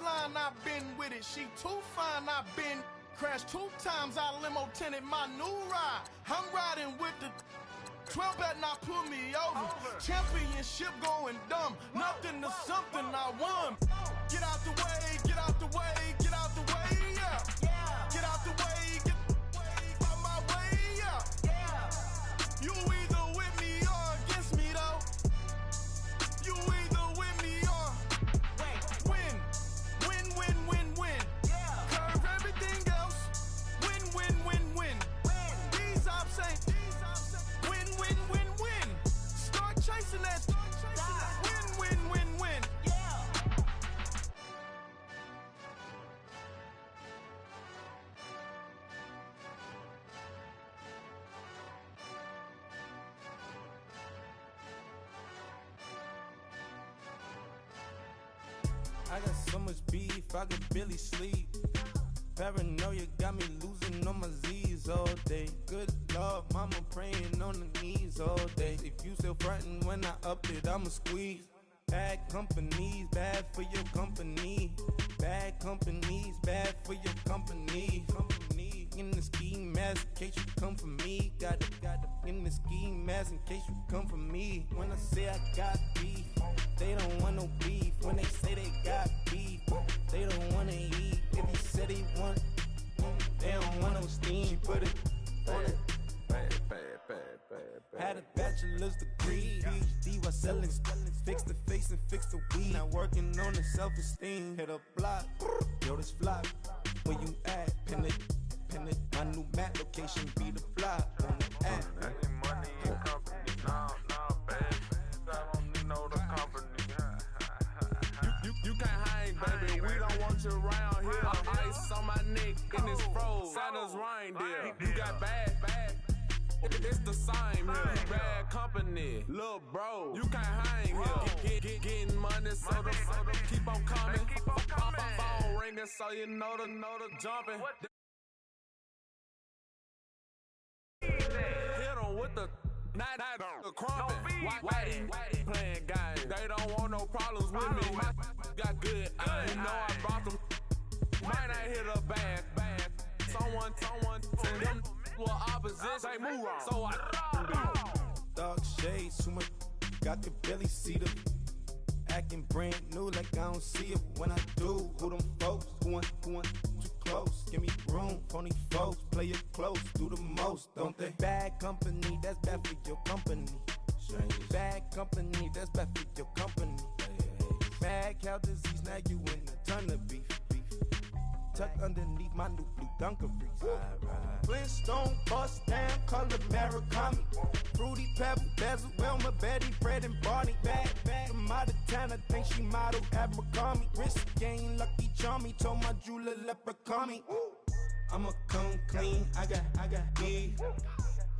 line, I been with it. She too fine, I been crashed 2 times. I limo tinted my new ride. I'm riding with the 12 better not pull me over. Championship going dumb. Nothing to something I won. Get out the way, get out the way, get out the way, yeah. Get out the way, get out my way, yeah. You either with me or against me though. You either with me or win. Win, win, win, win. Curve everything else. Win, win, win, win. These ops ain't win, win, win, win. Start chasing that. Win, win, win, win. I got so much beef, I could barely sleep. Paranoia got me losing on my Z's all day. Good Lord, mama praying on the knees all day. If you still frontin' when I up it, I'ma squeeze. Bad companies, bad for your company. Bad companies, bad for your company. Company in the ski mask in case you come for me. Got it in the ski mask in case you come for me. When I say I got beef, they don't want no beef. When they say they got beef, they don't wanna eat. If he said he want, they don't want no steam. She put it on it. Had a bachelor's degree, PhD while selling. Fix the face and fix the weed. Now working on the self-esteem. Hit a block, yo this flop. Where you at? Pin it. My new map location be the flop on the app. Money and company, nah, baby. I don't need no the company. You can't hang, baby. We don't want you around here. Ice on my neck in this froze. Santa's reindeer. You got bad. It's the same here. Bad company, little bro. You can't hang here. Getting money, so the keep on coming. Phone ringing, so you know the jumping. Hit 'em with the the crumping. Whitey playing games. They don't want no problems with me. My got good. You know I brought them. Might not hit a bad. Someone send them for opposition. Say move on. So I dark shades, too much. Got the belly see them. Acting brand new like I don't see it. When I do, who them folks? Going too close. Give me room, phony folks. Play it close, do the most, don't they? Bad company, that's bad for your company. Bad company, that's bad for your company. Bad cow disease, now you in a ton of beef. Tucked underneath my new blue Dunkaroos. Flintstone bust down, color Murakami. Fruity Pebble, Basil, Wilma, Betty, Fred, and Barney. Bad from out of town, I think she model Abercrombie. Wrist game, Lucky Charmy, told my jeweler leprechaun me. I'ma come clean, I got beef.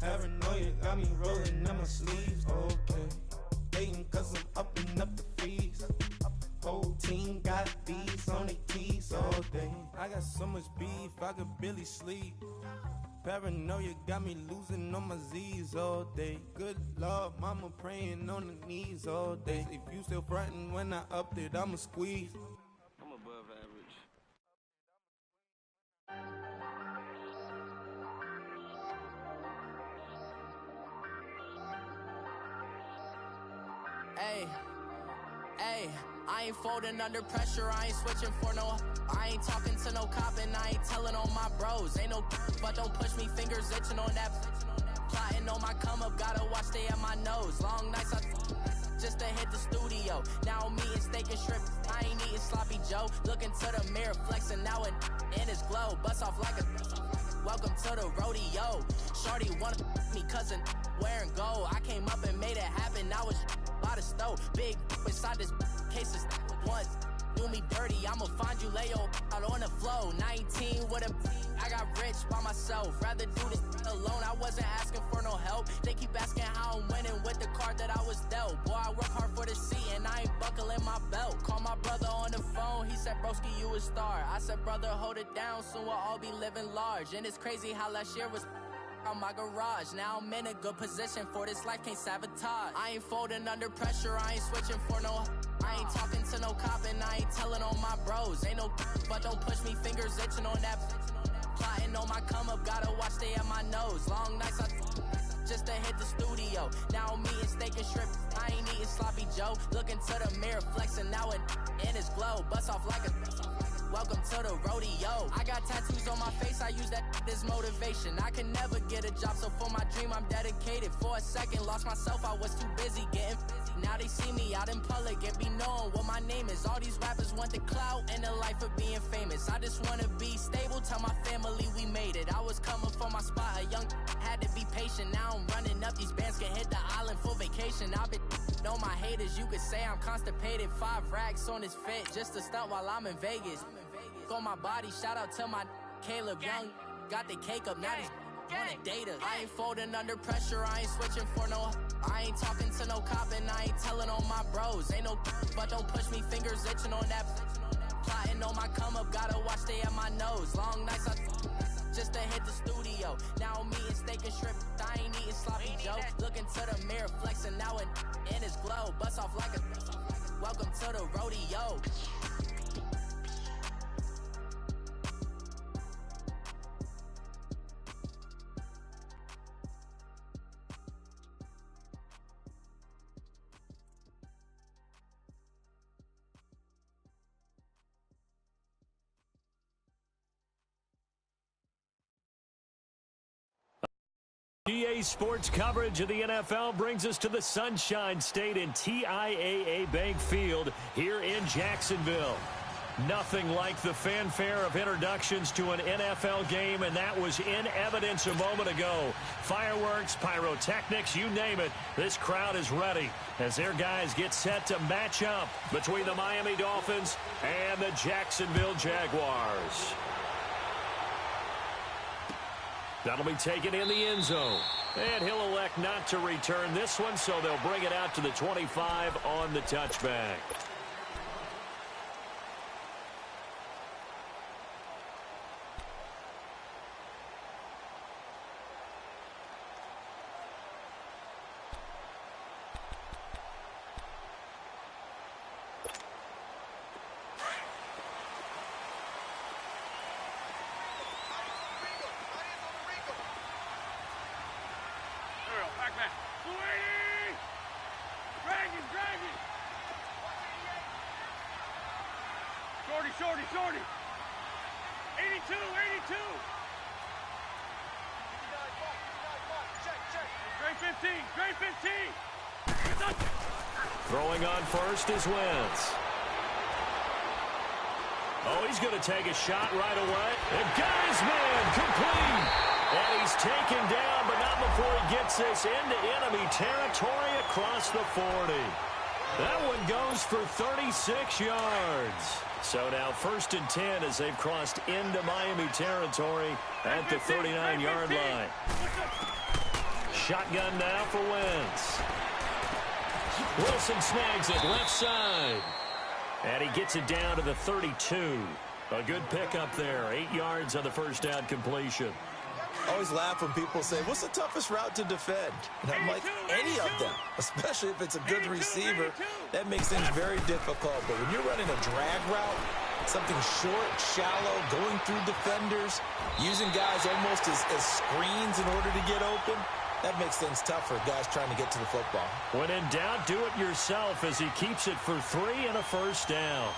Paranoia got me rolling on my sleeves. Okay, hating 'cause I'm upping up the fees. Whole team got these on their tees all day. I got so much beef, I could barely sleep. Paranoia got me losing on my Z's all day. Good Lord, mama praying on the knees all day. If you still frontin' when I upped it, I'ma squeeze. I'm above average. Hey, I ain't folding under pressure, I ain't switching for no. I ain't talking to no cop and I ain't telling on my bros. Ain't no but don't push me, fingers itching on that. Plotting on my come up, gotta watch stay at my nose. Long nights just to hit the studio. Now I'm eating steak and shrimp, I ain't eating sloppy Joe. Looking to the mirror, flexing now and in his glow. Bust off like a welcome to the rodeo. Shorty wanna me cousin wearing gold. I came up and made it happen, now it's by the stove. Big inside this case is once do me dirty, I'ma find you lay your out on the floor. 19 with a I got rich by myself, rather do this alone. I wasn't asking for no help, they keep asking how I'm winning with the card that I was dealt. Boy, I work hard for the seat and I ain't buckling my belt. Call my brother on the phone, he said broski you a star. I said brother hold it down, soon we'll all be living large. And it's crazy how last year was on my garage. Now I'm in a good position for this life, can't sabotage. I ain't folding under pressure, I ain't switching for no. I ain't talking to no cop and I ain't telling telling on my bros. Ain't no but don't push me, fingers itching on that. Plotting on my come up, gotta watch stay at my nose. Long nights I just to hit the studio. Now I'm eating steak and shrimp, I ain't eating sloppy Joe. Looking to the mirror, flexing now and in his glow. Bust off like a welcome to the rodeo. I got tattoos on my face, I use that as motivation. I can never get a job, so for my dream I'm dedicated. For a second, lost myself, I was too busy getting now they see me out in public and be knowing what my name is. All these rappers want the clout and the life of being famous. I just wanna be stable, tell my family we made it. I was coming for my spot, a young had to be patient. Now I'm running up, these bands can hit the island for vacation. I've been on my haters, you could say I'm constipated. 5 racks on his fit, just to stunt while I'm in Vegas. On my body, shout out to my Caleb Young. Got the cake up, now these wanna data. I ain't folding under pressure, I ain't switching for no. I ain't talking to no cop and I ain't telling on my bros. Ain't no but don't push me, fingers itching on that. Plotting on my come up, gotta watch stay at my nose. Long nights I just to hit the studio. Now I'm eating steak and shrimp, I ain't eating sloppy Joe. Looking to the mirror, flexing now and in his glow. Bust off like a welcome to the rodeo. EA Sports coverage of the NFL brings us to the Sunshine State in TIAA Bank Field here in Jacksonville. Nothing like the fanfare of introductions to an NFL game, and that was in evidence a moment ago. Fireworks, pyrotechnics, you name it. This crowd is ready as their guys get set to match up between the Miami Dolphins and the Jacksonville Jaguars. That'll be taken in the end zone. And he'll elect not to return this one, so they'll bring it out to the 25 on the touchback. Shorty. 82. Great 15. Throwing on first is Wentz. Oh, he's going to take a shot right away. And got his man complete. And he's taken down, but not before he gets this into enemy territory across the 40. That one goes for 36 yards. So now 1st and 10 as they've crossed into Miami territory at the 39-yard line. Shotgun now for Wentz. Wilson snags it left side. And he gets it down to the 32. A good pickup there. 8 yards on the first down completion. I always laugh when people say, what's the toughest route to defend? And I'm like, any of them, especially if it's a good receiver. That makes things very difficult. But when you're running a drag route, something short, shallow, going through defenders, using guys almost as screens in order to get open, that makes things tough for guys trying to get to the football. When in doubt, do it yourself as he keeps it for 3 and a first down.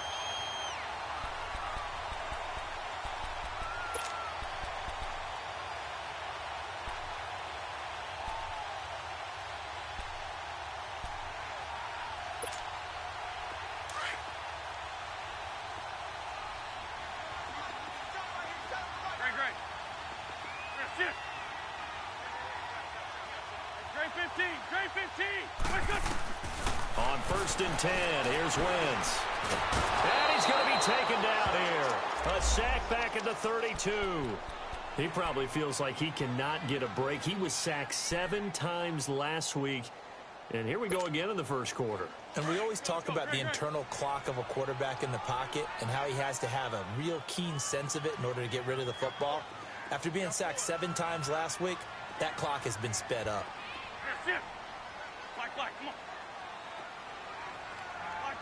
On 1st and 10, here's Wentz. And he's going to be taken down here. A sack back at the 32. He probably feels like he cannot get a break. He was sacked 7 times last week. And here we go again in the first quarter. And we always talk about the internal clock of a quarterback in the pocket and how he has to have a real keen sense of it in order to get rid of the football. After being sacked 7 times last week, that clock has been sped up. Black, come on.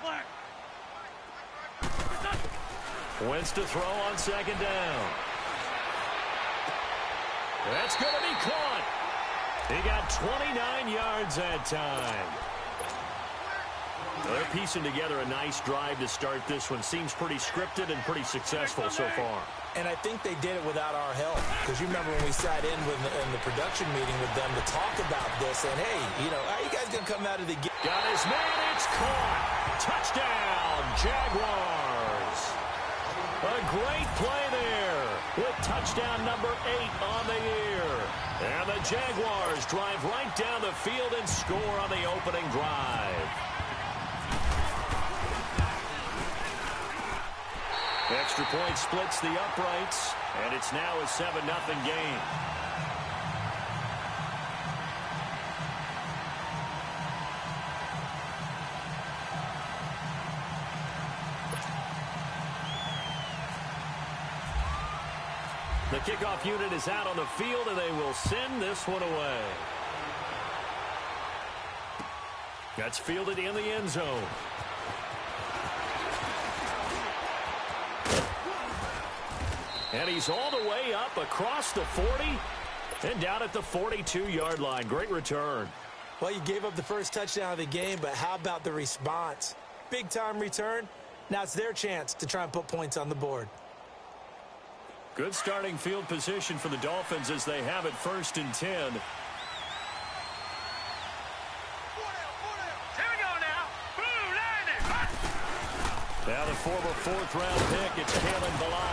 Black. Wins to throw on second down. That's going to be caught. He got 29 yards that time. They're piecing together a nice drive to start this one. Seems pretty scripted and pretty successful so far. And I think they did it without our help. Because you remember when we sat in the production meeting with them to talk about this. And, hey, how are you guys going to come out of the game? Got his man. It's caught. Touchdown, Jaguars. A great play there with touchdown number 8 on the year. And the Jaguars drive right down the field and score on the opening drive. Extra point splits the uprights, and it's now a 7-0 game. The kickoff unit is out on the field, and they will send this one away. That's fielded in the end zone. And he's all the way up across the 40 and down at the 42-yard line. Great return. Well, you gave up the first touchdown of the game, but how about the response? Big-time return. Now it's their chance to try and put points on the board. Good starting field position for the Dolphins as they have it 1st and 10. Here we go now. Boom, Now the former 4th-round pick, it's Kalen Ballage.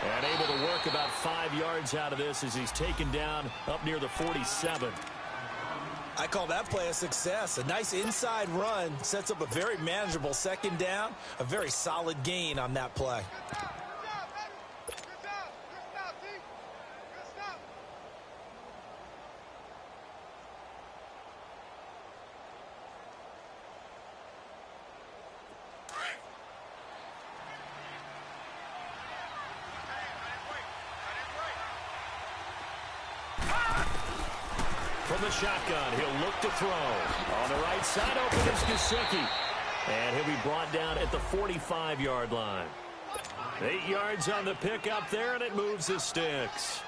And able to work about 5 yards out of this as he's taken down up near the 47. I call that play a success. A nice inside run sets up a very manageable second down. A very solid gain on that play. From the shotgun, he'll look to throw. On the right side, open is Gesicki. And he'll be brought down at the 45-yard line. 8 yards on the pick up there, and it moves the sticks.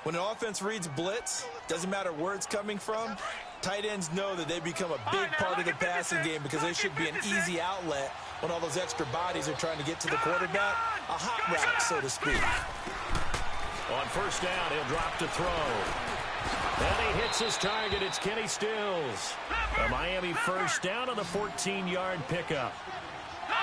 When an offense reads blitz, doesn't matter where it's coming from, tight ends know that they become a big part of the passing game because they should be an easy outlet when all those extra bodies are trying to get to the quarterback. A hot route, so to speak. On first down, he'll drop to throw. And he hits his target. It's Kenny Stills. A Miami first down on the 14-yard pickup.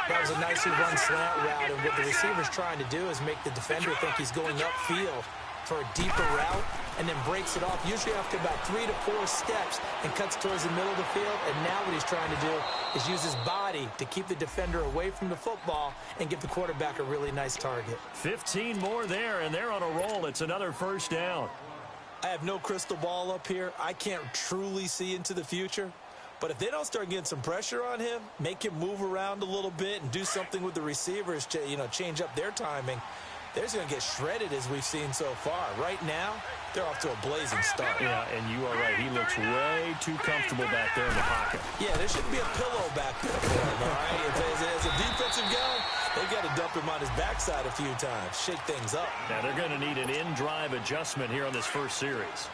That was a nicely run slant route, and what the receiver's trying to do is make the defender think he's going upfield for a deeper route and then breaks it off, usually after about 3 to 4 steps, and cuts towards the middle of the field. And now what he's trying to do is use his body to keep the defender away from the football and give the quarterback a really nice target. 15 more there, and they're on a roll. It's another first down. I have no crystal ball up here. I can't truly see into the future. But if they don't start getting some pressure on him, make him move around a little bit and do something with the receivers to, change up their timing, they're just going to get shredded as we've seen so far. Right now, they're off to a blazing start. Yeah, and you are right. He looks way too comfortable back there in the pocket. Yeah, there shouldn't be a pillow back there for him, all right? As a defensive guy, they've got to dump him on his backside a few times, shake things up. Now, they're going to need an in-drive adjustment here on this first series.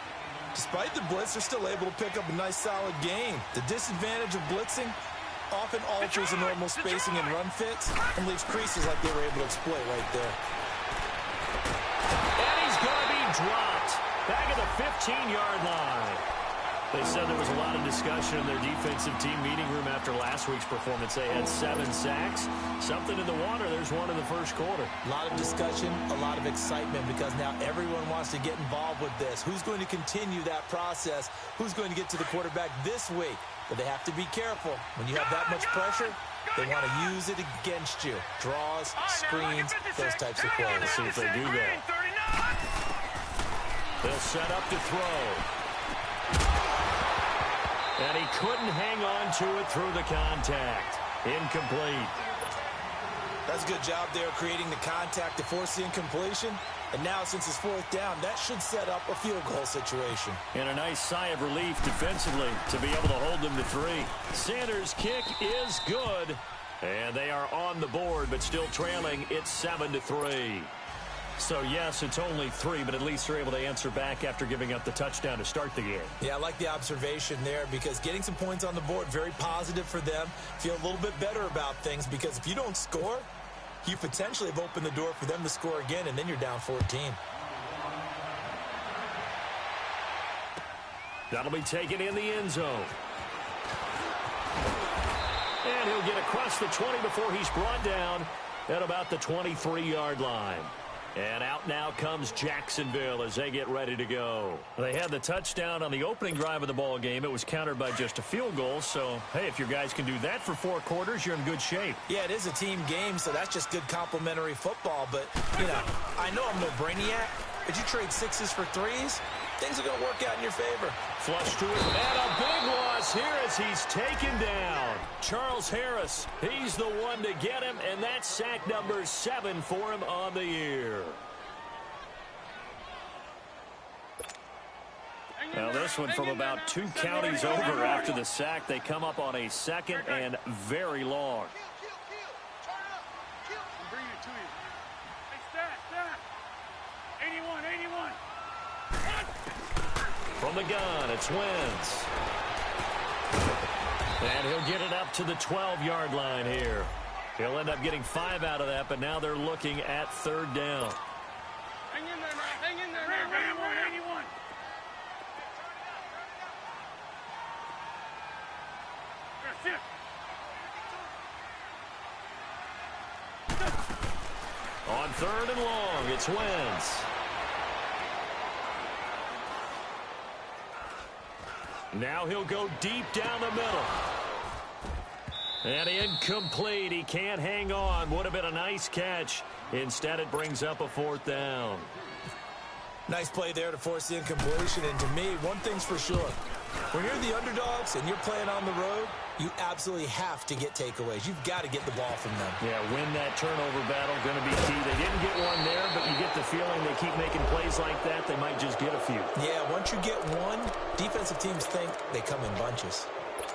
Despite the blitz, they're still able to pick up a nice, solid gain. The disadvantage of blitzing often alters the normal spacing and run fits and leaves creases like they were able to exploit right there. And he's going to be dropped back at the 15-yard line. They said there was a lot of discussion in their defensive team meeting room after last week's performance. They had 7 sacks. Something in the water. There's one in the first quarter. A lot of discussion, a lot of excitement, because now everyone wants to get involved with this. Who's going to continue that process? Who's going to get to the quarterback this week? But they have to be careful. When you have that much pressure, they want to use it against you. Draws, screens, those types of plays. Let's see if they do that. They'll set up to throw. And he couldn't hang on to it through the contact. Incomplete. That's a good job there creating the contact to force the incompletion. And now, since it's 4th down, that should set up a field goal situation. And a nice sigh of relief defensively to be able to hold them to 3. Sanders' kick is good. And they are on the board, but still trailing. It's 7-3. So, yes, it's only 3, but at least they're able to answer back after giving up the touchdown to start the game. Yeah, I like the observation there because getting some points on the board, very positive for them. Feel a little bit better about things because if you don't score, you potentially have opened the door for them to score again, and then you're down 14. That'll be taken in the end zone. And he'll get across the 20 before he's brought down at about the 23-yard line. And out now comes Jacksonville as they get ready to go. They had the touchdown on the opening drive of the ball game. It was countered by just a field goal. So, hey, if your guys can do that for 4 quarters, you're in good shape. Yeah, it is a team game, so that's just good complimentary football. But, you know, I know I'm no brainiac, but you trade 6s for 3s, things are going to work out in your favor. Flush to it, and a big loss here as he's taken down. Charles Harris, he's the one to get him, and that's sack number 7 for him on the year. Now this one from about 2 counties over after the sack. They come up on a 2nd and very long. Bring it to you. Hey, stat. 81. From the gun, it's Wentz. And he'll get it up to the 12-yard line here. He'll end up getting 5 out of that, but now they're looking at 3rd down. Hang in there. 81. On 3rd and long, it's Wentz. Now he'll go deep down the middle. And incomplete. He can't hang on. Would have been a nice catch. Instead, it brings up a 4th down. Nice play there to force the incompletion. And to me, one thing's for sure. When you're the underdogs and you're playing on the road, you absolutely have to get takeaways. You've got to get the ball from them. Yeah, win that turnover battle, going to be key. They didn't get one there, but you get the feeling they keep making plays like that, they might just get a few. Yeah, once you get one, defensive teams think they come in bunches.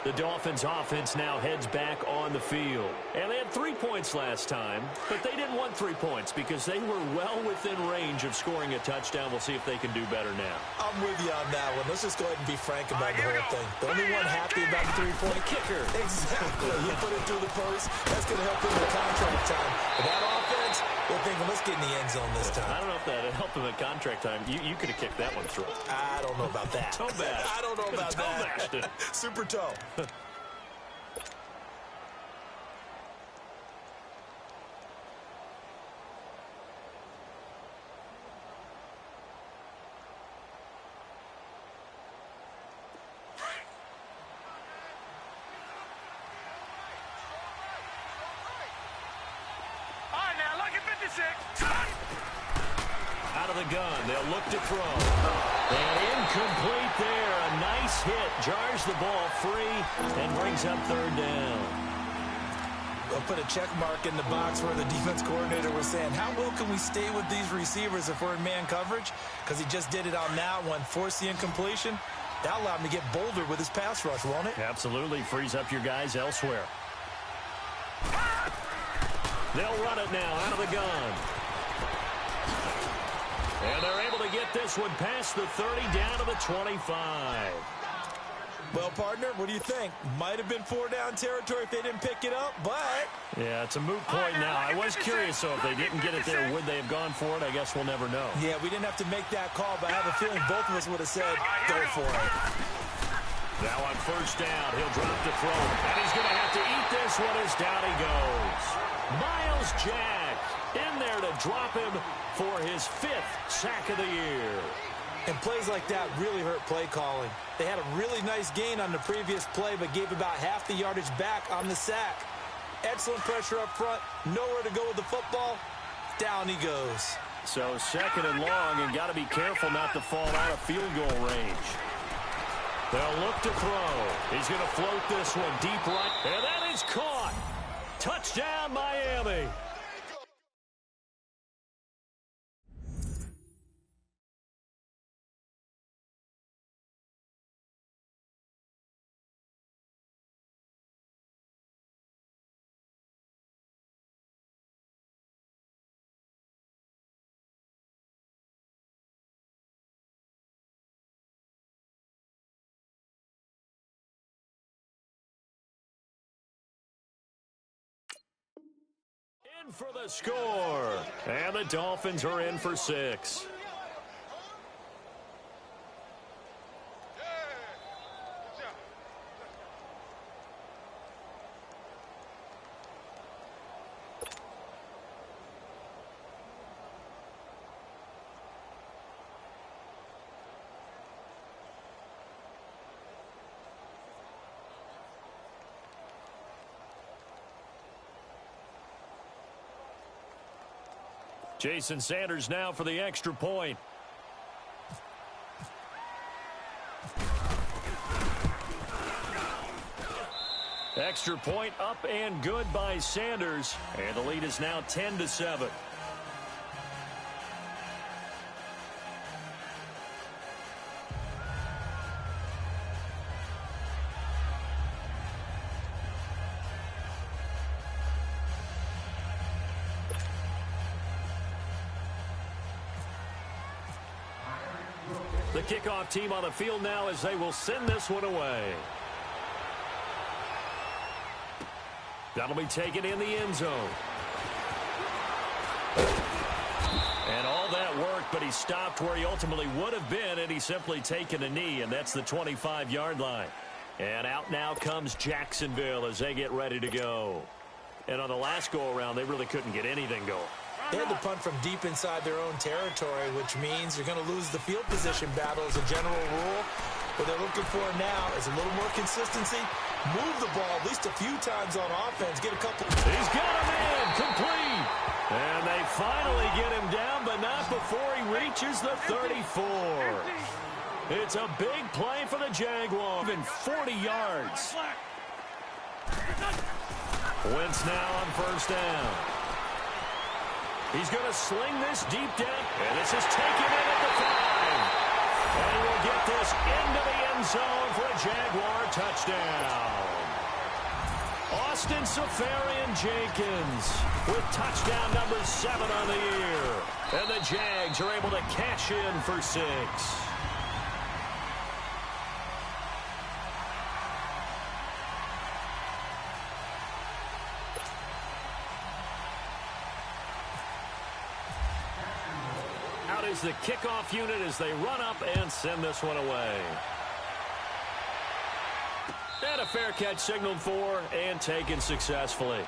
The Dolphins offense now heads back on the field. And they had 3 points last time, but they didn't want 3 points because they were well within range of scoring a touchdown. We'll see if they can do better now. I'm with you on that one. Let's just go ahead and be frank about the whole thing. The only one happy about the 3-point kicker. Exactly. He put it through the post. That's going to help him in contract time. But that offense, they're thinking, let's get in the end zone this time. I don't know if that helped him at contract time. You could have kicked that one through. I don't know about that. Toe bash. I don't know about that. Super toe. Out of the gun, they'll look to throw. And incomplete there. A nice hit. Jars the ball free and brings up 3rd down. They'll put a check mark in the box where the defense coordinator was saying, how well can we stay with these receivers if we're in man coverage? Because he just did it on that one. Force the incompletion. That allowed him to get bolder with his pass rush, won't it? Absolutely. Frees up your guys elsewhere. They'll run it now out of the gun. And they're able to get this one past the 30 down to the 25. Well, partner, what do you think? Might have been 4-down territory if they didn't pick it up, but... Yeah, it's a moot point now. I was curious, though, if they didn't get it there, would they have gone for it? I guess we'll never know. Yeah, we didn't have to make that call, but I have a feeling both of us would have said, go for it. Now on 1st down, he'll drop the throw. And he's going to have to eat this one as down he goes. Miles Jack in there to drop him for his 5th sack of the year. And plays like that really hurt play calling. They had a really nice gain on the previous play, but gave about half the yardage back on the sack. Excellent pressure up front. Nowhere to go with the football. Down he goes. So 2nd and long, and got to be careful not to fall out of field goal range. They'll look to throw. He's going to float this one deep right. And that is caught. Touchdown, Miami. For the score. And the Dolphins are in for 6. Jason Sanders now for the extra point. Extra point up and good by Sanders. And the lead is now 10-7. The kickoff team on the field now as they will send this one away. That'll be taken in the end zone. And all that worked, but he stopped where he ultimately would have been, and he's simply taken a knee, and that's the 25-yard line. And out now comes Jacksonville as they get ready to go. And on the last go-around, they really couldn't get anything going. They had to punt from deep inside their own territory, which means you're going to lose the field position battle as a general rule. What they're looking for now is a little more consistency. Move the ball at least a few times on offense. Get a couple. He's got him in. Complete. And they finally get him down, but not before he reaches the 34. It's a big play for the Jaguars. Even 40 yards. Wentz now on first down. He's going to sling this deep down. And this is taken in at the 5. And he will get this into the end zone for a Jaguar touchdown. Austin Seferian-Jenkins with touchdown number 7 on the year. And the Jags are able to cash in for 6. Is the kickoff unit as they run up and send this one away. And a fair catch signaled for and taken successfully.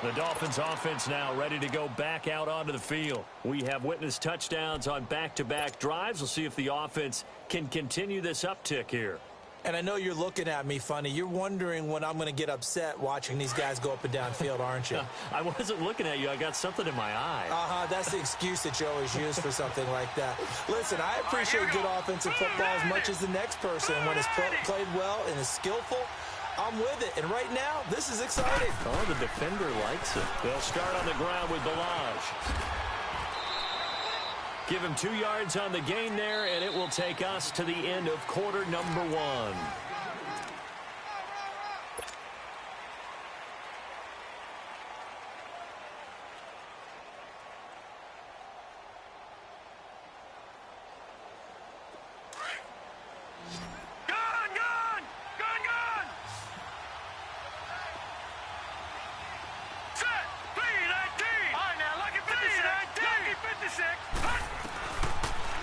The Dolphins offense now ready to go back out onto the field. We have witnessed touchdowns on back-to-back drives. We'll see if the offense can continue this uptick here. And I know you're looking at me funny. You're wondering when I'm going to get upset watching these guys go up and down field, aren't you? I wasn't looking at you. I got something in my eye. That's the excuse that you always use for something like that. Listen, I appreciate good offensive football as much as the next person. When it's played well and is skillful, I'm with it. And right now, this is exciting. Oh, the defender likes it. They'll start on the ground with Balaj. Give him 2 yards on the gain there, and it will take us to the end of quarter number 1.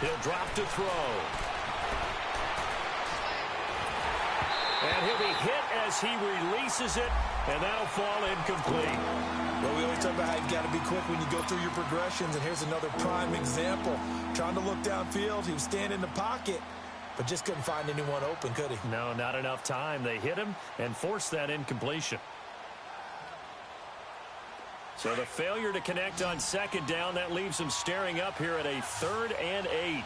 He'll drop to throw. And he'll be hit as he releases it, and that'll fall incomplete. Well, we always talk about how you've got to be quick when you go through your progressions, and here's another prime example. Trying to look downfield, he was standing in the pocket, but just couldn't find anyone open, could he? No, not enough time. They hit him and forced that incompletion. So the failure to connect on second down, that leaves him staring up here at a 3rd and 8.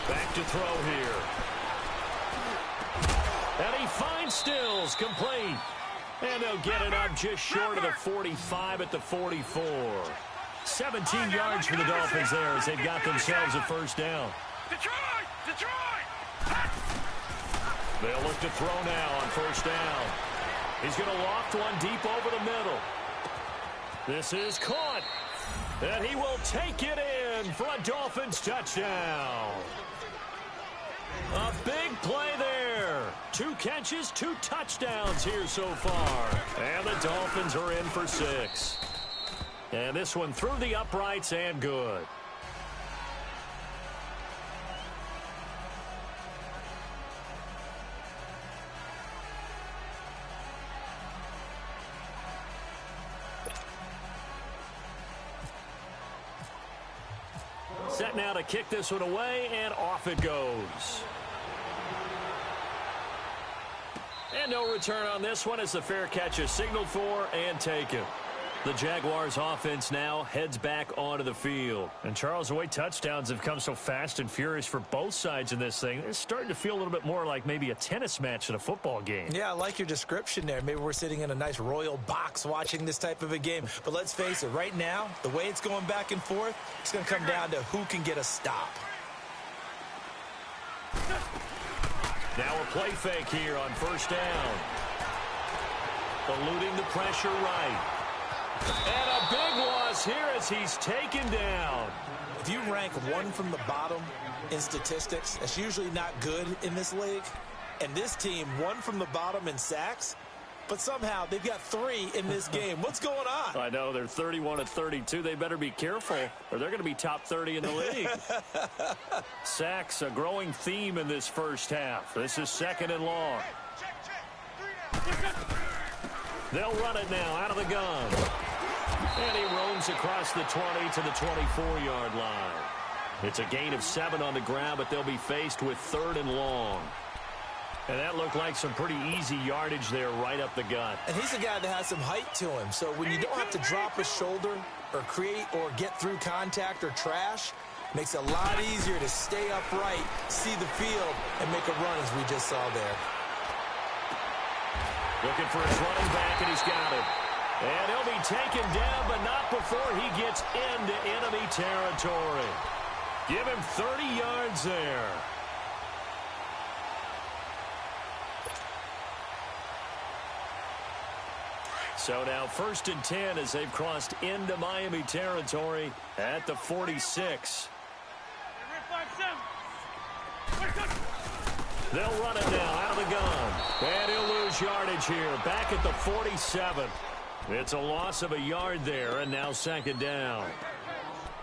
Back to throw here. And he finds Stills, complete. And they'll get it up just short of the 45 at the 44. 17 yards for the Dolphins there as they've got themselves a first down. Detroit! They'll look to throw now on first down. He's going to loft one deep over the middle. This is caught. And he will take it in for a Dolphins touchdown. A big play there. 2 catches, 2 touchdowns here so far. And the Dolphins are in for 6. And this one through the uprights and good. Set now to kick this one away, and off it goes. And no return on this one as the fair catch is signaled for and taken. The Jaguars offense now heads back onto the field. And Charles, the way touchdowns have come so fast and furious for both sides in this thing, it's starting to feel a little bit more like maybe a tennis match than a football game. Yeah, I like your description there. Maybe we're sitting in a nice royal box watching this type of a game. But let's face it, right now, the way it's going back and forth, it's going to come down to who can get a stop. Now a play fake here on first down. Eluding the pressure right. And a big loss here as he's taken down. If you rank 1 from the bottom in statistics, that's usually not good in this league. And this team, 1 from the bottom in sacks, but somehow they've got 3 in this game. What's going on? I know, they're 31-32. They better be careful, or they're going to be top 30 in the league. Sacks, a growing theme in this first half. This is 2nd and long. They'll run it now out of the gun. And he roams across the 20 to the 24-yard line. It's a gain of 7 on the ground, but they'll be faced with 3rd and long. And that looked like some pretty easy yardage there right up the gut. And he's a guy that has some height to him. So when you don't have to drop a shoulder or create or get through contact or trash, it makes it a lot easier to stay upright, see the field, and make a run as we just saw there. Looking for his running back, and he's got it. And he'll be taken down, but not before he gets into enemy territory. Give him 30 yards there. So now 1st and 10 as they've crossed into Miami territory at the 46. They'll run it now out of the gun. And he'll lose yardage here. Back at the 47. It's a loss of a yard there, and now 2nd down.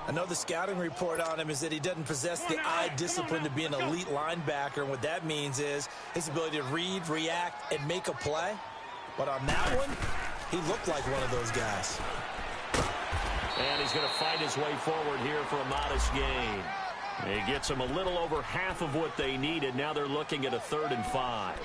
I know the scouting report on him is that he doesn't possess the eye discipline to be an elite linebacker. And what that means is his ability to read, react, and make a play. But on that one, he looked like one of those guys. And he's going to fight his way forward here for a modest gain. He gets them a little over half of what they needed. Now they're looking at a 3rd and 5.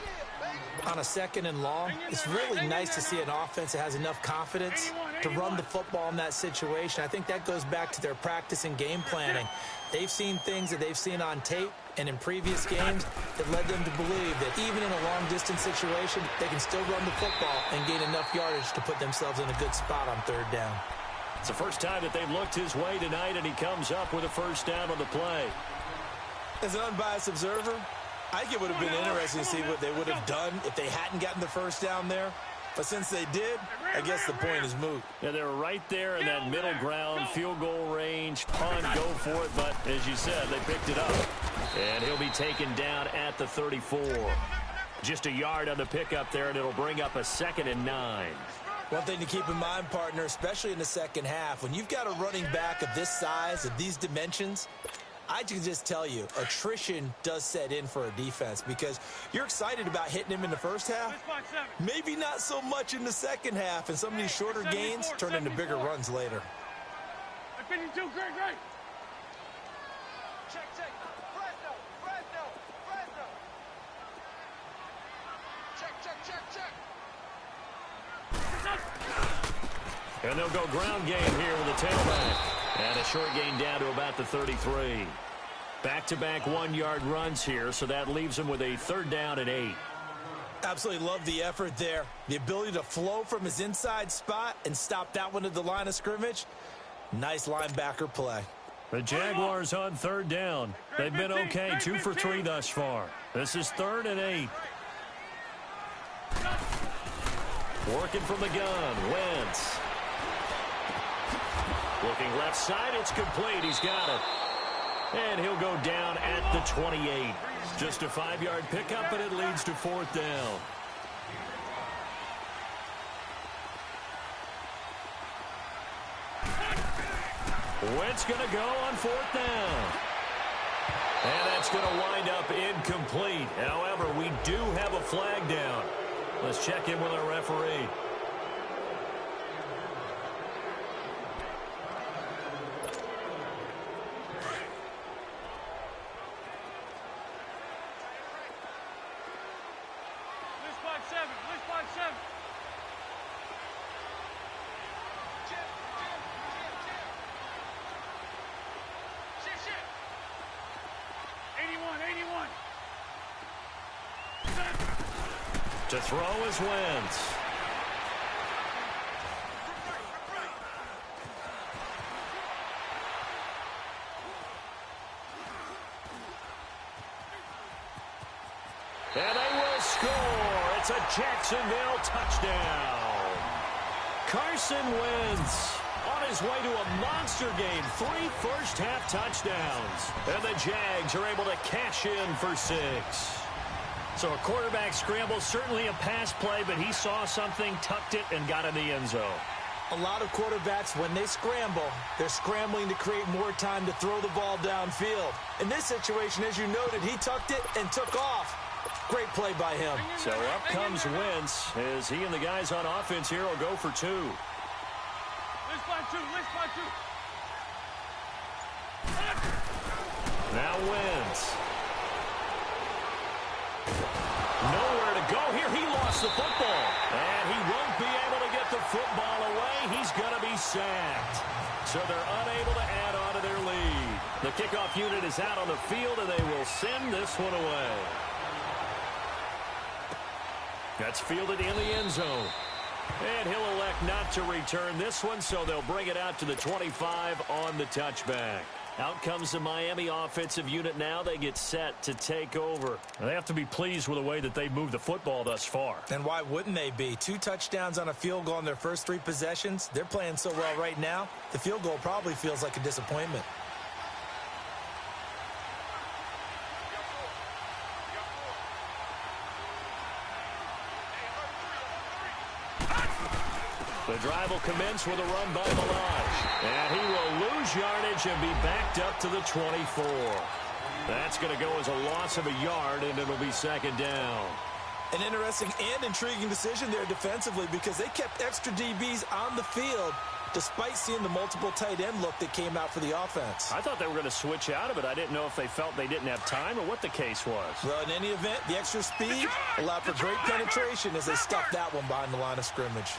On a 2nd and long, it's really nice to see an offense that has enough confidence to run the football in that situation. I think that goes back to their practice and game planning. They've seen things that they've seen on tape and in previous games that led them to believe that even in a long-distance situation, they can still run the football and gain enough yardage to put themselves in a good spot on 3rd down. It's the first time that they've looked his way tonight, and he comes up with a 1st down on the play. As an unbiased observer, I think it would have been interesting to see what they would have done if they hadn't gotten the 1st down there. But since they did, I guess the point is moot. Yeah, they were right there in that middle ground, field goal range, punt, go for it. But as you said, they picked it up. And he'll be taken down at the 34. Just a yard on the pickup there, and it'll bring up a 2nd and 9. One thing to keep in mind, partner, especially in the second half, when you've got a running back of this size, of these dimensions, I can just tell you, attrition does set in for a defense because you're excited about hitting him in the first half. Maybe not so much in the second half, and some of these shorter gains turn into bigger runs later. 52, great. Check. Fresno. Check. And they'll go ground game here with a tailback. And a short gain down to about the 33. Back-to-back 1-yard runs here, so that leaves them with a 3rd down and 8. Absolutely love the effort there. The ability to flow from his inside spot and stop that one at the line of scrimmage. Nice linebacker play. The Jaguars on 3rd down. They've been okay, 2 for 3 thus far. This is 3rd and 8. Working from the gun, Wentz. Looking left side, it's complete. He's got it. And he'll go down at the 28. Just a 5-yard pickup, and it leads to 4th down. Wentz going to go on 4th down. And that's going to wind up incomplete. However, we do have a flag down. Let's check in with our referee. To throw is Wentz. And they will score. It's a Jacksonville touchdown. Carson Wentz on his way to a monster game. 3 first-half touchdowns. And the Jags are able to cash in for 6. So a quarterback scramble, certainly a pass play, but he saw something, tucked it, and got in the end zone. A lot of quarterbacks, when they scramble, they're scrambling to create more time to throw the ball downfield. In this situation, as you noted, he tucked it and took off. Great play by him. So up comes Wentz as he and the guys on offense here will go for 2. Now Wentz. Nowhere to go here. He lost the football. And he won't be able to get the football away. He's going to be sacked. So they're unable to add on to their lead. The kickoff unit is out on the field, and they will send this one away. That's fielded in the end zone. And he'll elect not to return this one, so they'll bring it out to the 25 on the touchback. Out comes the Miami offensive unit now. They get set to take over. They have to be pleased with the way that they've moved the football thus far. And why wouldn't they be? 2 touchdowns on a field goal in their first 3 possessions. They're playing so well right now, the field goal probably feels like a disappointment. The drive will commence with a run by Milage. And he will lose yardage and be backed up to the 24. That's going to go as a loss of a yard, and it'll be 2nd down. An interesting and intriguing decision there defensively because they kept extra DBs on the field despite seeing the multiple tight end look that came out for the offense. I thought they were going to switch out of it. I didn't know if they felt they didn't have time or what the case was. Well, in any event, the extra speed allowed for great penetration as they stuffed that one behind the line of scrimmage.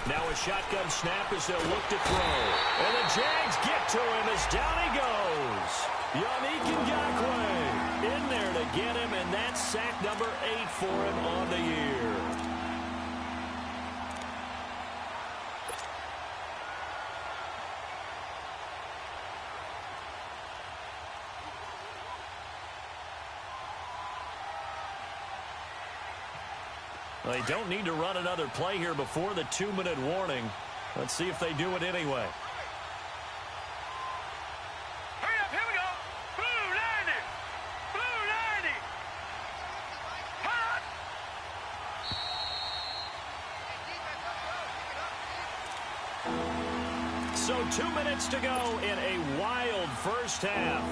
Now a shotgun snap as they'll look to throw. And the Jags get to him as down he goes. Yannick Ngakoue in there to get him, and that's sack number 8 for him on the year. They don't need to run another play here before the 2-minute warning. Let's see if they do it anyway. Hurry up, here we go. Blue 90. Blue 90. Hot. So 2 minutes to go in a wild first half.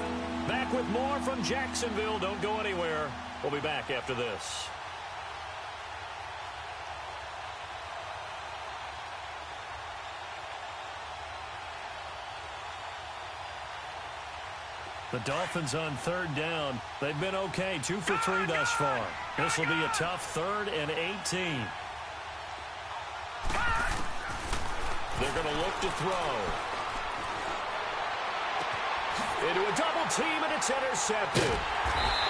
Back with more from Jacksonville. Don't go anywhere. We'll be back after this. The Dolphins on 3rd down. They've been okay, 2 for 3 thus far. This will be a tough 3rd and 18. They're going to look to throw. Into a double team, and it's intercepted.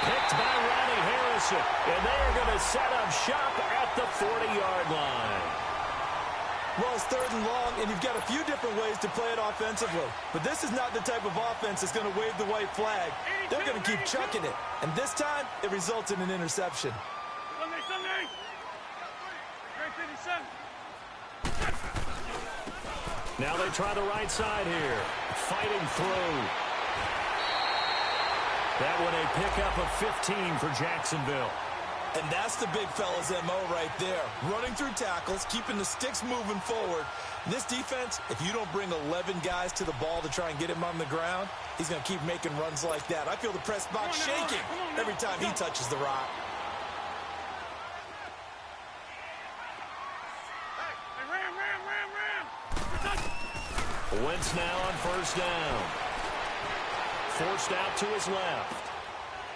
Picked by Ronnie Harrison, and they are going to set up shop at the 40-yard line. Well, it's 3rd and long, and you've got a few different ways to play it offensively. But this is not the type of offense that's going to wave the white flag. They're going to keep chucking it. And this time, it results in an interception. Sunday. Great 57. Now they try the right side here. Fighting through. That one a pickup of 15 for Jacksonville. And that's the big fella's MO right there. Running through tackles, keeping the sticks moving forward. This defense, if you don't bring 11 guys to the ball to try and get him on the ground, he's going to keep making runs like that. I feel the press box shaking every time he touches the rock. Wentz now on first down. Forced out to his left.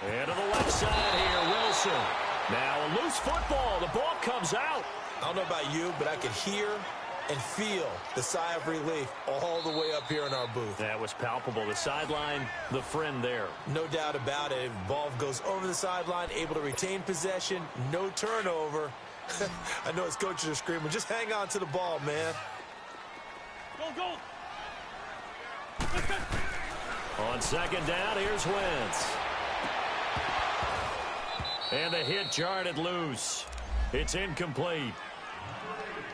And to the left side here, Wilson. Now a loose football. The ball comes out. I don't know about you, but I could hear and feel the sigh of relief all the way up here in our booth. That was palpable. The sideline, the friend there. No doubt about it. Ball goes over the sideline, able to retain possession, no turnover. I know his coaches are screaming, just hang on to the ball, man. Go. On second down, here's Wentz. And the hit jarred it loose. It's incomplete.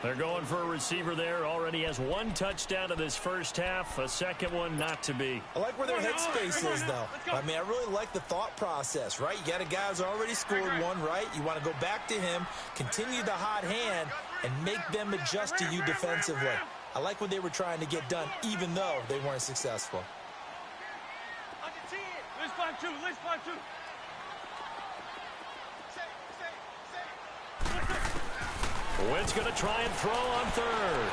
They're going for a receiver there. Already has one touchdown in this first half. A second one not to be. I like where their headspace is, though. I mean, I really like the thought process, right? You got a guy who's already scored one, right? You want to go back to him, continue the hot hand, and make them adjust to you defensively. I like what they were trying to get done, even though they weren't successful. Let's find two. Wentz going to try and throw on third.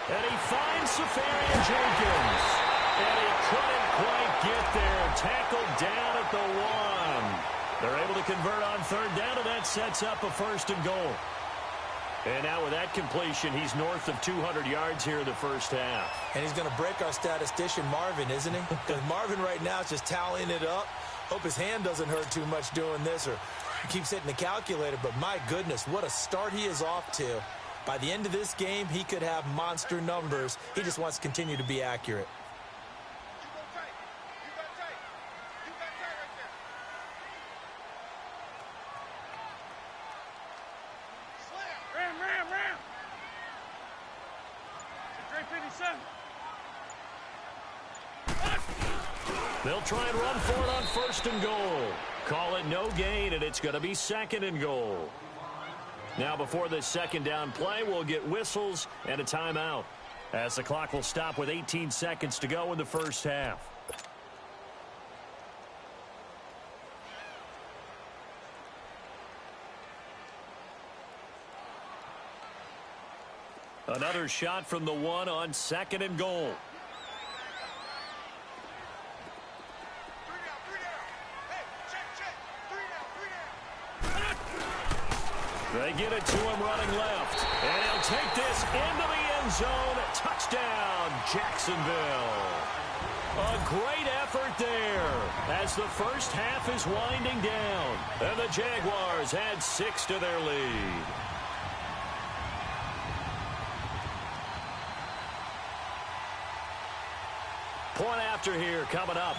And he finds Safarian Jenkins. And he couldn't quite get there. Tackled down at the 1. They're able to convert on third down, and that sets up a first and goal. And now with that completion, he's north of 200 yards here in the first half. And he's going to break our statistician, Marvin, isn't he? Because Marvin right now is just tallying it up. Hope his hand doesn't hurt too much doing this, or keeps hitting the calculator. But my goodness, what a start he is off to. By the end of this game, he could have monster numbers. He just wants to continue to be accurate. Ram. They'll try and run for it on first and goal. Call it no gain, and it's going to be second and goal. Now before this second down play, we'll get whistles and a timeout, as the clock will stop with 18 seconds to go in the first half. Another shot from the 1 on second and goal. They get it to him running left. And he'll take this into the end zone. Touchdown, Jacksonville. A great effort there as the first half is winding down. And the Jaguars add 6 to their lead. Point after here coming up.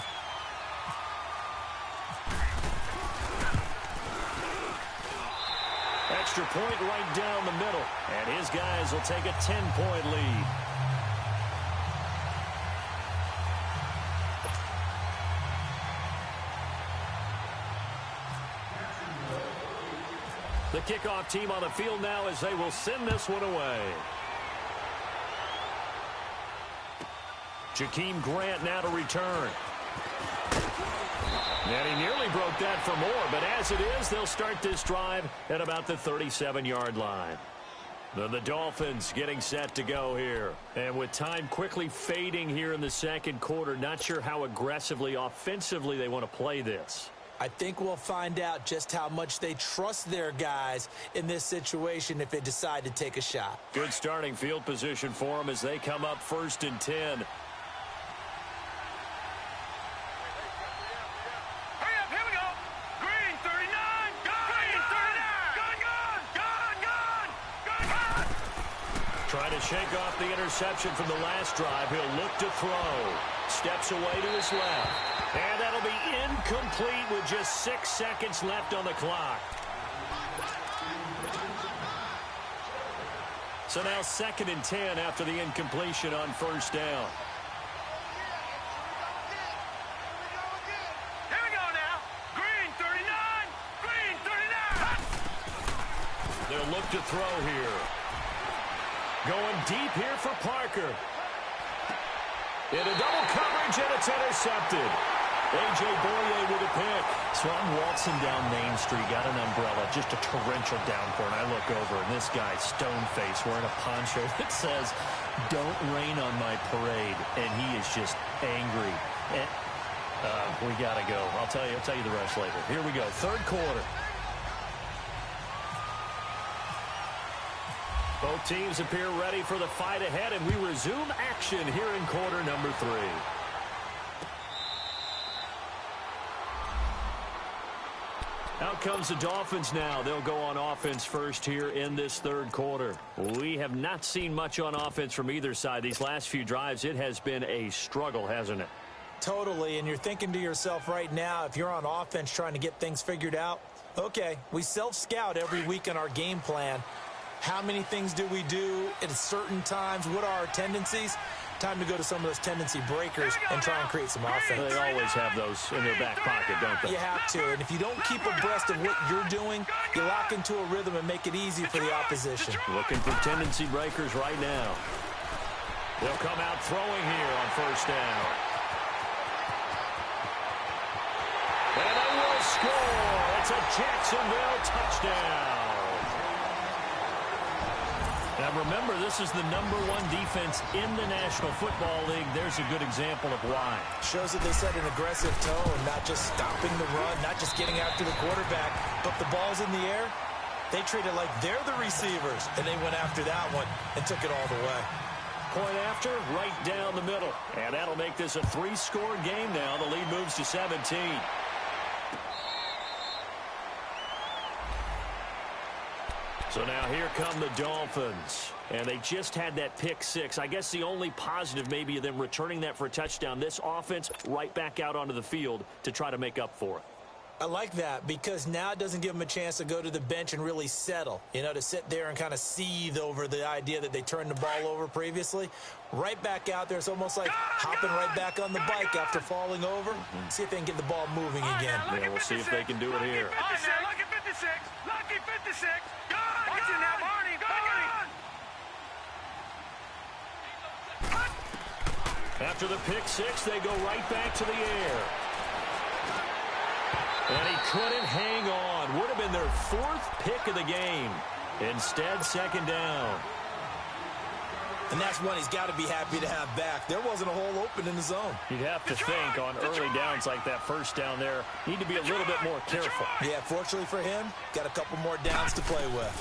Extra point right down the middle. And his guys will take a 10-point lead. The kickoff team on the field now as they will send this one away. Jakeem Grant now to return. And he nearly broke that for more, but as it is, they'll start this drive at about the 37-yard line. Then the Dolphins getting set to go here. And with time quickly fading here in the second quarter, not sure how aggressively, offensively they want to play this. I think we'll find out just how much they trust their guys in this situation if they decide to take a shot. Good starting field position for them as they come up 1st and 10. Trying to shake off the interception from the last drive. He'll look to throw. Steps away to his left. And that'll be incomplete with just 6 seconds left on the clock. So now 2nd and 10 after the incompletion on first down. Here we go now. Green 39. Green 39. They'll look to throw here. Going deep here for Parker. Into double coverage, and it's intercepted. A.J. Boye with a pick. So I'm waltzing down Main Street, got an umbrella, just a torrential downpour, and I look over, and this guy's stone-faced wearing a poncho that says, "Don't rain on my parade," and he is just angry. And, we got to go. I'll tell you the rest later. Here we go, third quarter. Both teams appear ready for the fight ahead, and we resume action here in quarter number 3. Out comes the Dolphins now. They'll go on offense first here in this third quarter. We have not seen much on offense from either side. These last few drives, it has been a struggle, hasn't it? Totally, and you're thinking to yourself right now, if you're on offense trying to get things figured out, okay, we self-scout every week in our game plan. How many things do we do at certain times? What are our tendencies? Time to go to some of those tendency breakers and try and create some offense. They always have those in their back pocket, don't they? You have to, and if you don't keep abreast of what you're doing, you lock into a rhythm and make it easy for the opposition. Looking for tendency breakers right now. They'll come out throwing here on first down. And they will score. It's a Jacksonville touchdown. Now remember, this is the #1 defense in the National Football League. There's a good example of why. Shows that they set an aggressive tone, not just stopping the run, not just getting after the quarterback, but the ball's in the air. They treat it like they're the receivers, and they went after that one and took it all the way. Point after, right down the middle. And that'll make this a 3-score game now. The lead moves to 17. So now here come the Dolphins. And they just had that pick 6. I guess the only positive maybe of them returning that for a touchdown. This offense right back out onto the field to try to make up for it. I like that because now it doesn't give them a chance to go to the bench and really settle. You know, to sit there and kind of seethe over the idea that they turned the ball over previously. Right back out there. It's almost like hopping right back on the bike after falling over. See if they can get the ball moving again. Yeah, we'll see if they can do it here. Lucky 56. Lucky 56. Watch it now, Barney. After the pick 6, they go right back to the air. And he couldn't hang on. Would have been their 4th pick of the game. Instead, 2nd down. And that's one he's got to be happy to have back. There wasn't a hole open in the zone. You'd have to think on early downs like that first down there, need to be a little bit more careful. Yeah, fortunately for him, got a couple more downs to play with.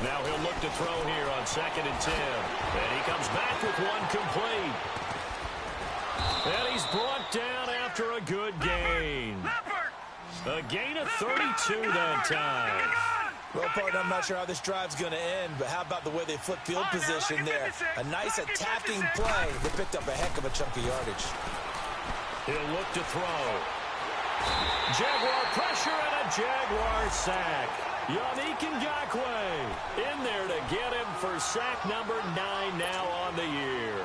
Now he'll look to throw here on 2nd and 10. And he comes back with one complete. And he's brought down after a good gain. A gain of 32 that time. Well, partner, I'm not sure how this drive's going to end, but how about the way they flip field position there? A nice attacking play. They picked up a heck of a chunk of yardage. He'll look to throw. Jaguar pressure and a Jaguar sack. Yannick Ngakoue in there to get him for sack number 9 now on the year.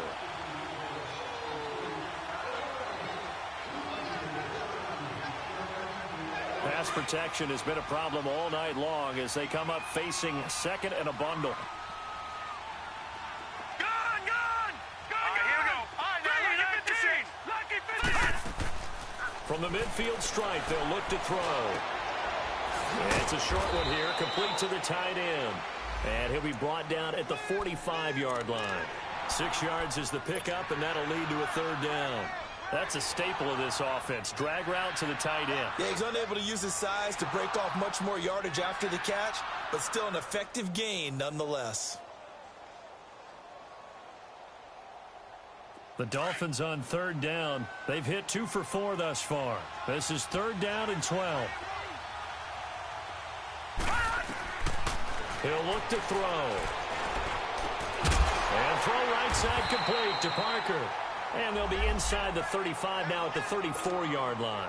Pass protection has been a problem all night long as they come up facing 2nd and a bundle. Gone! Here we go. Lucky 56. From the midfield stripe, they'll look to throw. It's a short one here, complete to the tight end. And he'll be brought down at the 45-yard line. 6 yards is the pickup, and that'll lead to a 3rd down. That's a staple of this offense. Drag route to the tight end. Yeah, he's unable to use his size to break off much more yardage after the catch, but still an effective gain nonetheless. The Dolphins on 3rd down. They've hit 2 for 4 thus far. This is 3rd down and 12. He'll look to throw. And throw right side complete to Parker. And they'll be inside the 35 now at the 34-yard line.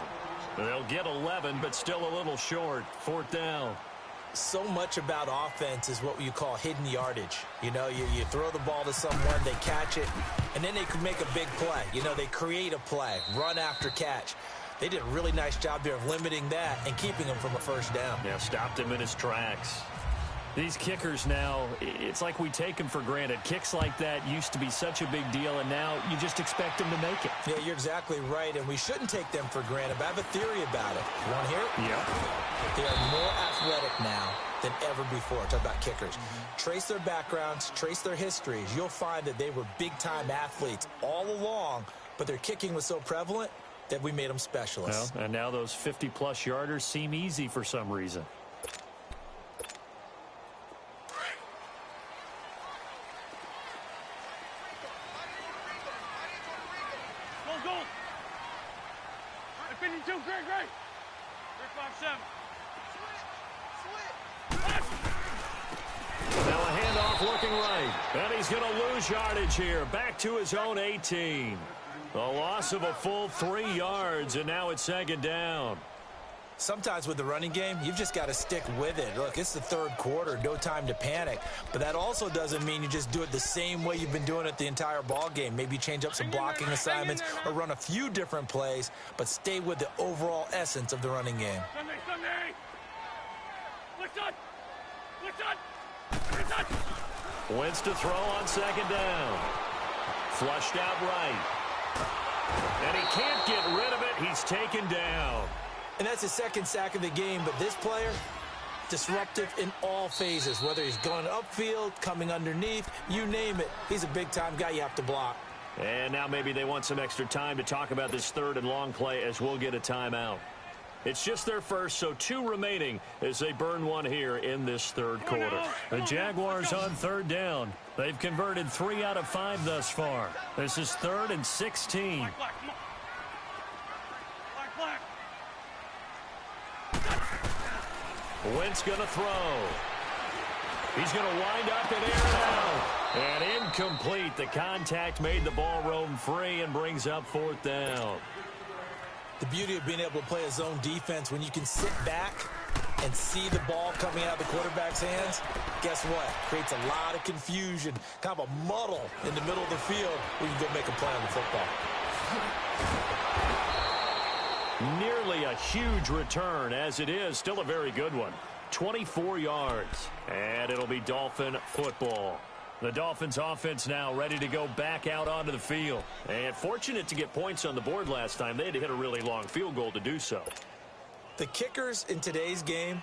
They'll get 11, but still a little short. 4th down. so much about offense is what you call hidden yardage. You know, you throw the ball to someone, they catch it, and then they can make a big play. You know, they create a play, run after catch. They did a really nice job there of limiting that and keeping him from a first down. Yeah, stopped him in his tracks. These kickers now, it's like we take them for granted. Kicks like that used to be such a big deal, and now you just expect them to make it. Yeah, you're exactly right, and we shouldn't take them for granted, but I have a theory about it. You want to hear it? Yeah. They are more athletic now than ever before. Talk about kickers. Trace their backgrounds, trace their histories. You'll find that they were big-time athletes all along, but their kicking was so prevalent that we made them specialists. Well, and now those 50-plus yarders seem easy for some reason. Go. 52, great. 357. Now a handoff looking right. And he's going to lose yardage here. Back to his own 18. A loss of a full 3 yards, and now it's second down. Sometimes with the running game, you've just got to stick with it. Look, it's the third quarter, no time to panic. But that also doesn't mean you just do it the same way you've been doing it the entire ball game. Maybe change up some blocking assignments or run a few different plays, but stay with the overall essence of the running game. Sunday. What's up? Wentz to throw on second down. Flushed out right. And he can't get rid of it. He's taken down. And that's his second sack of the game, but this player, disruptive in all phases, whether he's going upfield, coming underneath, you name it. He's a big-time guy you have to block. And now maybe they want some extra time to talk about this third and long play as we'll get a timeout. It's just their first, so 2 remaining as they burn one here in this third quarter. The Jaguars on third down. They've converted 3 out of 5 thus far. This is 3rd and 16. Black. Wentz going to throw. He's going to wind up and air it out. And incomplete. The contact made the ball roam free and brings up 4th down. The beauty of being able to play a zone defense, when you can sit back and see the ball coming out of the quarterback's hands, guess what? Creates a lot of confusion, kind of a muddle in the middle of the field where you can go make a play on the football. Nearly a huge return, as it is still a very good one. 24 yards, and it'll be Dolphin football. The Dolphins offense now ready to go back out onto the field. And fortunate to get points on the board last time. They had to hit a really long field goal to do so. The kickers in today's game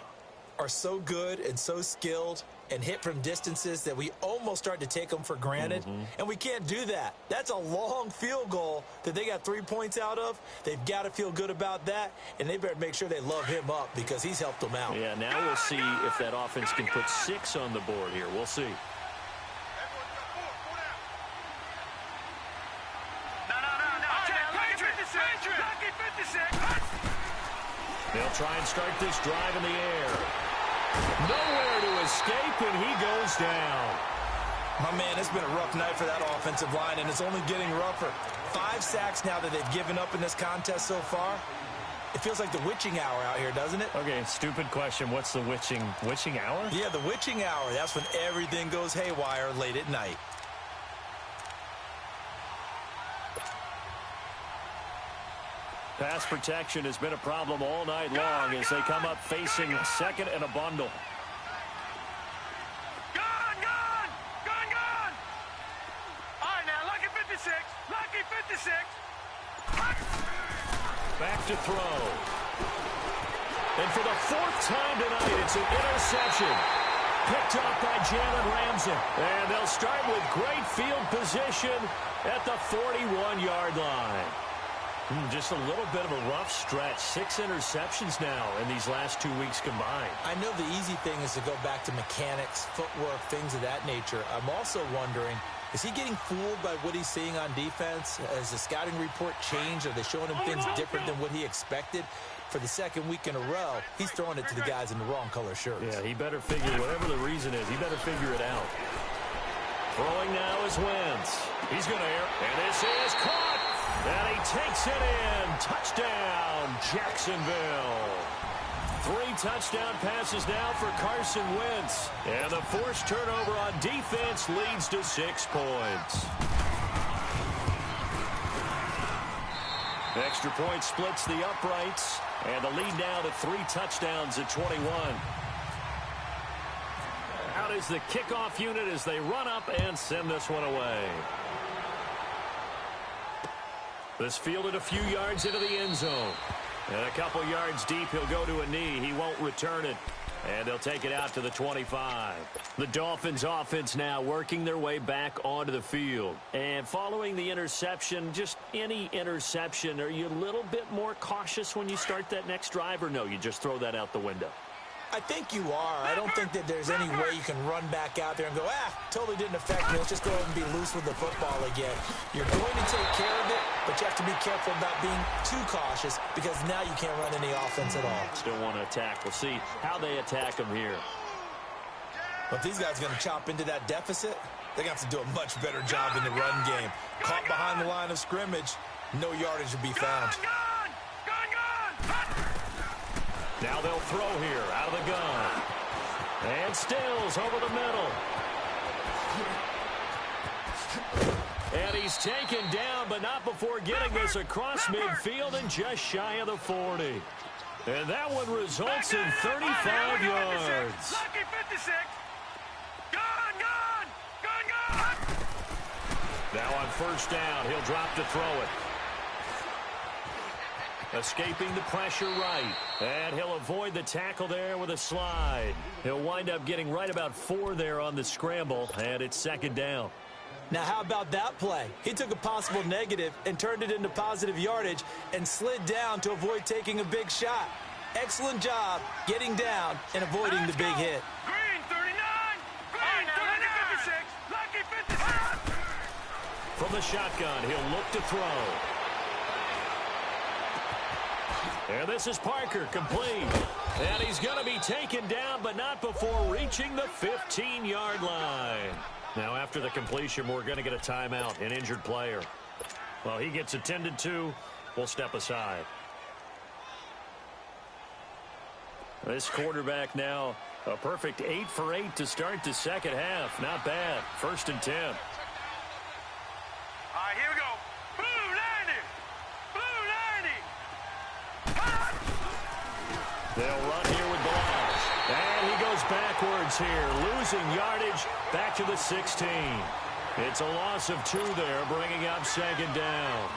are so good and so skilled and hit from distances that we almost start to take them for granted. And we can't do that. That's a long field goal that they got 3 points out of. They've got to feel good about that, and they better make sure they love him up because he's helped them out. Yeah, now we'll see if that offense can put 6 on the board here. We'll see. They'll try and start this drive in the air. Nowhere to escape, and he goes down. My man, it's been a rough night for that offensive line, and it's only getting rougher. 5 sacks now that they've given up in this contest so far. It feels like the witching hour out here, doesn't it? Okay, stupid question. What's the witching hour? Yeah, the witching hour. That's when everything goes haywire late at night. Pass protection has been a problem all night long as they come up facing second and a bundle. Gone! All right, now, lucky 56. Back to throw. And for the 4th time tonight, it's an interception. Picked up by Jalen Ramsey. And they'll start with great field position at the 41-yard line. Just a little bit of a rough stretch. 6 interceptions now in these last 2 weeks combined. I know the easy thing is to go back to mechanics, footwork, things of that nature. I'm also wondering, is he getting fooled by what he's seeing on defense? Has the scouting report changed? Are they showing him things different than what he expected? For the 2nd week in a row, he's throwing it to the guys in the wrong color shirts. Yeah, he better figure, whatever the reason is, he better figure it out. Throwing now is Wentz. He's going to air, and this is caught. And he takes it in. Touchdown, Jacksonville. 3 touchdown passes now for Carson Wentz. And the forced turnover on defense leads to 6 points. Extra point splits the uprights. And the lead now to 3 touchdowns at 21. Out is the kickoff unit as they run up and send this one away. This fielded a few yards into the end zone. And a couple yards deep, he'll go to a knee. He won't return it. And they'll take it out to the 25. The Dolphins offense now working their way back onto the field. And following the interception, just any interception, are you a little bit more cautious when you start that next drive, or no, you just throw that out the window? I think you are. I don't think that there's any way you can run back out there and go, totally didn't affect me. Let's just go ahead and be loose with the football again. You're going to take care of it, but you have to be careful about being too cautious because now you can't run any offense at all. Still want to attack. We'll see how they attack them here. But if these guys are going to chop into that deficit, they're going to have to do a much better job in the run game. Caught behind the line of scrimmage, no yardage will be found. Now they'll throw here out of the gun. And Stills over the middle. And he's taken down, but not before getting this across midfield and just shy of the 40. And that one results in 35 yards. Lucky 56. Gone. Now on first down, he'll drop to throw it. Escaping the pressure right. And he'll avoid the tackle there with a slide. He'll wind up getting right about 4 there on the scramble, and it's second down. Now, how about that play? He took a possible negative and turned it into positive yardage and slid down to avoid taking a big shot. Excellent job getting down and avoiding the big hit. Green 39. Green 56. Lucky 56. From the shotgun, he'll look to throw. And this is Parker, complete. And he's going to be taken down, but not before reaching the 15-yard line. Now, after the completion, we're going to get a timeout, an injured player. Well, he gets attended to. We'll step aside. This quarterback now, a perfect 8 for 8 to start the second half. Not bad. 1st and 10. All right, here we go. Blue 90. Blue 90. They'll run here with Blanche. And he goes backwards here, losing yardage back to the 16. It's a loss of 2 there, bringing up second down.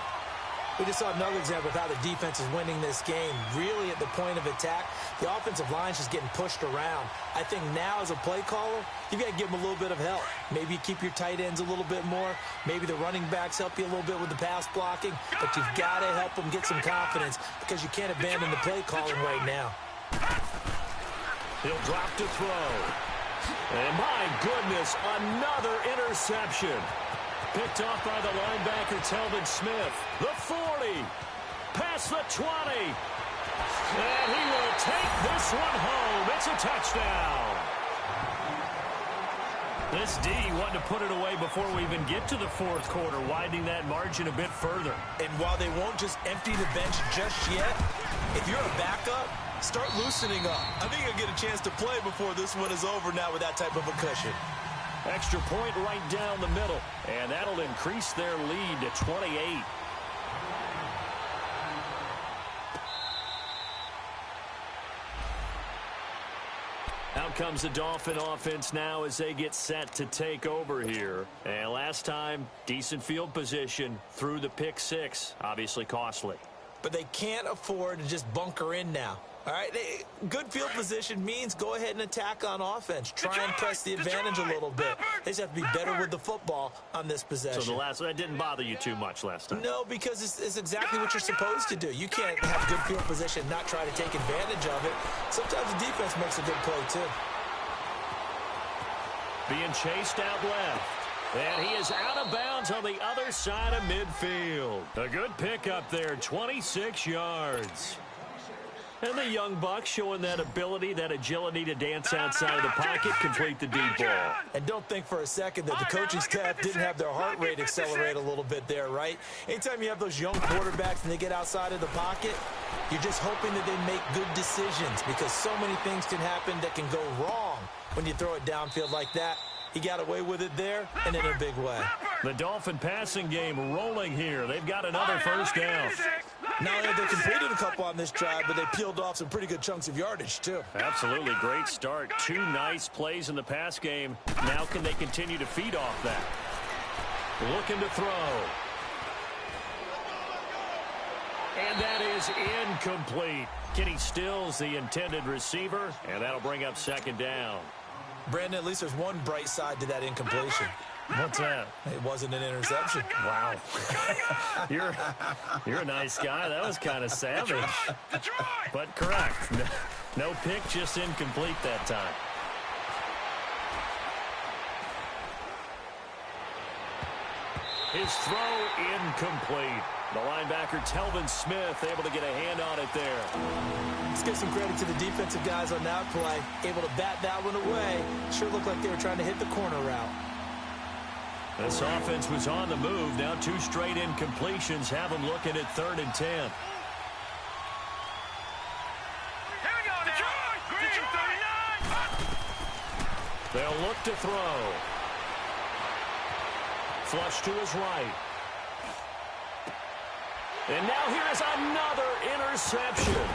We just saw another example of how the defense is winning this game. Really at the point of attack, the offensive line's just getting pushed around. I think now as a play caller, you've got to give them a little bit of help. Maybe you keep your tight ends a little bit more. Maybe the running backs help you a little bit with the pass blocking. But you've got to help them get some confidence because you can't abandon the play calling right now. He'll drop to throw. And my goodness, another interception. Picked off by the linebacker, Telvin Smith. The 40. Past the 20. And he will take this one home. It's a touchdown. This D wanted to put it away before we even get to the 4th quarter, widening that margin a bit further. And while they won't just empty the bench just yet, if you're a backup, start loosening up. I think you'll get a chance to play before this one is over now with that type of a cushion. Extra point right down the middle, and that'll increase their lead to 28. Out comes the Dolphin offense now as they get set to take over here. And last time, decent field position through the pick 6, obviously costly. But they can't afford to just bunker in now. All right, good field position means go ahead and attack on offense. Try and press the advantage a little bit. They just have to be better with the football on this possession. So that didn't bother you too much last time? No, because it's exactly what you're supposed to do. You can't have good field position, not try to take advantage of it. Sometimes the defense makes a good play, too. Being chased out left. And he is out of bounds on the other side of midfield. A good pickup there, 26 yards. And the young buck showing that ability, that agility to dance outside of the pocket, complete the deep ball. And don't think for a second that the coaching staff didn't have their heart rate accelerate a little bit there, right? Anytime you have those young quarterbacks and they get outside of the pocket, You're just hoping that they make good decisions because so many things can happen that can go wrong when you throw it downfield like that. He got away with it there and in a big way. The Dolphin passing game rolling here. They've got another first down. Not only have they completed a couple on this drive, but they peeled off some pretty good chunks of yardage, too. Absolutely great start. 2 nice plays in the pass game. Now can they continue to feed off that? Looking to throw. And that is incomplete. Kenny Stills, the intended receiver, and that'll bring up second down. Brandon, at least there's one bright side to that incompletion. What's that? It wasn't an interception. Wow. You're a nice guy. That was kind of savage. But correct. No pick, just incomplete that time. His throw incomplete. The linebacker, Telvin Smith, able to get a hand on it there. Let's give some credit to the defensive guys on that play. Able to bat that one away. Sure looked like they were trying to hit the corner route. This offense was on the move. Now 2 straight incompletions have them looking at 3rd and 10. Here we go, Detroit! Green 39! They'll look to throw. Flush to his right. And now here is another interception.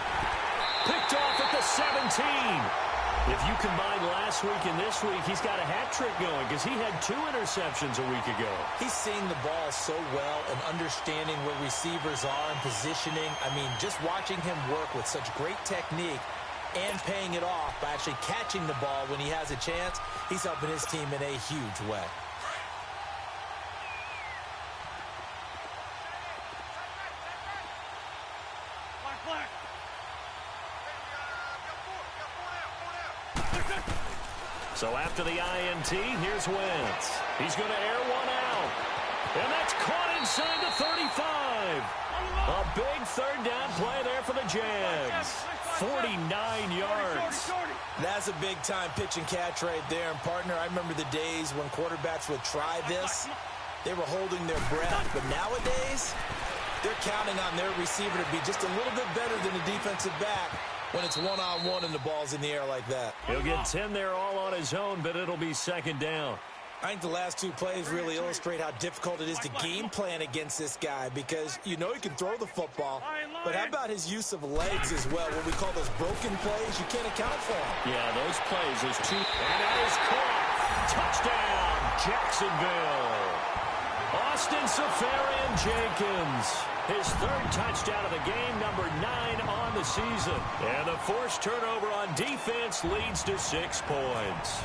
Picked off at the 17. If you combine last week and this week, he's got a hat trick going because he had 2 interceptions a week ago. He's seeing the ball so well and understanding where receivers are and positioning. I mean, just watching him work with such great technique and paying it off by actually catching the ball when he has a chance, he's helping his team in a huge way. So after the INT, here's Wentz. He's going to air one out. And that's caught inside the 35. A big 3rd down play there for the Jags. 49 yards. That's a big-time pitch and catch right there. And, partner, I remember the days when quarterbacks would try this. They were holding their breath. But nowadays, they're counting on their receiver to be just a little bit better than the defensive back when it's one-on-one and the ball's in the air like that. He'll get 10 there all on his own, but it'll be 2nd down. I think the last 2 plays really illustrate how difficult it is to game plan against this guy because you know he can throw the football, but how about his use of legs as well, what we call those broken plays? You can't account for them. Yeah, those plays, those 2. And that is caught. Touchdown, Jacksonville. Austin Seferian-Jenkins. His 3rd touchdown of the game, number 9 on the season. And the forced turnover on defense leads to 6 points.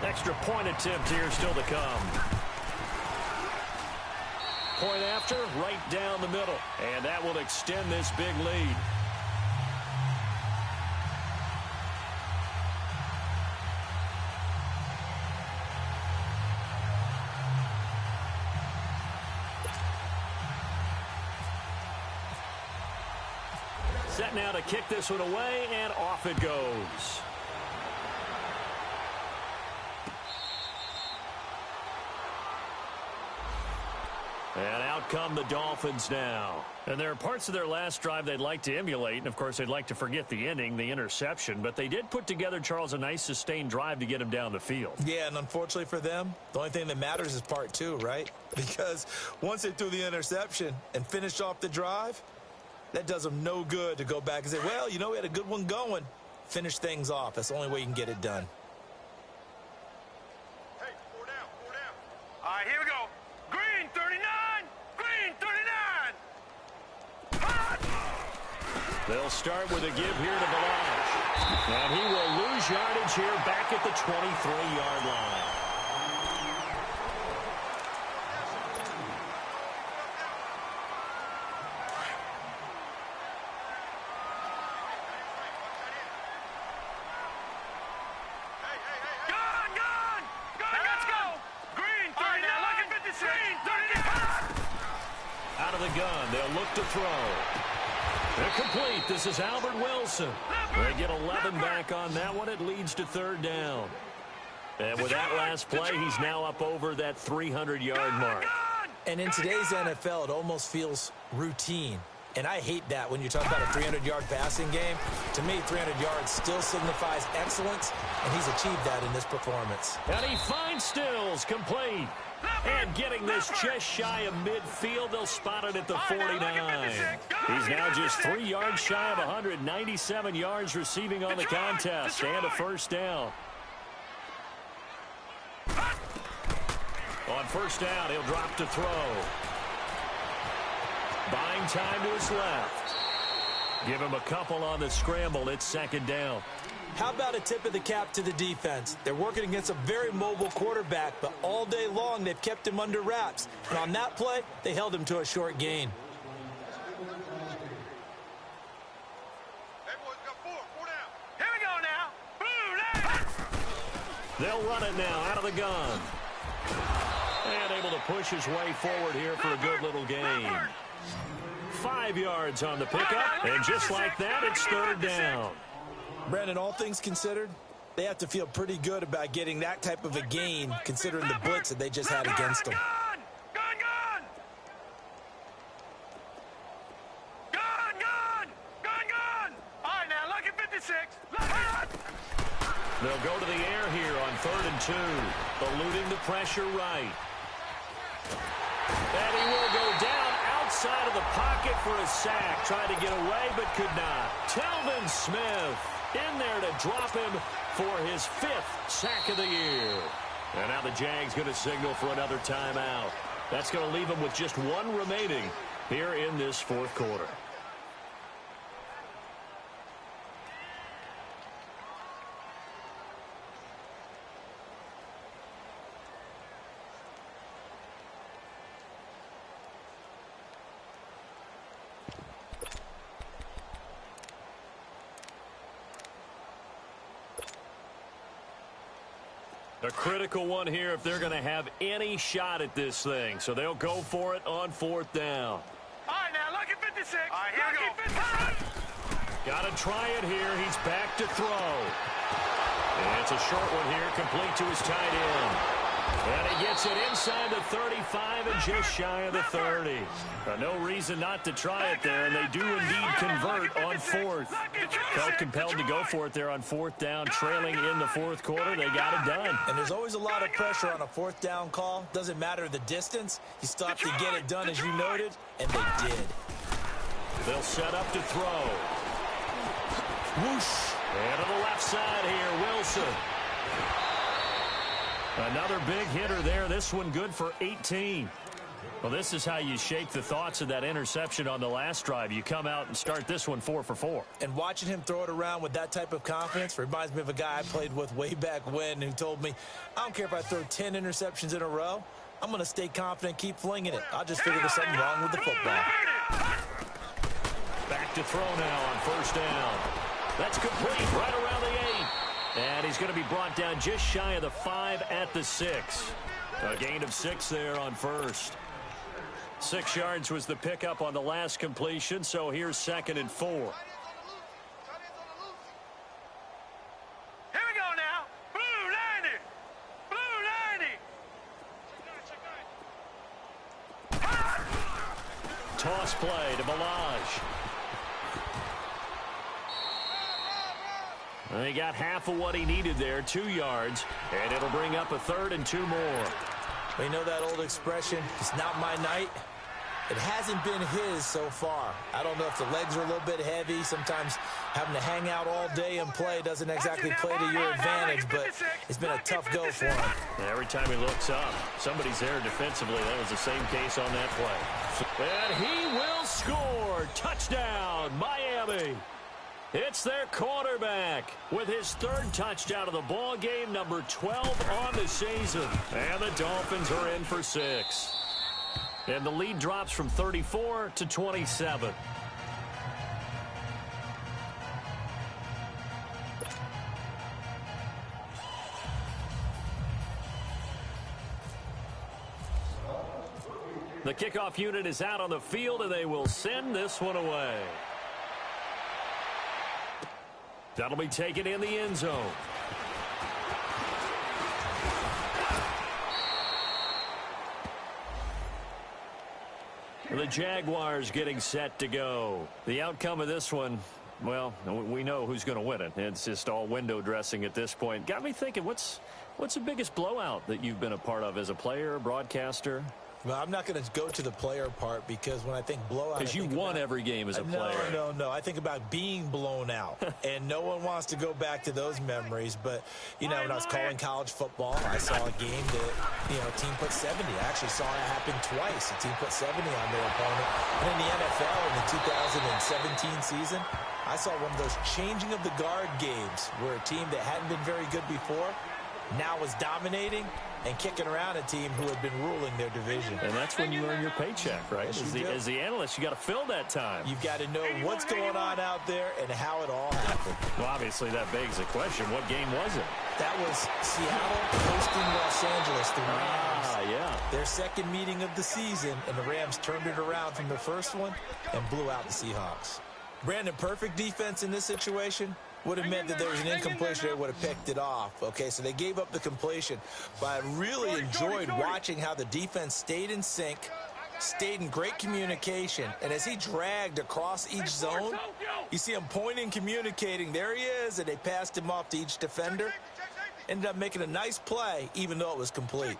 Extra point attempt here still to come. Point after, right down the middle. And that will extend this big lead. Set now to kick this one away, and off it goes. And out come the Dolphins now. And there are parts of their last drive they'd like to emulate. And, of course, they'd like to forget the ending, the interception. But they did put together, Charles, a nice sustained drive to get him down the field. Yeah, and unfortunately for them, the only thing that matters is part 2, right? Because once they threw the interception and finished off the drive, that does them no good to go back and say, well, you know, we had a good one going. Finish things off. That's the only way you can get it done. Hey, 4 down, 4 down. All right, here we go. Green 39. Green 39. They'll start with a give here to Balash. And he will lose yardage here back at the 23-yard line. To throw. Incomplete. This is Albert Wilson. They get 11 back on that one. It leads to 3rd down. And with that last play, he's now up over that 300-yard mark. And in today's NFL, it almost feels routine. And I hate that when you talk about a 300-yard passing game. To me, 300 yards still signifies excellence, and he's achieved that in this performance. And he finds Stills complete. And getting this just shy of midfield, they'll spot it at the 49. He's now just 3 yards shy of 197 yards receiving on the contest, and a first down. On first down, he'll drop to throw. Buying time to his left. Give him a couple on the scramble. It's second down. How about a tip of the cap to the defense? They're working against a very mobile quarterback, but all day long they've kept him under wraps. And on that play, they held him to a short gain. Hey, boys, got four down. Here we go now. Blue, They'll run it now out of the gun. And able to push his way forward here for a good little gain. 5 yards on the pickup, and just like that, it's third down. Brandon, all things considered, they have to feel pretty good about getting that type of a gain, considering the blitz that they just had against them. Gun! All right, now, look at 56. They'll go to the air here on 3rd and 2, eluding the pressure right. And he will go down outside of the pocket for a sack. Tried to get away, but could not. Telvin Smith in there to drop him for his 5th sack of the year. And now the Jags going to signal for another timeout. That's going to leave them with just 1 remaining here in this 4th quarter. A critical one here if they're going to have any shot at this thing. So they'll go for it on 4th down. All right, now, look at 56. All right, here we go. Got to try it here. He's back to throw. And it's a short one here, complete to his tight end. And he gets it inside the 35 and just shy of the 30. No reason not to try it there, and they do indeed convert on 4th. Felt compelled to go for it there on 4th down, trailing in the 4th quarter. They got it done. And there's always a lot of pressure on a 4th down call. Doesn't matter the distance. You still have to get it done, as you noted, and they did. They'll set up to throw. Whoosh. And to the left side here, Wilson. Another big hitter there. This one good for 18. Well, this is how you shake the thoughts of that interception on the last drive. You come out and start this one 4 for 4. And watching him throw it around with that type of confidence reminds me of a guy I played with way back when who told me, I don't care if I throw 10 interceptions in a row. I'm going to stay confident, keep flinging it. I'll just figure there's something wrong with the football. Back to throw now on 1st down. That's complete right around the 8. And he's going to be brought down just shy of the 5 at the 6. A gain of 6 there on 1st. 6 yards was the pickup on the last completion, so here's 2nd and 4. Here we go now. Blue 90. Toss play to Balaj. He got half of what he needed there, 2 yards, and it'll bring up a 3rd and 2 more. We know that old expression, it's not my night. It hasn't been his so far. I don't know if the legs are a little bit heavy. Sometimes having to hang out all day and play doesn't exactly play to your advantage, but it's been a tough go for him. Every time he looks up, somebody's there defensively. That was the same case on that play. And he will score. Touchdown, Miami. It's their quarterback with his 3rd touchdown of the ball game, number 12 on the season. And the Dolphins are in for 6. And the lead drops from 34 to 27. The kickoff unit is out on the field, and they will send this one away. That'll be taken in the end zone. The Jaguars getting set to go. The outcome of this one, well, we know who's going to win it. It's just all window dressing at this point. Got me thinking, what's the biggest blowout that you've been a part of as a player, broadcaster? Well, I'm not going to go to the player part because when I think blowout... Because you won every game as a player. No. I think about being blown out. And no one wants to go back to those memories. But, you know, when I was calling college football, I saw a game that, you know, a team put 70. I actually saw it happen twice. A team put 70 on their opponent. And in the NFL in the 2017 season, I saw one of those changing of the guard games where a team that hadn't been very good before now was dominating and kicking around a team who had been ruling their division. And that's when you earn your paycheck, right? As the analyst, you got to fill that time. You've got to know what's going on out there and how it all happened. Well, obviously, that begs the question, what game was it? That was Seattle hosting Los Angeles, the Rams. Yeah. Their second meeting of the season, and the Rams turned it around from the first one and blew out the Seahawks. Brandon, perfect defense in this situation would have meant that there was an incompletion. They would have picked it off. Okay, so they gave up the completion. But I really enjoyed watching how the defense stayed in sync, stayed in great communication. And as he dragged across each zone, you see him pointing, communicating. There he is, and they passed him off to each defender. Ended up making a nice play, even though it was complete.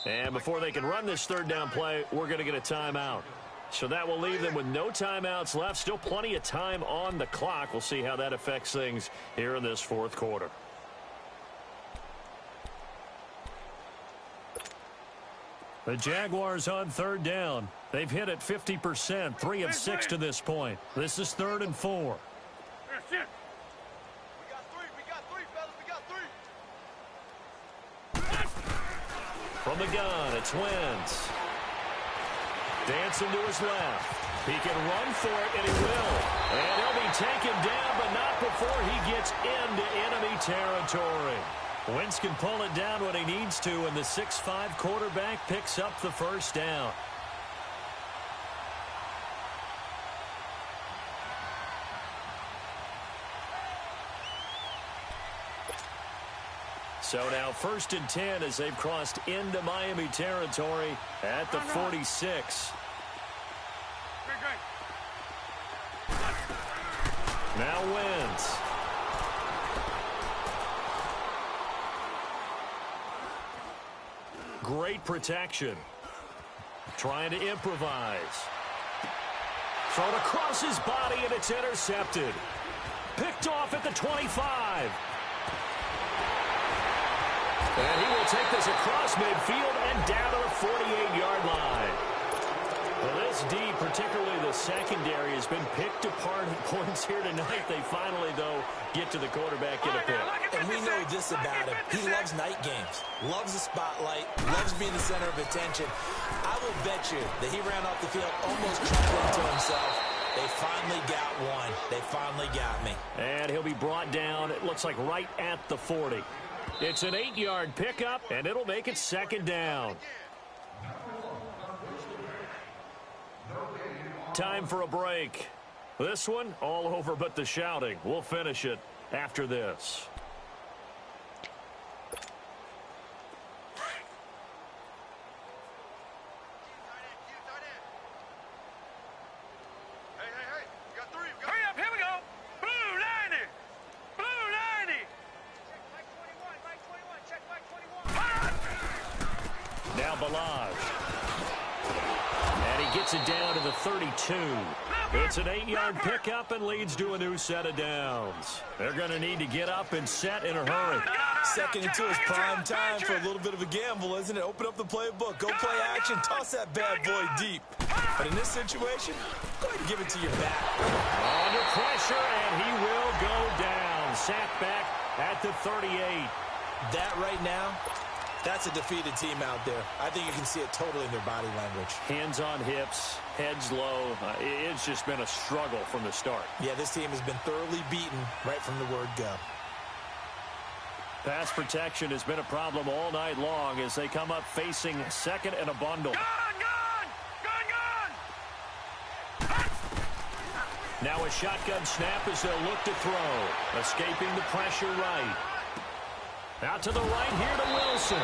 And before they can run this third down play, we're going to get a timeout. So that will leave them with no timeouts left. Still plenty of time on the clock. We'll see how that affects things here in this fourth quarter. The Jaguars on third down. They've hit it 50%, 3 of 6 to this point. This is 3rd and 4. We got three, fellas. We got three. From the gun, it's Wentz. Dancing to his left. He can run for it, and he will. And he'll be taken down, but not before he gets into enemy territory. Wentz can pull it down when he needs to, and the 6'5" quarterback picks up the first down. So now 1st and 10 as they've crossed into Miami territory at the 46. Now Wentz. Great protection. Trying to improvise. Thrown across his body, and it's intercepted. Picked off at the 25. And he will take this across midfield and down to the 48-yard line. Well, this D, particularly the secondary, has been picked apart at points here tonight. They finally, though, get to the quarterback in a pick. And we know this about him. He loves night games, loves the spotlight, loves being the center of attention. I will bet you that he ran off the field almost chuckling to himself. They finally got one. They finally got me. And he'll be brought down, it looks like right at the 40. It's an 8-yard pickup, and it'll make it 2nd down. Time for a break. This one, all over but the shouting. We'll finish it after this. It down to the 32. It's an 8-yard pickup and leads to a new set of downs. They're going to need to get up and set in a hurry. 2nd and 2 is prime time for a little bit of a gamble, isn't it? Open up the playbook, go play action, toss that bad boy deep. But in this situation, go ahead and give it to your back. Under pressure, and he will go down. Sacked back at the 38. That right now, that's a defeated team out there. I think you can see it totally in their body language. Hands on hips, heads low. It's just been a struggle from the start. Yeah, this team has been thoroughly beaten right from the word go. Pass protection has been a problem all night long as they come up facing 2nd and a bundle. Gun! Now a shotgun snap as they'll look to throw. Escaping the pressure right. Out to the right here to Wilson.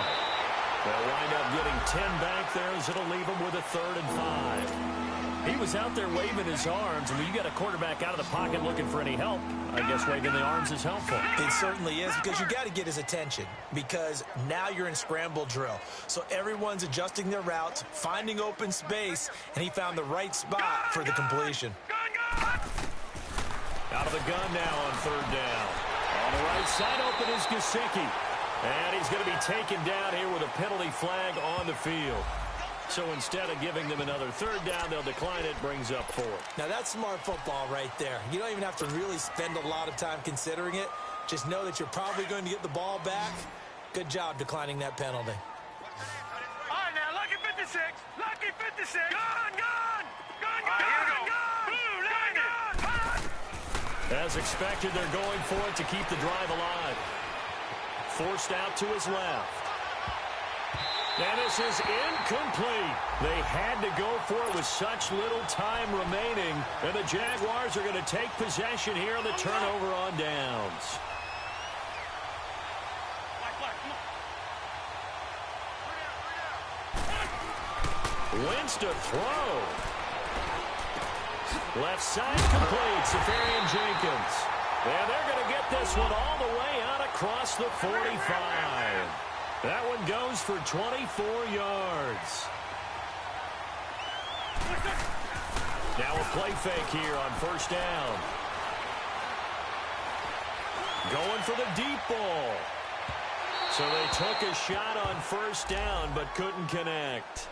They'll wind up getting 10 back there as it'll leave them with a 3rd and 5. He was out there waving his arms, and when you got a quarterback out of the pocket looking for any help, I guess waving the arms is helpful. It certainly is, because you got to get his attention, because now you're in scramble drill. So everyone's adjusting their routes, finding open space, and he found the right spot for the completion. Out of the gun now on 3rd down. On the right side open is Gesicki. And he's going to be taken down here with a penalty flag on the field. So instead of giving them another 3rd down, they'll decline it, brings up 4th. Now that's smart football right there. You don't even have to really spend a lot of time considering it. Just know that you're probably going to get the ball back. Good job declining that penalty. All right, now, lucky 56. Lucky 56. Gun! As expected, they're going for it to keep the drive alive. Forced out to his left. And this is incomplete. They had to go for it with such little time remaining. And the Jaguars are going to take possession here on the turnover on downs. Wentz to throw. Left side complete. Safarian Jenkins. And they're going to get this one all the way out across the 45. That one goes for 24 yards. Now a play fake here on 1st down. Going for the deep ball. So they took a shot on 1st down but couldn't connect.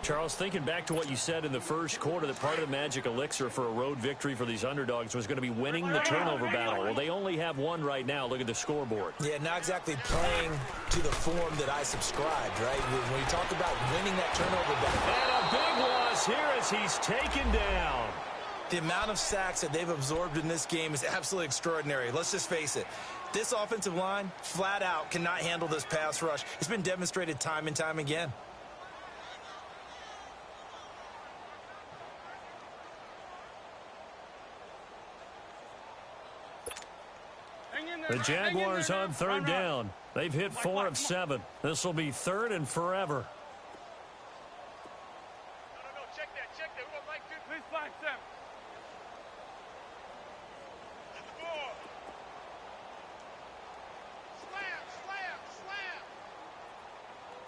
Charles, thinking back to what you said in the first quarter, that part of the magic elixir for a road victory for these underdogs was going to be winning the turnover battle. Well, they only have one right now. Look at the scoreboard. Yeah, not exactly playing to the form that I subscribed, right? When you talk about winning that turnover battle. And a big loss here as he's taken down. The amount of sacks that they've absorbed in this game is absolutely extraordinary. Let's just face it. This offensive line, flat out, cannot handle this pass rush. It's been demonstrated time and time again. The Jaguars on 3rd down. They've hit 4 of 7. This will be 3rd and forever. No, check that. We're going to like this. Please find 7.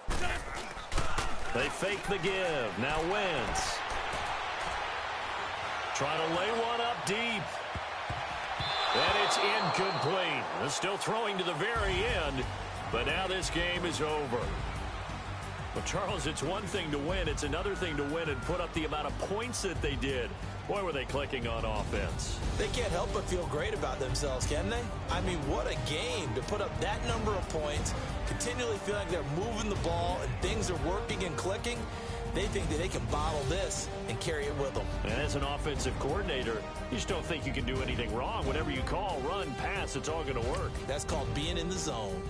Slam. They fake the give. Now Wentz. Trying to lay one up deep. And it's incomplete. They're still throwing to the very end, but now this game is over. Well, Charles, it's one thing to win. It's another thing to win and put up the amount of points that they did. Boy, were they clicking on offense. They can't help but feel great about themselves, can they? I mean, what a game to put up that number of points, continually feel like they're moving the ball and things are working and clicking. They think that they can bottle this and carry it with them. And as an offensive coordinator, you just don't think you can do anything wrong. Whatever you call, run, pass, it's all going to work. That's called being in the zone.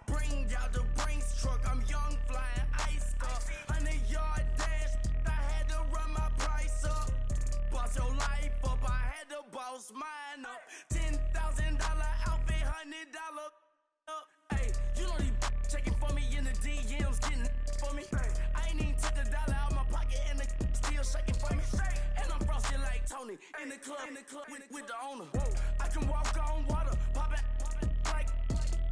Bring out the Brinks truck, I'm young, flying ice up. 100-yard dash, I had to run my price up. Boss your life up, I had to boss mine up. $10,000 outfit, $100 up. Hey, you know these checking for me in the DMs, getting for me. I ain't even took $1 out my pocket and the still shaking for me. And I'm frosted like Tony in the club with the owner. I can walk on water, pop it like,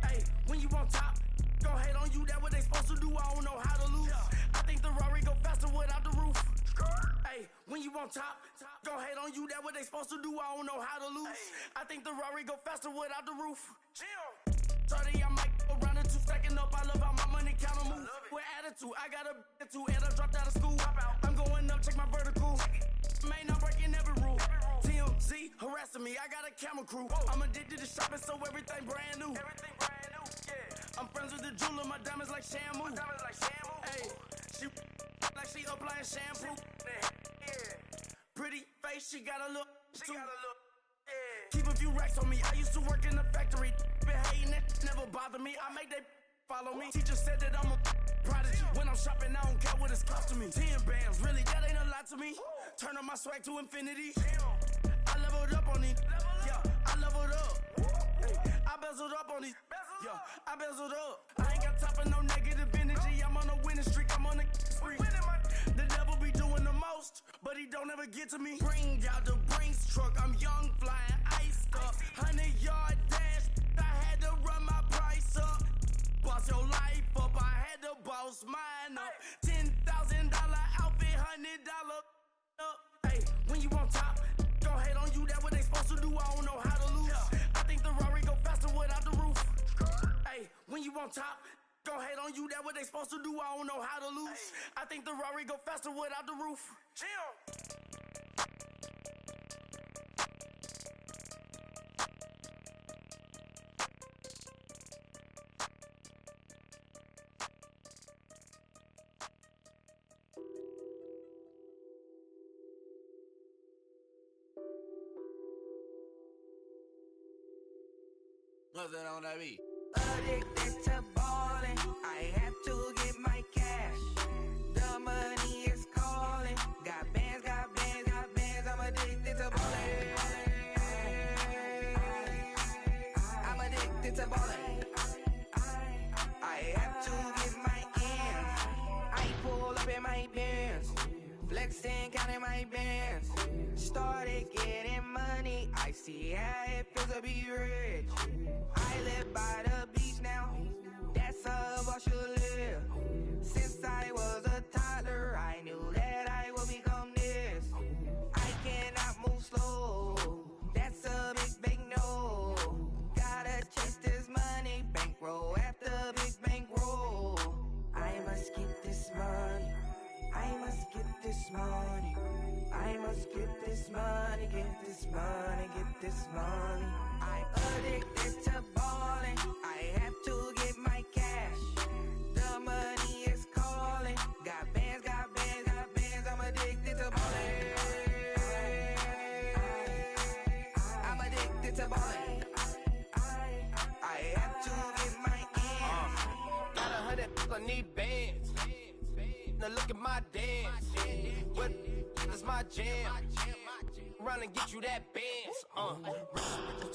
hey, when you on top, gon' hate on you, that what they supposed to do, I don't know how to lose. I think the Rari go faster without the roof. Hey, when you on top, gon' hate on you, that what they supposed to do, I don't know how to lose. I think the Rari go faster without the roof. 30, I might go round and 2 stacking up, I love how my money count on move. With attitude, I got a too, and I dropped out of school. I'm going up, check my vertical. Man, I'm breaking every rule. TMZ harassing me, I got a camera crew. I'm addicted to shopping, so everything brand new. I'm friends with the jeweler, my diamonds like Shamu. Hey, she like she applying shampoo. Pretty face, she got a look. Keep a few racks on me. I used to work in the factory. Been hating it, never bother me. I make they follow me. Teacher said that I'm a prodigy. When I'm shopping, I don't care what it's costing me. 10 bands, really, that ain't a lot to me. Turn on my swag to infinity. I leveled up on these. Yeah, I leveled up. Hey, I bezeled up on these. Yeah, I bezeled up. I ain't got time for no negative energy. I'm on a winning streak. I'm on a spree. The devil be doing the most, but he don't ever get to me. Bring out the Brinks truck. I'm young, flying, iced up. 100-yard dash. I had to run my price up. Boss your life up. I had to boss mine up. $10,000 outfit, $100 up. Hey, when you on top, gon' hate on you. That what they supposed to do. I don't know how to lose. I think the Rari go faster without the roof. Hey, when you on top, gon' hate on you. That what they supposed to do. I don't know how to lose. I think the Rari go faster without the roof. Chill. Nothing on that beat. Addicted to ballin', I have to get my cash. The money is calling. Got bands, got bands, got bands. I'm addicted to ballin'. I'm addicted to ballin'. I have to get my ends. I pull up in my bands, flexing, counting my bands. Started getting money. I see how it feels to be rich. I live by the beach now, that's how I should live. Since I was a toddler, I knew that I would become this. I cannot move slow, that's a big no. Gotta chase this money, bankroll after big bankroll. I must get this money, I must get this money. I must get this money, get this money, get this money. I'm addicted to ballin', I have to get my cash. The money is calling. Got bands, got bands, got bands. I'm addicted to ballin'. I'm addicted to ballin'. I have to get my ends. Got 100, I need bands. Now look at my dance. What is my jam? Run and get you that bands.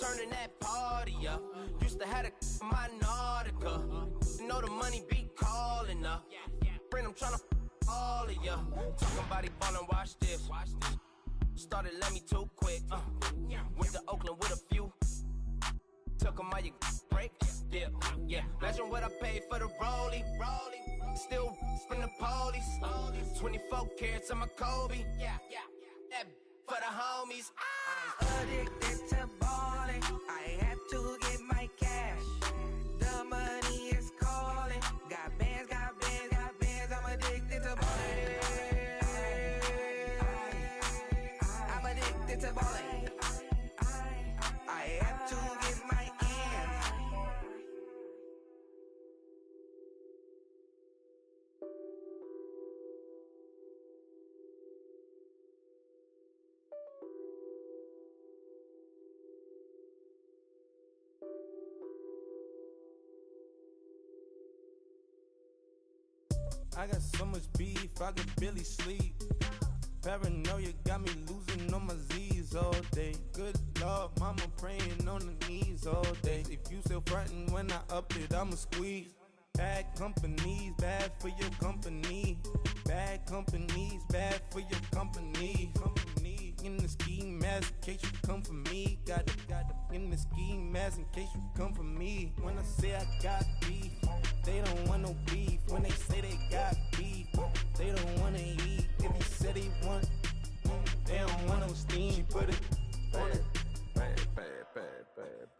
Turning that party up. Used to have a my Nautica. Know the money be calling up. Bring them tryna all of ya. Talking about he ballin', watch this. Started let me too quick. Went to Oakland with a few. Took 'em all you break. Dip. Yeah. Imagine what I paid for the rollie. Still from the police. 24 carats on my Kobe. Yeah. That for the homies. I'm addicted to ballin'. I have to get my cash. The money is calling. Got bands, got bands, got bands. I'm addicted to ballin'. I'm addicted to ballin'. I have to get my ends. I got so much beef, I could barely sleep. Paranoia got me losing on my Z's all day. Good Lord, mama praying on the knees all day. If you still frontin' when I up it, I'ma squeeze. Bad companies, bad for your company. Bad companies, bad for your company. Company in the ski mask in case you come for me. Got it in the ski mask in case you come for me. When I say I got beef, they don't want no beef. When they say they got beef, they don't wanna eat. If you said they want, they don't want no steam. She put it on it.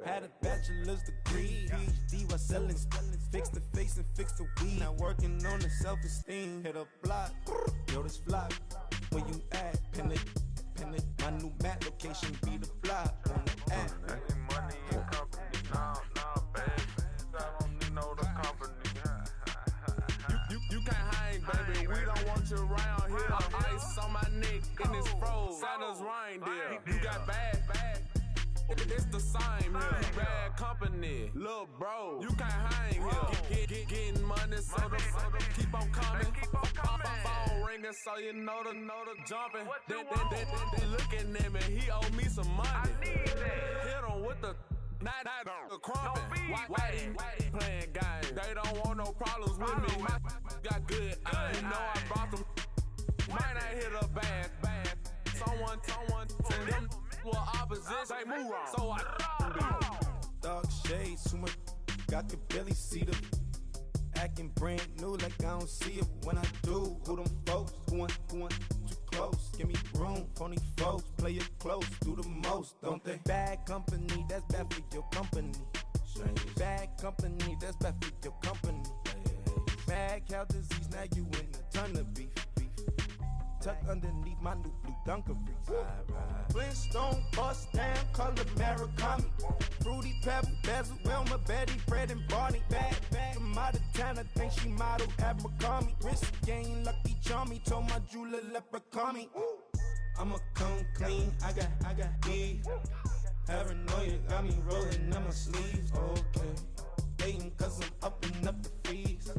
Had a bachelor's degree, PhD while selling. Fix the face and fix the weed. Now working on the self-esteem. Hit a block, yo this flop. Where you at? Pin it. My new map location be the flop on the app. Money and company, nah, baby. I don't need no other company. You can't hang, baby. We don't want you around here. Ice on my neck in this froze. Santa's reindeer. You got bad. It's the same here. Bad company, little bro. You can't hang here. getting money, so the keep on coming. Phone ringing, so you know the jumping. They looking at me, he owe me some money. I need that. Hit him with the not the crumping. Why they playing games? They don't want no problems with me. My got good. I know I brought them. Might not hit a bad. Someone tell them were opposition. They move wrong. So I Dark shades, too much. I could barely see them. Acting brand new like I don't see it. When I do, who them folks? Going too close. Give me room, phony folks. Play it close, do the most, don't they? Bad company, that's bad for your company. Bad company, that's bad for your company. Mad cow disease, now you in a ton of beef. Tucked underneath my new blue dungarees. Flintstone, bust down, color Murakami. Fruity Pebble, Basil, Wilma, Betty, Fred, and Barney. Bad from out of town, I think she model at McCarmy. Wrist game, Lucky Charmy, told my jeweler, leprechaun me. I'ma come clean, I got beef. Paranoia got me rolling on my sleeves, okay. Hating cause I'm upping up the fees.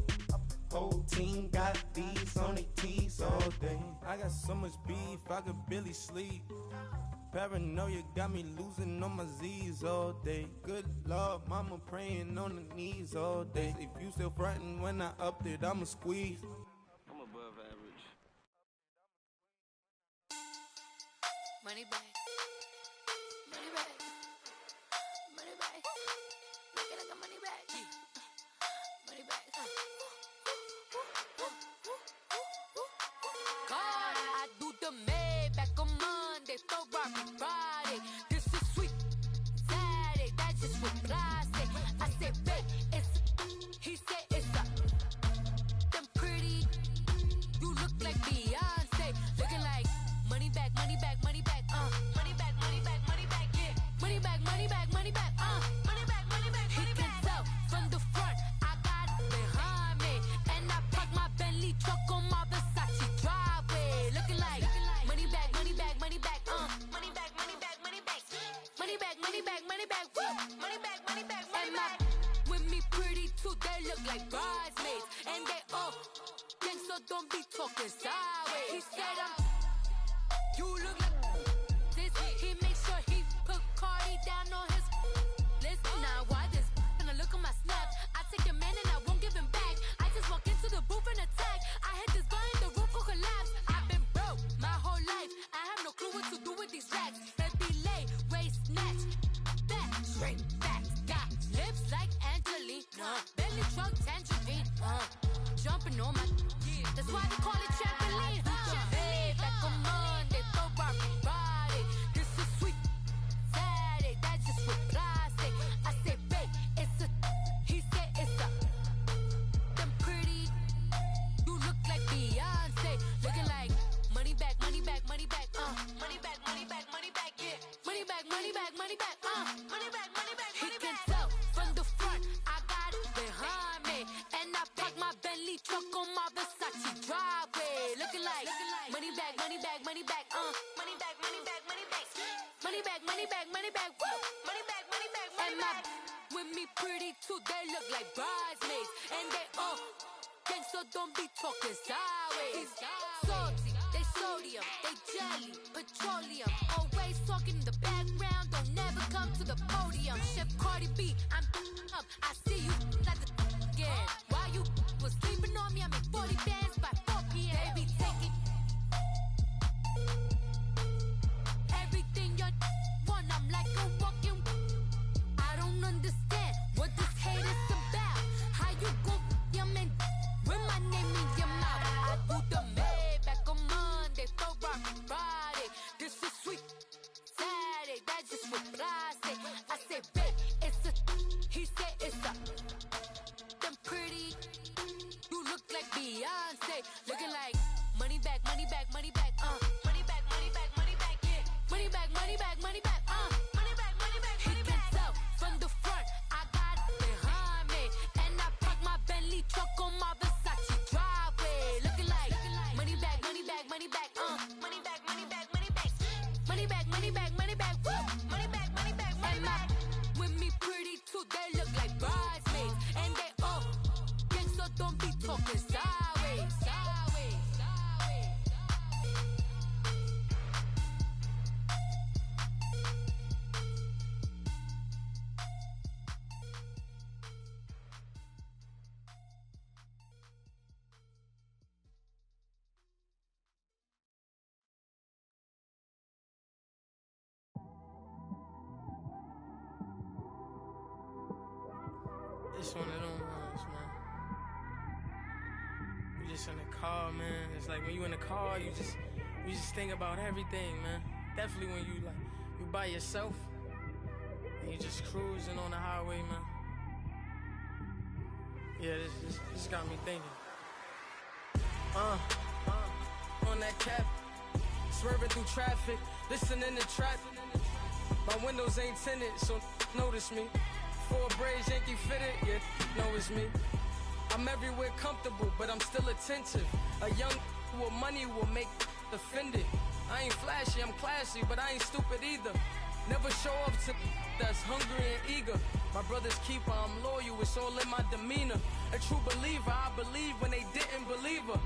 Whole team got these on their tees all day. I got so much beef, I could barely sleep. Paranoia got me losing on my Z's all day. Good Lord, mama praying on the knees all day. If you still frontin' when I upped it, I'ma squeeze. I'm above average. Money back. Money back. Money back. Make it like a money back. Money back. God, I do the Maybach on Monday, Ferrari Friday. This is sweet Saturday, that's just what I say. I say, babe, he said it's a. Them pretty, you look like Beyonce, looking like money back, money back, money back, money back, money back, money back, yeah, money back, money back, money back, money back, money back, money back. He can tell from the front, I got it behind me, and I park my Bentley truck on my Versace driveway, looking like money back, money back, money back, money back, money back, money back, money back, money back, money back, money back, money back, money back. With me pretty too, they look like bridesmaids, and they all gang, so don't be talking sideways. He said you look like this. He make sure he put Cardi down on his list. Now why this? Gonna look on my snap. I take your man and I won't give him back. I just walk into the booth and attack. I hit this guy in the roof will collapse. I've been broke my whole life. I have no clue what to do with these racks. Baby lay, waist snatch, back straight back. Got lips like Angelina, belly trunk tangerine. Jumping on my, that's why they call it trampoline. Hey, back on Monday, Ferrari Friday. This is sweet Saturday, that's just what I say. I say, babe, it's a, he said it's a. Them pretty, you look like Beyonce, looking like money back, money back, money back, money back, money back, money back, yeah, money back, money back, money back, money back, money back. He can tell from the front, I got it behind me, and I park my Bentley truck on my Versace driveway, looking like money back, money back, money back, money back, money back, money back, money back, money back, money back, money back, money back, money back. With me pretty too, they look like bridesmaids, and they all gang, so don't be talking sideways. Salty, they sodium, they jelly, petroleum, always talking in the background, don't never come to the podium. Chef Cardi B, I'm up, I see you like the again. While you was sleeping on me, I make 40 bands by 4 p.m. Baby, take it. Everything you want, I'm like a walking. I don't understand what this hate is about. How you go your man with my name in your mouth? I do the Maybach on Monday, Ferrari Friday. This is sweet Saturday, that's just what I say. I say, babe, it's a, he said it's a. Them pretty, you look like Beyonce, looking like money back, money back, money back, money back, money back, money back, yeah, money back, money back, money back, money back, money back. He can tell from the front, I got it behind me, and I park my Bentley truck on my Versace driveway, looking like money back, money back, money back, money back, money back, money back, money back, money back, money back, money back, money back, money back. With me pretty too, they look like bridesmaids, and they all don't be talking sideways. It's one of them ones, man. You just in the car, man. It's like when you in the car, you just think about everything, man. Definitely when you by yourself and you just cruising on the highway, man. Yeah, this got me thinking. On that cap, swerving through traffic, listening to trap. My windows ain't tinted, so notice me. Four braids, Yankee fitted, yeah, know it's me. I'm everywhere comfortable, but I'm still attentive. A young with money will make offended. I ain't flashy, I'm classy, but I ain't stupid either. Never show up to that's hungry and eager. My brother's keeper, I'm loyal, it's all in my demeanor. A true believer, I believe when they didn't believe her.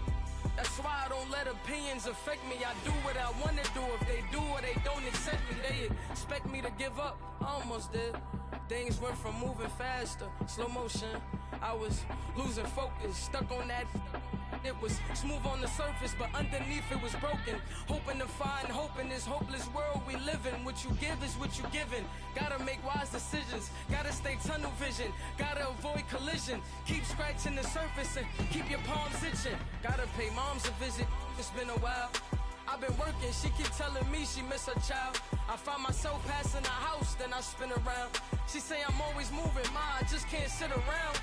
That's why I don't let opinions affect me. I do what I want to do. If they do or they don't accept me, they expect me to give up. I almost did. Things went from moving faster, slow motion. I was losing focus, stuck on that. It was smooth on the surface, but underneath it was broken. Hoping to find hope in this hopeless world we live in. What you give is what you given. Gotta make wise decisions. Gotta stay tunnel vision. Gotta avoid collision. Keep scratching the surface and keep your palms itching. Gotta pay moms a visit. It's been a while. I've been working, she keep telling me she miss her child. I find myself passing the house, then I spin around. She say I'm always moving, I just can't sit around.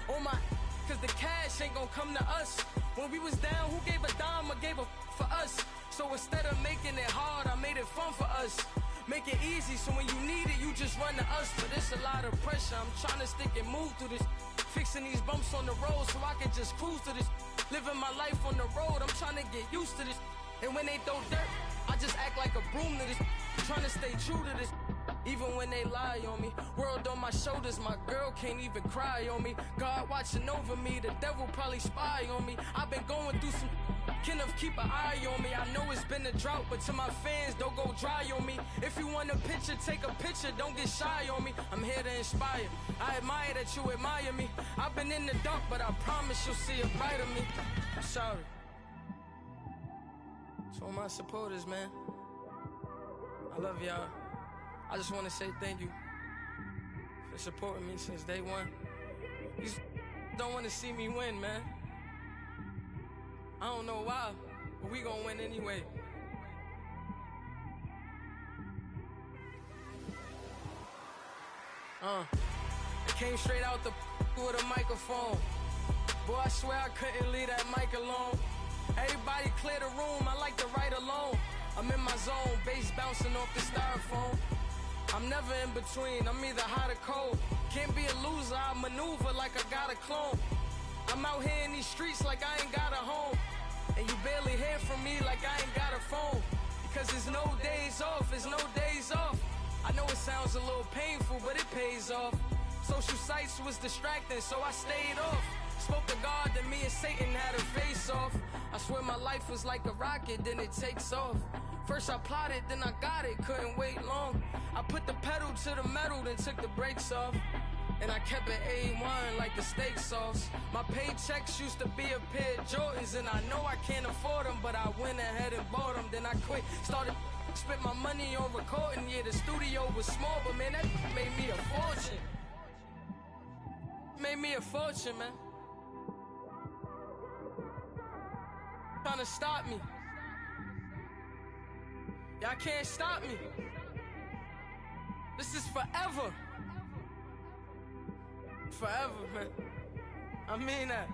Oh my, cause the cash ain't gonna come to us. When we was down, who gave a dime or gave a for us? So instead of making it hard, I made it fun for us. Make it easy, so when you need it, you just run to us. But it's a lot of pressure, I'm trying to stick and move through this. Fixing these bumps on the road so I can just cruise to this. Living my life on the road, I'm trying to get used to this. And when they throw dirt, I just act like a broom to this. Trying to stay true to this. Even when they lie on me. World on my shoulders, my girl can't even cry on me. God watching over me, the devil probably spy on me. I've been going through some Kenneth, keep an eye on me. I know it's been a drought, but to my fans, don't go dry on me. If you want a picture, take a picture, don't get shy on me. I'm here to inspire. I admire that you admire me. I've been in the dark, but I promise you'll see a brighter me. I'm sorry. To all my supporters, man, I love y'all. I just want to say thank you for supporting me since day one. You don't want to see me win, man. I don't know why, but we gonna win anyway. I came straight out the with a microphone. Boy, I swear I couldn't leave that mic alone. Everybody clear the room, I like to write alone. I'm in my zone, bass bouncing off the styrofoam. I'm never in between, I'm either hot or cold. Can't be a loser, I maneuver like I got a clone. I'm out here in these streets like I ain't got a home. And you barely hear from me like I ain't got a phone. Because there's no days off, there's no days off. I know it sounds a little painful, but it pays off. Social sites was distracting, so I stayed off. Spoke to God, then me and Satan had a face off. I swear my life was like a rocket, then it takes off. First I plotted, then I got it, couldn't wait long. I put the pedal to the metal, then took the brakes off. And I kept it A1 like the steak sauce. My paychecks used to be a pair of Jordans, and I know I can't afford them, but I went ahead and bought them. Then I quit, started spent my money on recording. Yeah, the studio was small, but man, that made me a fortune. Made me a fortune, man. Trying to stop me. Y'all can't stop me. This is forever. Forever, man. I mean that.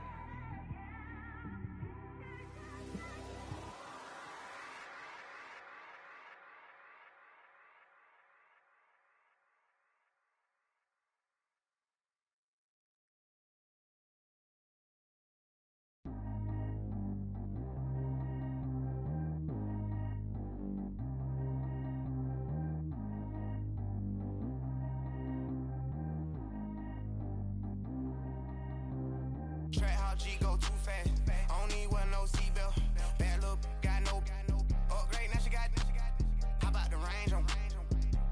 Track how G go too fast. I don't need wear no seatbelt. Bad little got no upgrade. Now she got. How about the range on?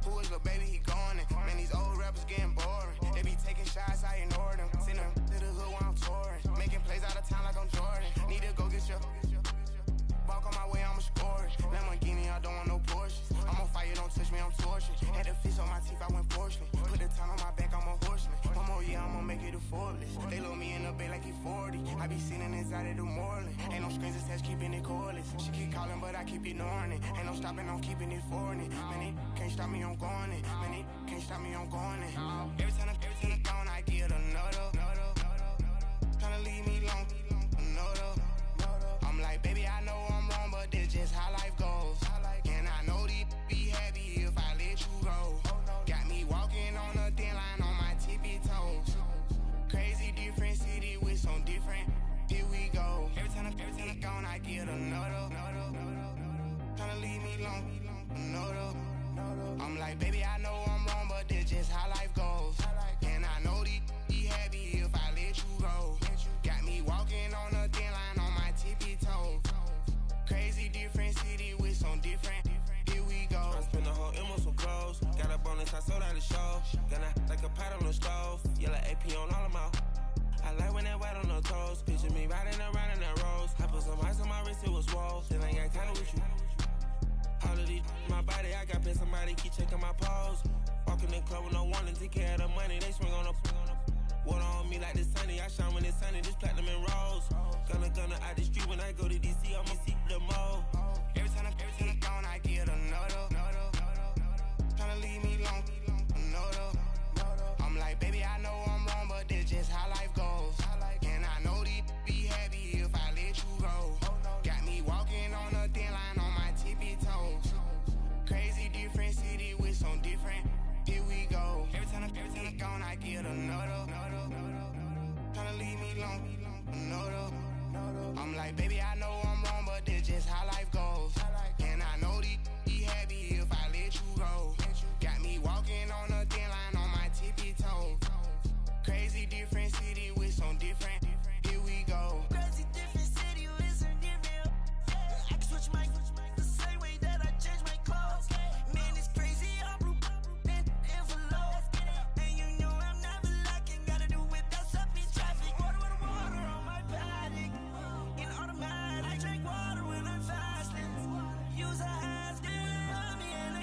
Who is little baby? He going in. Man, these old rappers getting boring. They be taking shots, I ignore them. Send them to the hood while I'm touring. Making plays out of town like I'm Jordan. Need to go get your. Walk on my way, I'ma score it. Lamborghini, I don't want no Porsches. I'm on fire, don't touch me, I'm tortured. Had the fish on my teeth, I went fortunate. Put the time on my back, I'm a horseman. One more year, I'ma make it effortless. They load me in the bay like he 40. I be sitting inside of the Moreland. Ain't no screens attached, keeping it cordless. She keep calling, but I keep ignoring it. Ain't no stopping, I'm keeping it for it. Man, it can't stop me, I'm going it. Man, it can't stop me, I'm going it. Every time I'm gone, I get another. Tryna leave me long, another. I'm like, baby, I know I'm wrong, but this just how life goes. And I know these be happy if I let you go. Got me walking on a thin line on my tippy toes. Crazy different city with some different. Here we go. Every time I'm gone, I get another. Tryna leave me long, another. I'm like, baby, I know I'm wrong, but this just how life goes. And I know these be happy if I let you go. Got me walking on a thin line on my tippy toes. Crazy different city with some different. Here we go. I spend the whole M on some clothes. Got a bonus, I sold out the show. Gonna like a pot on the stove. Yellow AP on all of my. I like when that white on the toes. Picture me riding around in that rose. I put some ice on my wrist, it was swole. Still ain't got time with you. All of these my body, I got paid somebody keep checking my pose. Walking in the club with no warning, take care of the money. They swing on the water on me like the sunny. I shine when it's sunny, this platinum and rose. Gonna out the street when I go to DC, I'ma see the mall. Every time I'm gone, I get another. Tryna leave me long, another. I'm like, baby, I know I'm wrong, but this just how life goes. And I know these be happy if I let you go. Got me walking on a thin line on my tippy toes. Crazy different city with some different. Here we go. Every time I'm gone, I get another. Tryna leave me long, another. I'm like, baby, I know I'm wrong, but this just how life goes. And I know these be happy if I let you go. Got me walking on a thin line on my tippy toes. Crazy different city with some different. Here we go. Crazy different city with some different. I can switch my the same way that I change my clothes. Man, it's crazy, I'm blue and envelope. And you know I'm never lacking. Gotta do it, that's up in traffic. Water on my paddock. In automatic, I drink water when I'm fasting. Use a ass, on me and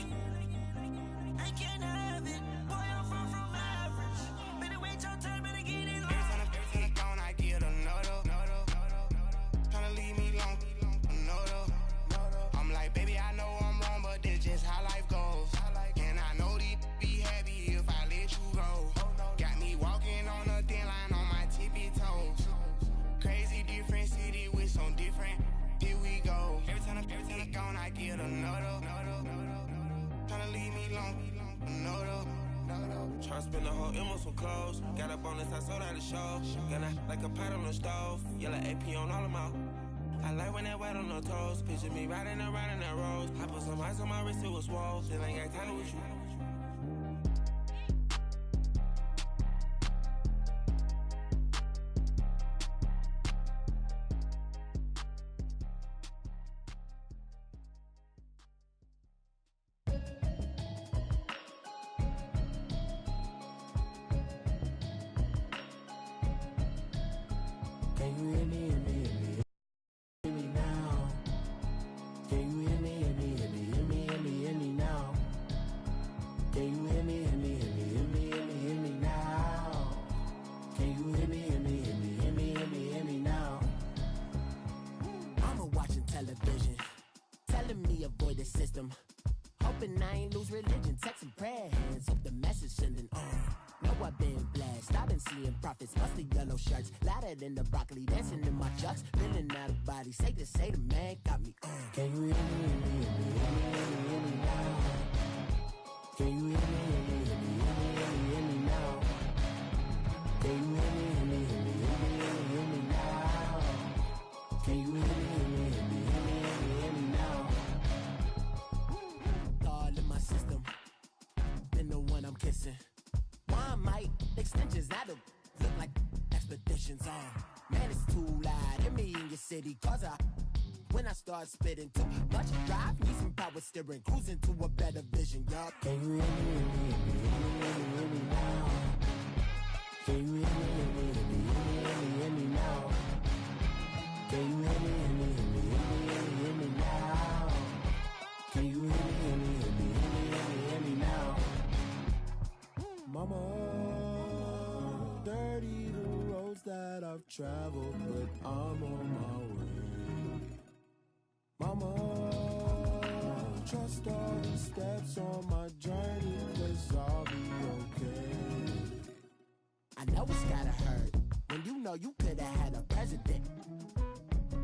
I can't have it. Boy, I'm far from average. Better wait your turn, better get in line. Every time I'm gone, I get another. Tryna leave me long, another. I'm like, baby, I know I'm wrong, but this just how life goes. And I know these be happy if I let you go. Got me walking on a thin line on my tippy toes. Crazy different city with some different. Here we go. Every time I'm gone, I get another. Tryna leave me long, another. Tryna spend the whole M on some clothes. Got a bonus, I sold out the show. Gonna like a pot on the stove. Yellow AP on all of my. I like when that white on the toes. Picture me riding around in that rose. I put some ice on my wrist, it was swole. Still ain't got time with you. Can you hear me, hear me, hear me, hear me now? Can you hear me, hear me, hear me, hear me, hear me, hear me now? Can you hear me, hear me, hear me, hear me, hear me, hear me now? Can you hear me, hear me, hear me, hear me, hear me, hear me now? Mama watching television, telling me avoid the system. Hoping I ain't lose religion, texting prayer hands, hope the message sending on. Know I've been blessed, I've been seeing prophets, mostly yellow shirts, louder than the broccoli, dancing in my chucks, feeling out of body, say the man got me on. Can you hear me, hear me, hear me, hear me, hear me, hear me now? Can you hear me, hear me, hear me, hear me, hear me, hear me now? Can you hear me, hear me, hear me, hear me, hear me, hear me now? Can you hear me, hear me, hear me, hear me, hear me, hear me now? All in my system, been the one I'm kissing. Why might extensions that'll look like expeditions on? man, it's too loud. Hit me in your city, cause when I start spitting too much drive, need some power steering, cruising to a better vision, y'all. Can you hear me now? Can you hear me now? Can you hear me now? Can you hear me now? Mama, dirty the roads that I've traveled, but I'm on my way. Mama, trust all the steps on my journey, 'cause I'll be okay. I know it's gotta hurt when you know you could've had a president.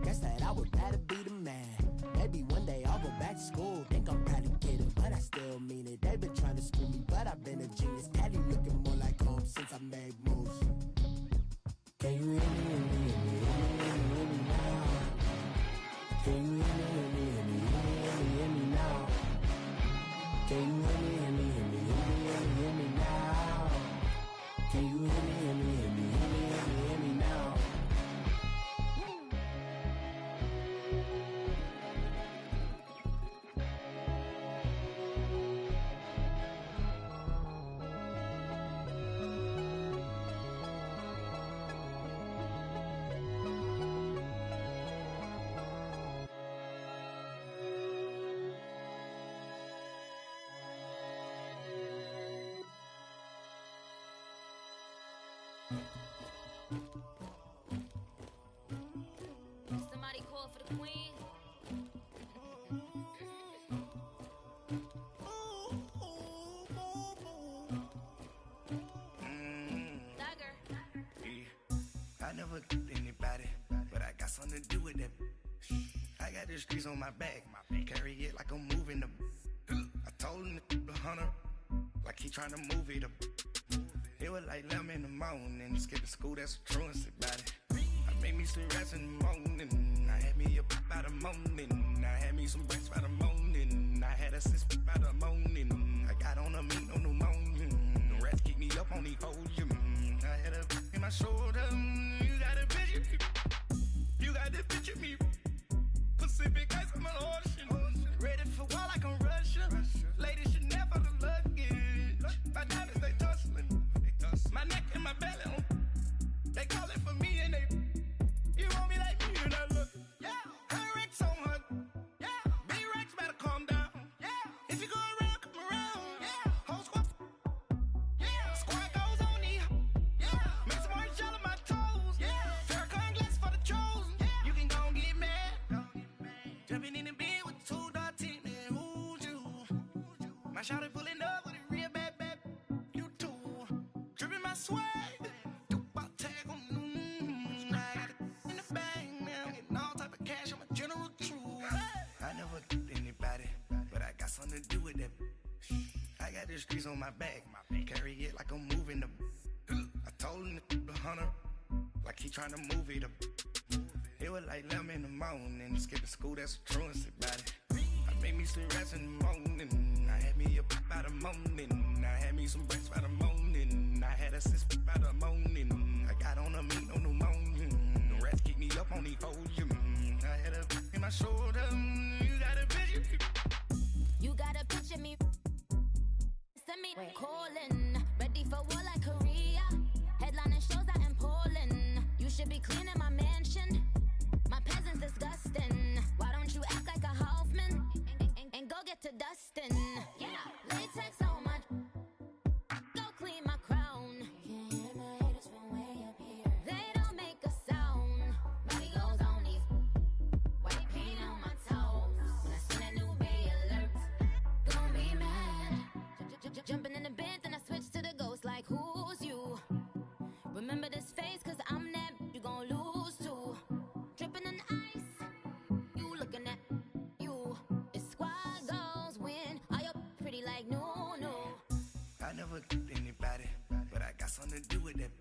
Guess that I would rather be the man. Maybe one day I'll go back to school. Think I'm probably kidding, but I still mean it. They've been trying to screw me, but I've been a genius. Daddy looking more like home since I made moves. Can you hear me now? Can you hear me now? Can you hear me now? Can you hear me now? Somebody call for the queen. Dagger. I never get anybody, but I got something to do with that. I got the streets on my back, carry it like I'm moving the. I told him the hunter, like he trying to move it up. It was like 11 in the morning, skipping school, that's a truancy about it. I made me some rats in the morning, I had me up by the morning, I had me some breaks by the morning, I had a sis by the morning, I got on a meat on pneumonia, the rats keep me up on the podium, I had a in my shoulder, you got a picture me, you got to picture me, Pacific ice on my ocean, ready for war like I'm Russia, ladies should never the luggage, my diamonds they tussling, my neck and my belly on, they call it for me and they, you want me like me and I look, yeah, her Rex on her, yeah, B-Rex better calm down, yeah, if you go around, come around, yeah, whole squad, yeah, squad goes on the, yeah, make some orange gel on my toes, yeah, Farrakhan glass for the chosen, yeah, you can go and get mad, jumping in the bed with 2 dark teeth, man, who's you, my shawty pulling up with a real bad, you too, dripping my swag, something to do with that. I got the streets on my back, carry it like I'm moving the. I told him the hunter, like he trying to move it up. It was like 11 in the morning, skipping school, that's a truancy about it. I made me some rats in the morning, I had me up by the morning, I had me some breaks by the morning, I had a sis by the morning, I got on a meat on pneumonia, the rats keep me up on the podium, I had a in my shoulder, you got a picture. You gotta picture me. Send me calling. Ready for war like Korea. Headlining shows out in Poland. You should be cleaning my mansion. My peasants disgusting. Why don't you act like a Hoffman and go get to dustin'? Yeah, latex on my. Go clean my crown. Can't hear my haters from way up here. They don't make a sound. Money goes on these. White paint on my toes. When I see that new bay alert. Don't be mad. Jumping in the bed, then I switch to the ghost like who's you? Remember this face, cause I'm that you gon' lose too. Dripping in ice, you looking at you. It's squad goals win. Are you pretty like no? I never get anybody, but I got something to do with that.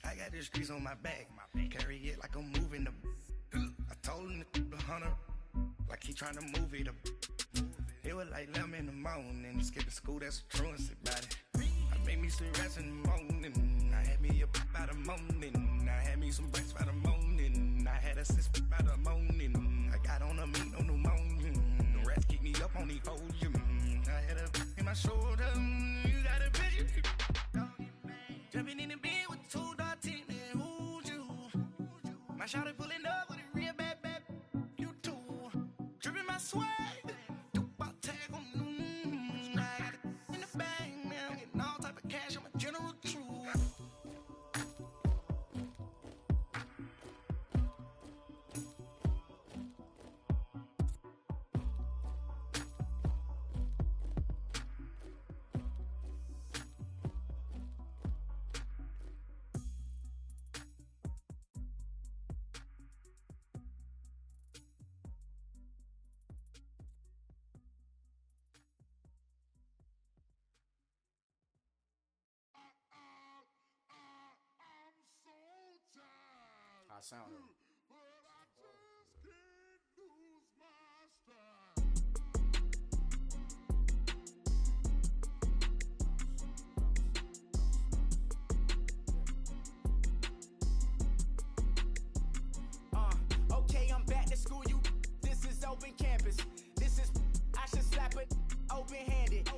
I got the streets on my back, carry it like I'm moving the. I told him the hunter, like he trying to move it up. It was like 11 in the morning, skipping school, that's a truancy about it. I made me some rats in the morning, I had me up by by the morning. I had me some brunch by the morning. I had a sis by the morning. I got on a meat, no pneumonia. The rats keep me up on the podium. I had a in my shoulder. You got a bitch. Jumping in the bed with 2 dark teeth. Who's you? My shawty pulling up with a real bad. You too. Dripping my swag. Sound okay, I'm back to school, you. This is open campus. This is, I should slap it open-handed.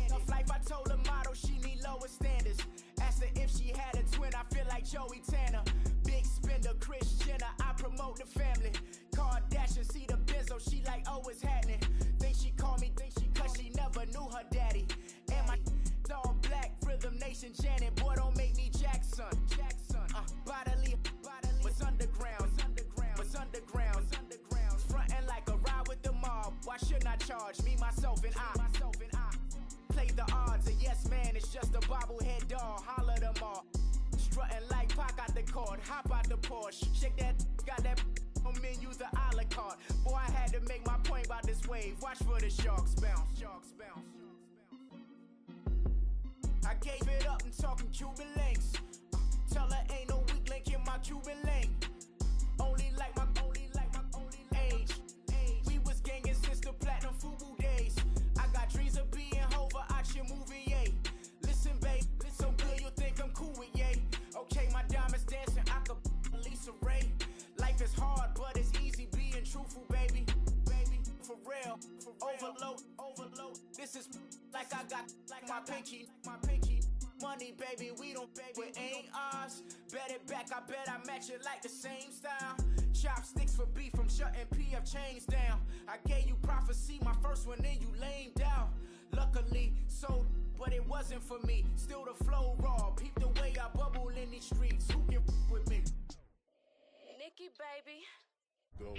Tough life, I told the model she need lower standards. Asked her if she had a twin, I feel like Joey Tanner. Big spender, Kris Jenner, I promote the family. Kardashian, see the benzo, she like, oh, it's happening. Think she call me, cause she never knew her daddy. And my all black, Rhythm Nation, Janet, boy, don't make me Jackson. Bodily, what's underground, what's underground, frontin' like a ride with the mob. Why shouldn't I charge me, myself, and I? Play the odds, a yes man, it's just a bobblehead doll, holler them all. Strutting like Pac out the court, hop out the Porsche, shake that, got that on menu, the a la carte. Boy, I had to make my point about this wave, watch for the sharks bounce, sharks bounce. I gave it up and talking Cuban links. Tell her ain't no weak link in my Cuban link. Only like my age. We was gangin' since the platinum FUBU days. I got dreams of being Hova out your movie, yay. Listen, babe, so good you'll think I'm cool with yay. Okay, my diamonds dancing, I could Lisa Ray. Life is hard, but it's easy being truthful, baby. For real, overload. This is like I got like my pinky. Money, baby, we don't pay, it ain't ours. Bet it back, I bet I match it like the same style. Chopsticks for beef from shutting PF chains down. I gave you prophecy, my first one, then you lamed out. Luckily, sold, but it wasn't for me. Still the flow raw, peep the way I bubble in these streets. Who can with me? Nikki, baby. Go.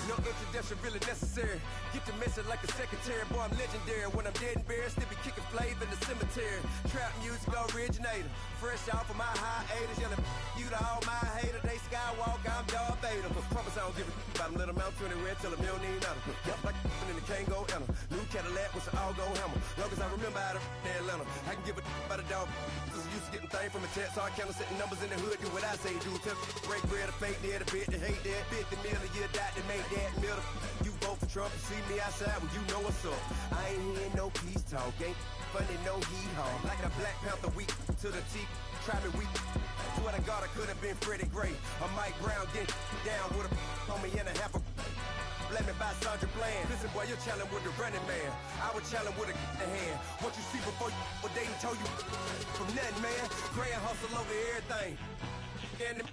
No introduction really necessary. Get the message like a secretary. Boy, I'm legendary. When I'm dead and buried, still be kicking flavor in the cemetery. Trap music originator. Fresh off of my hiatus. Yelling you to all my haters. They skywalk, I'm Darth Vader. Promise I don't give a about them. Let them out 20 red till them don't need nothing. Yep, like in the Kango enter. New Cadillac with an all-go hammer. Long as I remember out of Atlanta. I can give a about a dog. Used to getting things from a text. So I count setting numbers in the hood. Do what I say do. Tell break bread or fake dead. A bit to hate that. 50 million year dot to make that middle. You vote for Trump, you see me outside when you know what's up. I ain't hearing no peace talk, ain't funny no heat haul. Like a Black Panther weak to the teeth, try me weak. Swear to God I could have been Freddie Gray. Or Mike Brown get down with a on me and a half a blame me by Sandra Bland. Listen boy, you're challenging with the running man. I was challenging with a hand. What you see before you what they told you from nothing, man. Grand hustle over everything. And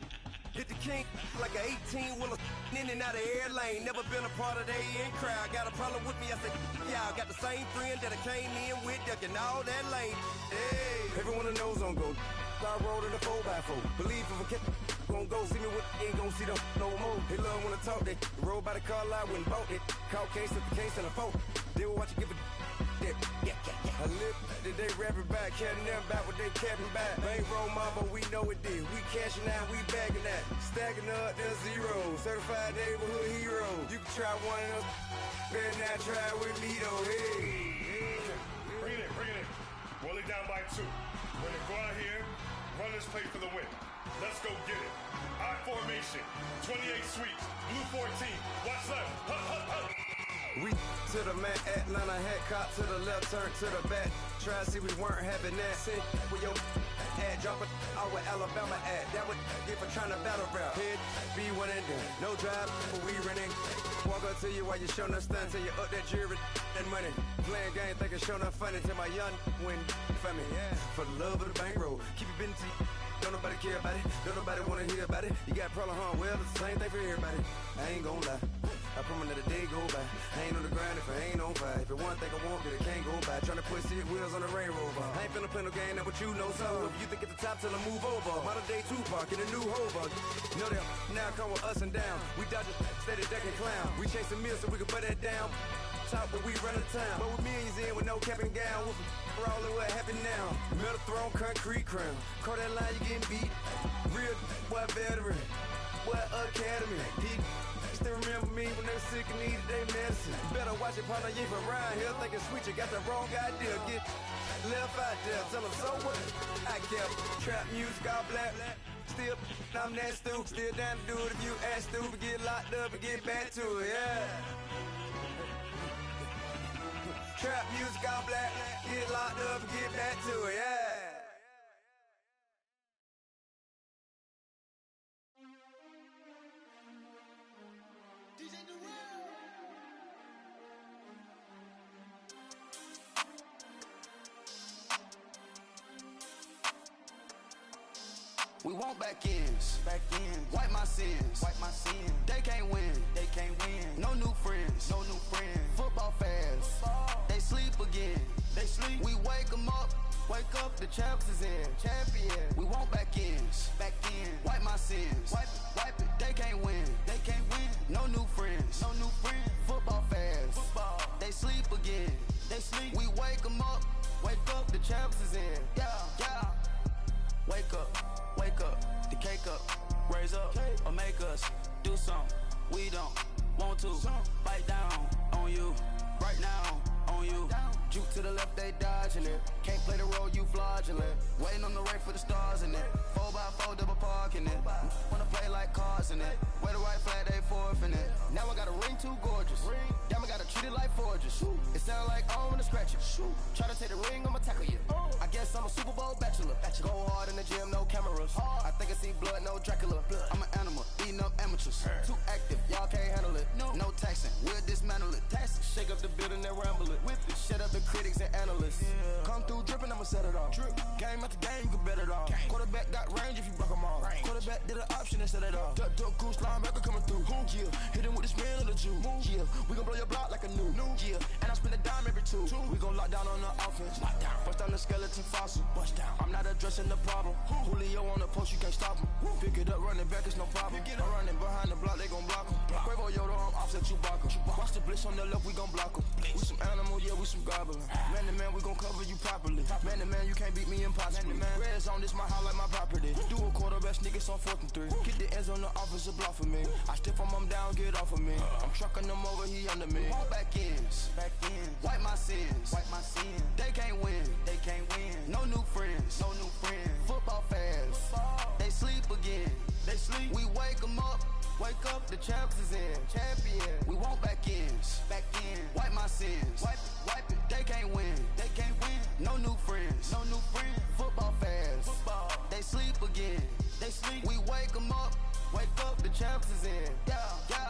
hit the king like an 18-wheeler in and out of air lane. Never been a part of the in crowd. Got a problem with me, I said, y'all got the same friend that I came in with, ducking all that lane. Hey, everyone that knows on go. I rolled in a 4x4. Believe if I kept gon' go. See me with ain't gon' see them no more. They love when I talk, they roll by the car lot when bought it. Call case at the case and a phone. They will watch you give a yeah. I live that they rapping back, carrying them back what they capping back. Ain't roll mom, but we know it did. We cashing out, we bagging that. Stacking up, there's zero. Certified neighborhood hero. You can try one of them, better not try with Lito. Hey. Bring it in. Roll it down by 2. We're gonna go out here, run this play for the win. Let's go get it. I formation, 28 sweeps, blue 14. Watch left. Hup. We to the man, Atlanta head cop to the left, turn to the back. Try to see we weren't having that. Sit with your ad, drop it out with Alabama ad. That would get for trying to battle rap. Head, be one and done. No drive, but we running. Walk up to you while you showing us stun till you up that jewelry and money. Playing game, thinking showing up funny till my young win for me. Yeah, for the love of the bankroll. Keep it busy. Don't nobody care about it. Don't nobody wanna hear about it. You got problem, huh? Well, it's the same thing for everybody. I ain't gon' lie. I promise that a day go by. I ain't on the grind if I ain't on fire. If it one thing I want, but it can't go by. Tryna put 6 wheels on the Range Rover. I ain't finna play no game, that what you know. So if you think at the top, tell them move over. Modern day Tupac in a new hover. Know that now come with us and down. We dodge a steady deck and clown. We chasing meals so we can put that down. Top, but we run the town. But with millions in with no cap and gown. We're all in what happened now. Metal throne, concrete crown. Call that line, you getting beat. Real, what veteran. What academy. Still remember me when they sick and needed their medicine. Better watch it, partner, you from around here thinking sweet, you got the wrong idea. Get left out there, tell them so what? I kept trap music all black. Still, I'm that stupid. Still down to do it if you ask stupid. Get locked up and get back to it, yeah. Trap music all black. Get locked up and get back to it, yeah. We want back ends. Wipe my sins. They can't win. No new friends. Football fans. They sleep again. We wake them up. The champs is in. Champion. We want back ends. Wipe my sins. Wipe it. They can't win. No new friends. Football fans. They sleep again. We wake them up. The champs is in. Yeah. Wake up, the cake up, raise up, or make us do something we don't want to. Bite down on you, right now on you. Juke to the left, they dodging it. Can't play the role, you fraudulent. Waiting on the right for the stars in it. 4x4 double parking it. Wanna play like cars in it. Wear the right flag, they forfeiting it. Now I got a ring too gorgeous. Damn, I gotta treat it like forges. It sound like I wanna scratch it. Try to take the ring, I'ma tackle you. I guess I'm a Super Bowl bachelor. Go hard in the gym, no cameras. I think I see blood, no Dracula. I'm an animal, eating up amateurs. Too active, y'all can't handle it. No taxing, we'll dismantle it. Shake up the building and ramble it. Whip it, shut up the critics and analysts. Come through dripping, I'ma set it off. Game after game, you can bet it off. Quarterback got range if you block them all. Quarterback did an option and set it off. Duck goose linebacker coming through. Yeah, hit him with the spin of the Jew. Yeah, we gon' blow your block like a new. Yeah, and I spend a dime every two. We gon' lock down on the offense. Bust down the skeleton fossil. I'm not addressing the problem. Julio on the post, you can't stop him. Pick it up, running back, it's no problem. I'm running behind the block, they gon' block him. Quavo Yoda, I'm offset Chewbacca. Watch the blitz on the left, we gon' block him. We some animal, yeah, we some goblin. Man to man, we gon' cover you properly. Man to man, you can't beat me impossibly. Red zone, this my house like my property. Do a quarterback sneakers on 4th and 3. Get the ends on the offensive block for me. I stiff him down, get off of me. I'm trucking them over, he under me. Walk back ends. Wipe my sins. They can't win. No new friends. Football fans. They sleep again. We wake them up. The champs is in. Champion. We want back ends. Wipe my sins. Wipe it. They can't win. No new friends. Football fans. They sleep again. We wake them up. The champs is in. Yeah.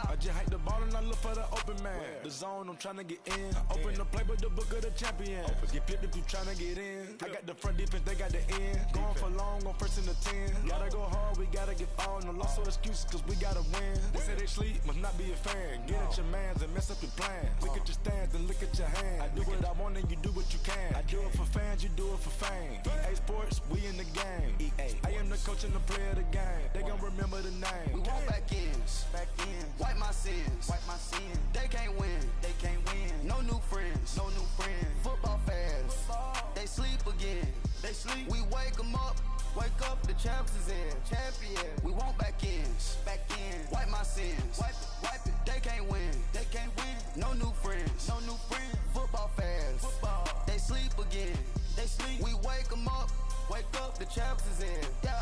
I just hike the ball and I look for the open man. The zone, I'm tryna get in. Open the playbook, the book of the champion. Get flipped if you tryna get in. I got the front defense, they got the end. Going for long, on 1st and the 10. Gotta go hard, we gotta get all. No loss or excuses, cause we gotta win. They say they sleep, must not be a fan. Get at your mans and mess up your plans. Look at your stands and look at your hands. I do what I want and you do what you can. I do it for fans, you do it for fame. EA Sports, we in the game. I am the coach and the player of the game. They gon' remember the name. We want back ends. Wipe my sins. They can't win. No new friends. Football fans. They sleep again. We wake them up. Wake up, the champs is in. Champion. We want back ends. Wipe my sins. Wipe it. They can't win. No new friends. Football fans. They sleep again. We wake them up. Wake up, the champs is in. Yeah.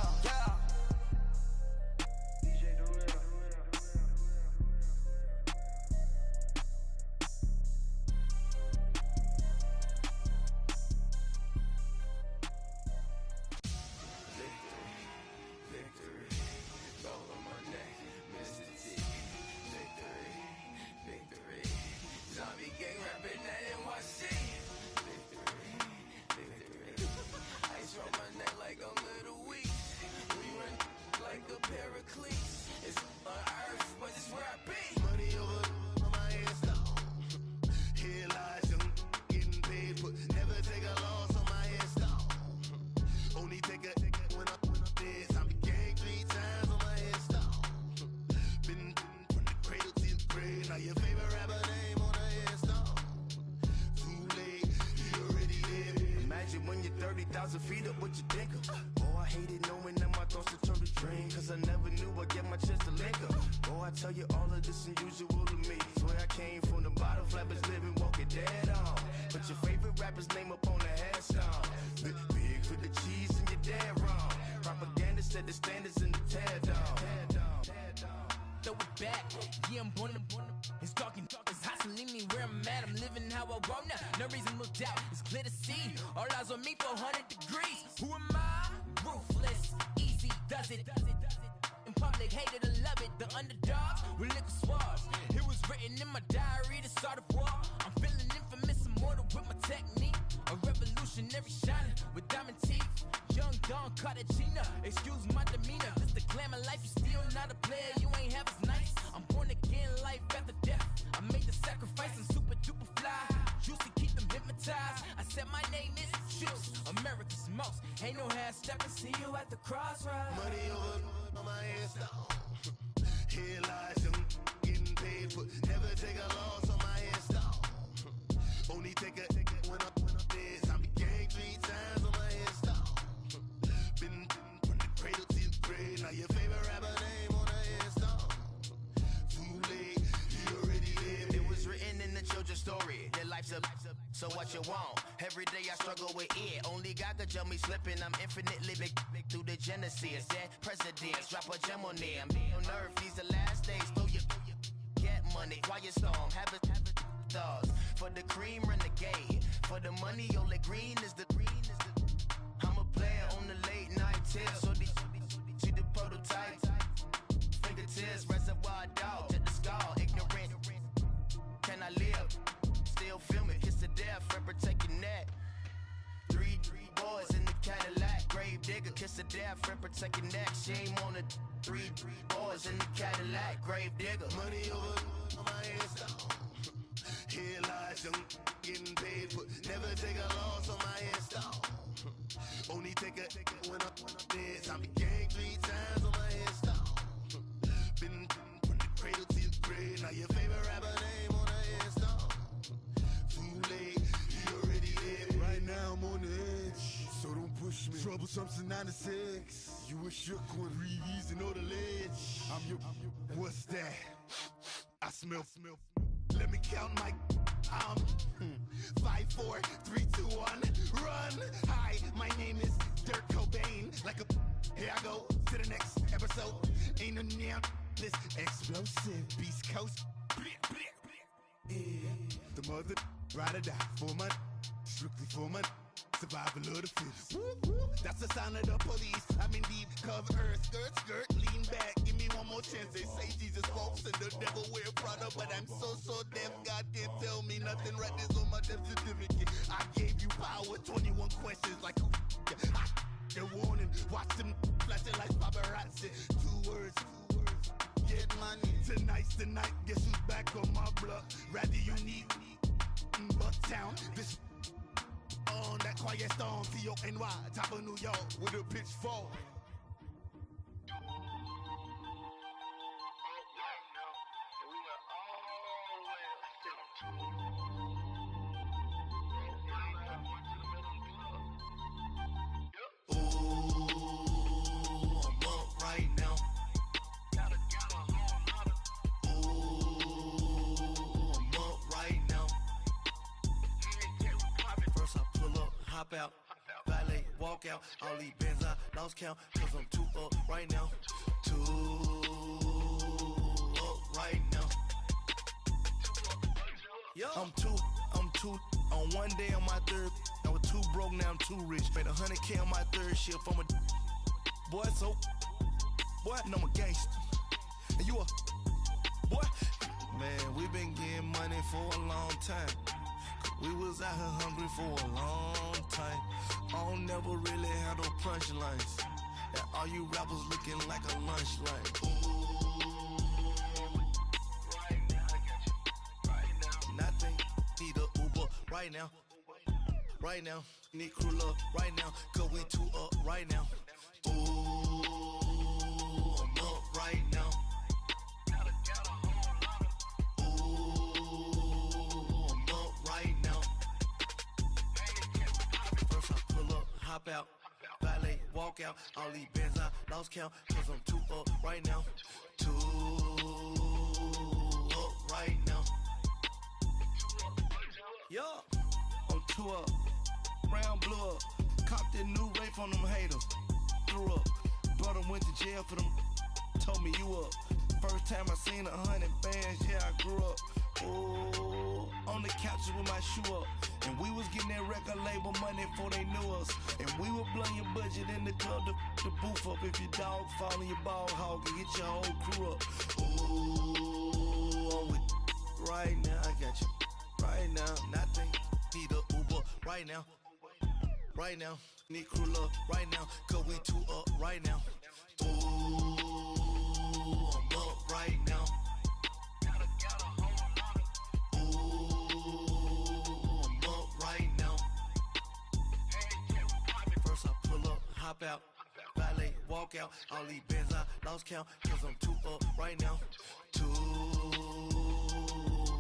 Feet up with your dick up. Oh, I hated knowing that my thoughts would turn to dream. Cause I never knew I'd get my chest to link up. Oh, I tell you all of this unusual to me. Swear I came from the bottom, flappers living, walking dead on. Put your favorite rapper's name up on the headstone. Big for the cheese and you're dead wrong. Propaganda set the standards in the tear down. Throw it back, yeah, I'm born to. It's talking, it's hot, so leave me where I'm at. I'm living how I want now. No reason to doubt, it's clear to see. All eyes on me, 400 degrees. Who am I? Ruthless, easy, does it. In public, hate it or love it. The underdogs with liquor swabs. It was written in my diary to start a war. I'm feeling infamous, immortal with my technique. A revolutionary shining with diamond teeth. Young Don Cartagena, excuse my demeanor. This the glamour life, you still not a player, you ain't half as nice. I'm born again, life after death. I made the sacrifice and super duper fly. Juicy, keep them hypnotized. I said my name is Juice, America's most. Ain't no half stepping, see you at the crossroads. Money over on my headstone. Here lies young, getting paid for. Never take a loss on my headstone. Only take a when I'm dead. I be gang 3 times on my headstone. Been from the cradle to the grave. Now your favorite rapper name on the headstone. Too late, you already lived. It was written in the children's story. Their life's a so what you want? Every day I struggle with it. Only God could jump me slipping. I'm infinitely big through the genesis. Dead presidents, drop a gem on them. On earth, these the last days. Throw your get money. Quiet storm, have it stars. For the cream, renegade. For the money, only green is the. I'm a player on the late night tips. So see the prototype. Fingertips, reservoir dog. Check the skull, ignorant. Can I live? Still film it. Kiss the death, forever taking that. 3 boys in the Cadillac. Grave digger, kiss the death, forever taking that. Shame on the 3 boys in the Cadillac. Grave digger. Money over on my headstone. Here lies young, getting paid for. Never take a loss on my headstone. Only take a when I'm dead. I be gang 3 times on my headstone. Been from the cradle to the grave. Now your favorite rapper name on the headstone. Too late, you already lived. Right now I'm on the edge, so don't push me. Troublesome to 96. You a shook one, Reeves and know the ledge. I'm your. What's that? I smell. Let me count my. I'm 5, 4, 3, 2, 1. Run. Hi, my name is Dirk Cobain. Like a. Here I go to the next episode. Ain't no damn this explosive Beast Coast. Yeah. The mother ride or die for my. Strictly for my. Survival of the fittest. That's the sign of the police. I'm in deep cover earth. Skirt, lean back. Give me one more chance. They say Jesus walks and the devil wear Prada, but I'm so deaf. God can't tell me nothing. Right this on my death certificate. I gave you power. 21 questions like who? They're warning. Watch them flashing like paparazzi. 2 words. Get money. Tonight's the night. Guess who's back on my block? Rather unique. Bucktown. This. On that quiet storm, T-O-N-Y, top of New York, with a pitchfork. walk out. All these bands I lost count, cause I'm too up right now. Too up right now. I'm too on one day on my third. I was too broke, now I'm too rich. Made 100K on my third shift. I'm a boy, so boy, and I'm a gangster. And you a boy. Man, we been getting money for a long time. We was out here hungry for a long time. I don't never really have no punchlines. And all you rappers looking like a lunch line. Nothing, need a Uber right now. Right now, need crew love right now. Cause we too up right now. Ooh, I'm up right now. Hop out, valet, walk out. All these bands I lost count, cause I'm too up right now. Too up right now. Yo, I'm too up. Round blew up. Copped that new rape on them haters. Threw up. Brother went to jail for them. Told me you up. First time I seen 100 bands, yeah, I grew up. Ooh, on the couches with my shoe up. And we was getting that record label money before they knew us. And we would blow your budget in the club to boof up. If your dog fall in your ball hog and get your whole crew up. Ooh, I'm with right now, I got you. Right now, nothing, need a Uber right now. Right now, need crew love right now. Cause we too up right now. Ooh, I'm up right now. Hop out, valet, walk out. All these bands I lost count, cause I'm too up right now. Too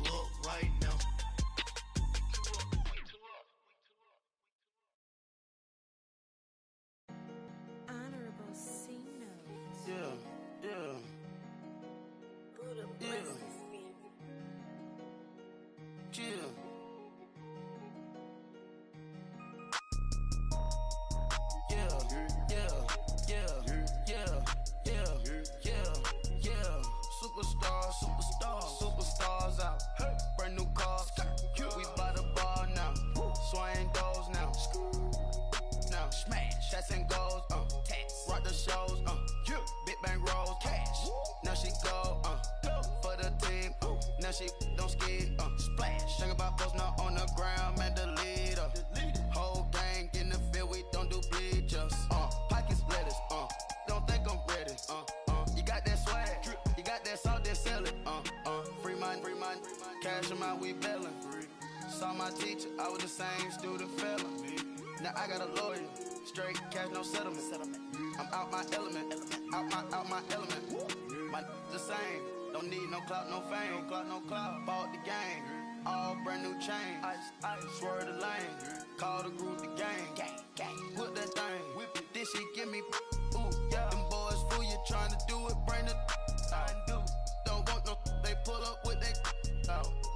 up right now. Honorable C notes. Yeah. Buddha blesses me. Chill. Superstars out. Brand new cars. We by the bar now. Swaying doors now. Now smash. Shots and goals. Rock the shows. Big bang rolls. Cash. Now she go. For the team. Now she don't skid. Splash. Think about post now on the ground. Man, the leader. Whole gang in the field. We don't do bleachers. Pockets lettuce. Don't think I'm ready. You got that swag. You got that salt, then sell it. Free mind. Cash amount, we bailin'. Saw my teacher, I was the same student fella. Now I got a lawyer. Straight cash, no settlement. I'm out my element. Out my element. My the same. Don't need no clout, no fame. No clout. Bought the game. All brand new chain. Ice. Swerve the lane. Call the group the gang. Whip that thing. Whip it. This shit give me. Ooh, yeah. Them boys fool you trying to do it. Bring the. Don't want no. They pull up with they.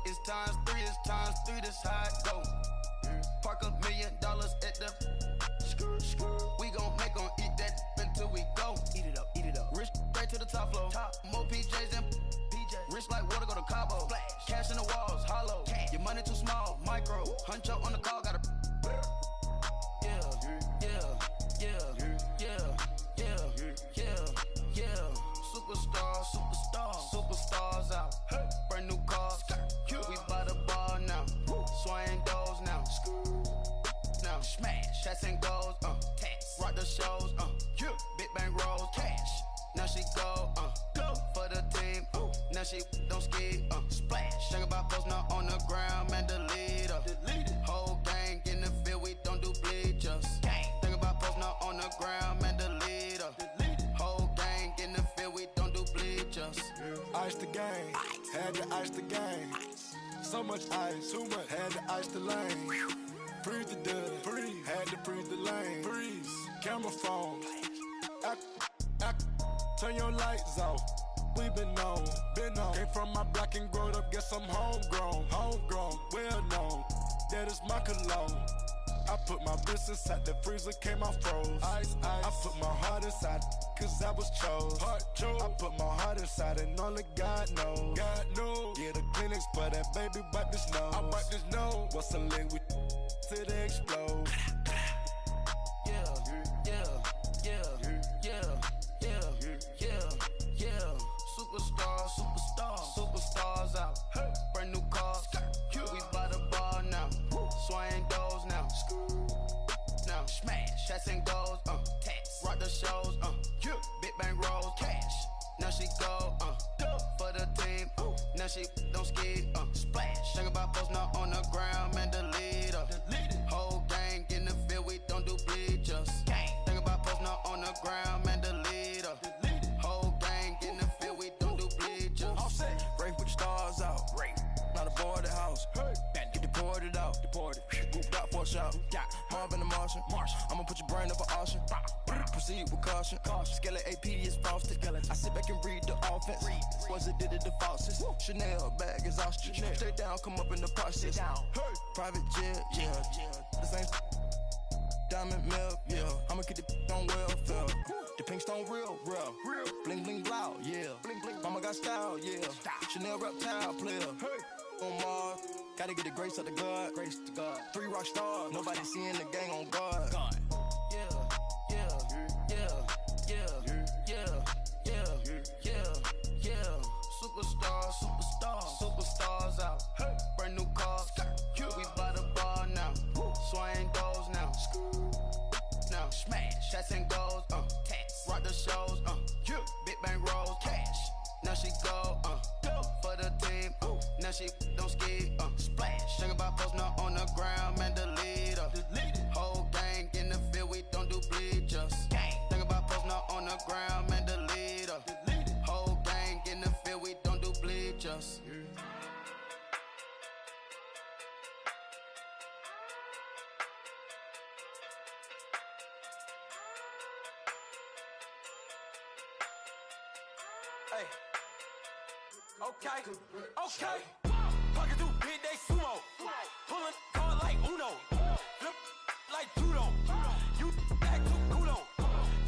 It's times 3. This how it go. Park $1 million at the. We gon' make 'em eat that until we go. Eat it up. Rich straight to the top floor. More PJs and rich like water go to Cabo. Splash. Cash in the walls, hollow. Cash. Your money too small, micro. Hunch up on the call, gotta. Superstars out. Brand new cars. We by the bar now. Swaying doors now. Now smash. Shots and goals. Rock the shows. Big bang rolls. Cash. Now she go. For the team. Now she don't skid. Splash. Think about post now on the ground. Man, the leader. Whole gang in the field. We don't do bleachers. Think about post now on the ground. Man, the leader. Whole gang in the field. We don't do bleachers. Ice the game, had to ice the game. So much ice, too much, had to ice the lane. Freeze the dud, freeze, had to freeze the lane. Freeze, camera phone. Turn your lights off. We been on. Came from my block and growed up, guess I'm homegrown, well known. That is my cologne. I put my wrist inside the freezer, came out froze. Ice, ice. I put my heart inside, cause I was chose. I put my heart inside and only God knows. God knows. Yeah, the clinics, but that baby wipe this nose. I wipe this nose. What's a link with till they explode? Superstars out. Brand new cars. We by the bar now. Swaying doors now. Now smash. Shots and goals. Tax. Rock the shows. Big bang rolls. Cash. Now she go. For the team. Now she don't ski. Splash. Think about post not on the ground. Man, delete her. Whole gang in the field. We don't do bleachers. Think about post not on the ground. Man, delete her. Whole gang in the field. We don't do bleachers. All set. Break with the stars out. Not a boarded house. Get deported out. Grouped out for a shout. Marvin the Martian. I'ma put your brain up for auction. Proceed with caution. Skeleton AP is frosted. I sit back and read the offense. Was it did it the faucets? Chanel bag is ostrich. Stay down, come up in the process. Private jet, yeah. This ain't diamond milk, yeah. I'ma keep the on welfare. The pink stone real. Bling bling blow, yeah. Mama got style, yeah. Chanel reptile player. On Mars, gotta get the grace of the God. 3 rock stars, nobody seeing the gang on guard. Superstars out. Brand new cars. We by the bar now. Swaying doors now. Now smash. Shots and goals. Tax. Rock the shows. Big bang rolls. Cash. Now she go. For the team. Now she don't ski. Splash. Think about post not on the ground. Man, delete her. Whole gang in the field. We don't do bleachers. Think about post not on the ground. Man, delete her. Whole gang in the field. We don't do bleachers. Hey. Okay. Pocket through big, they sumo. Pulling card like Uno. Flip like judo. You act too kudo.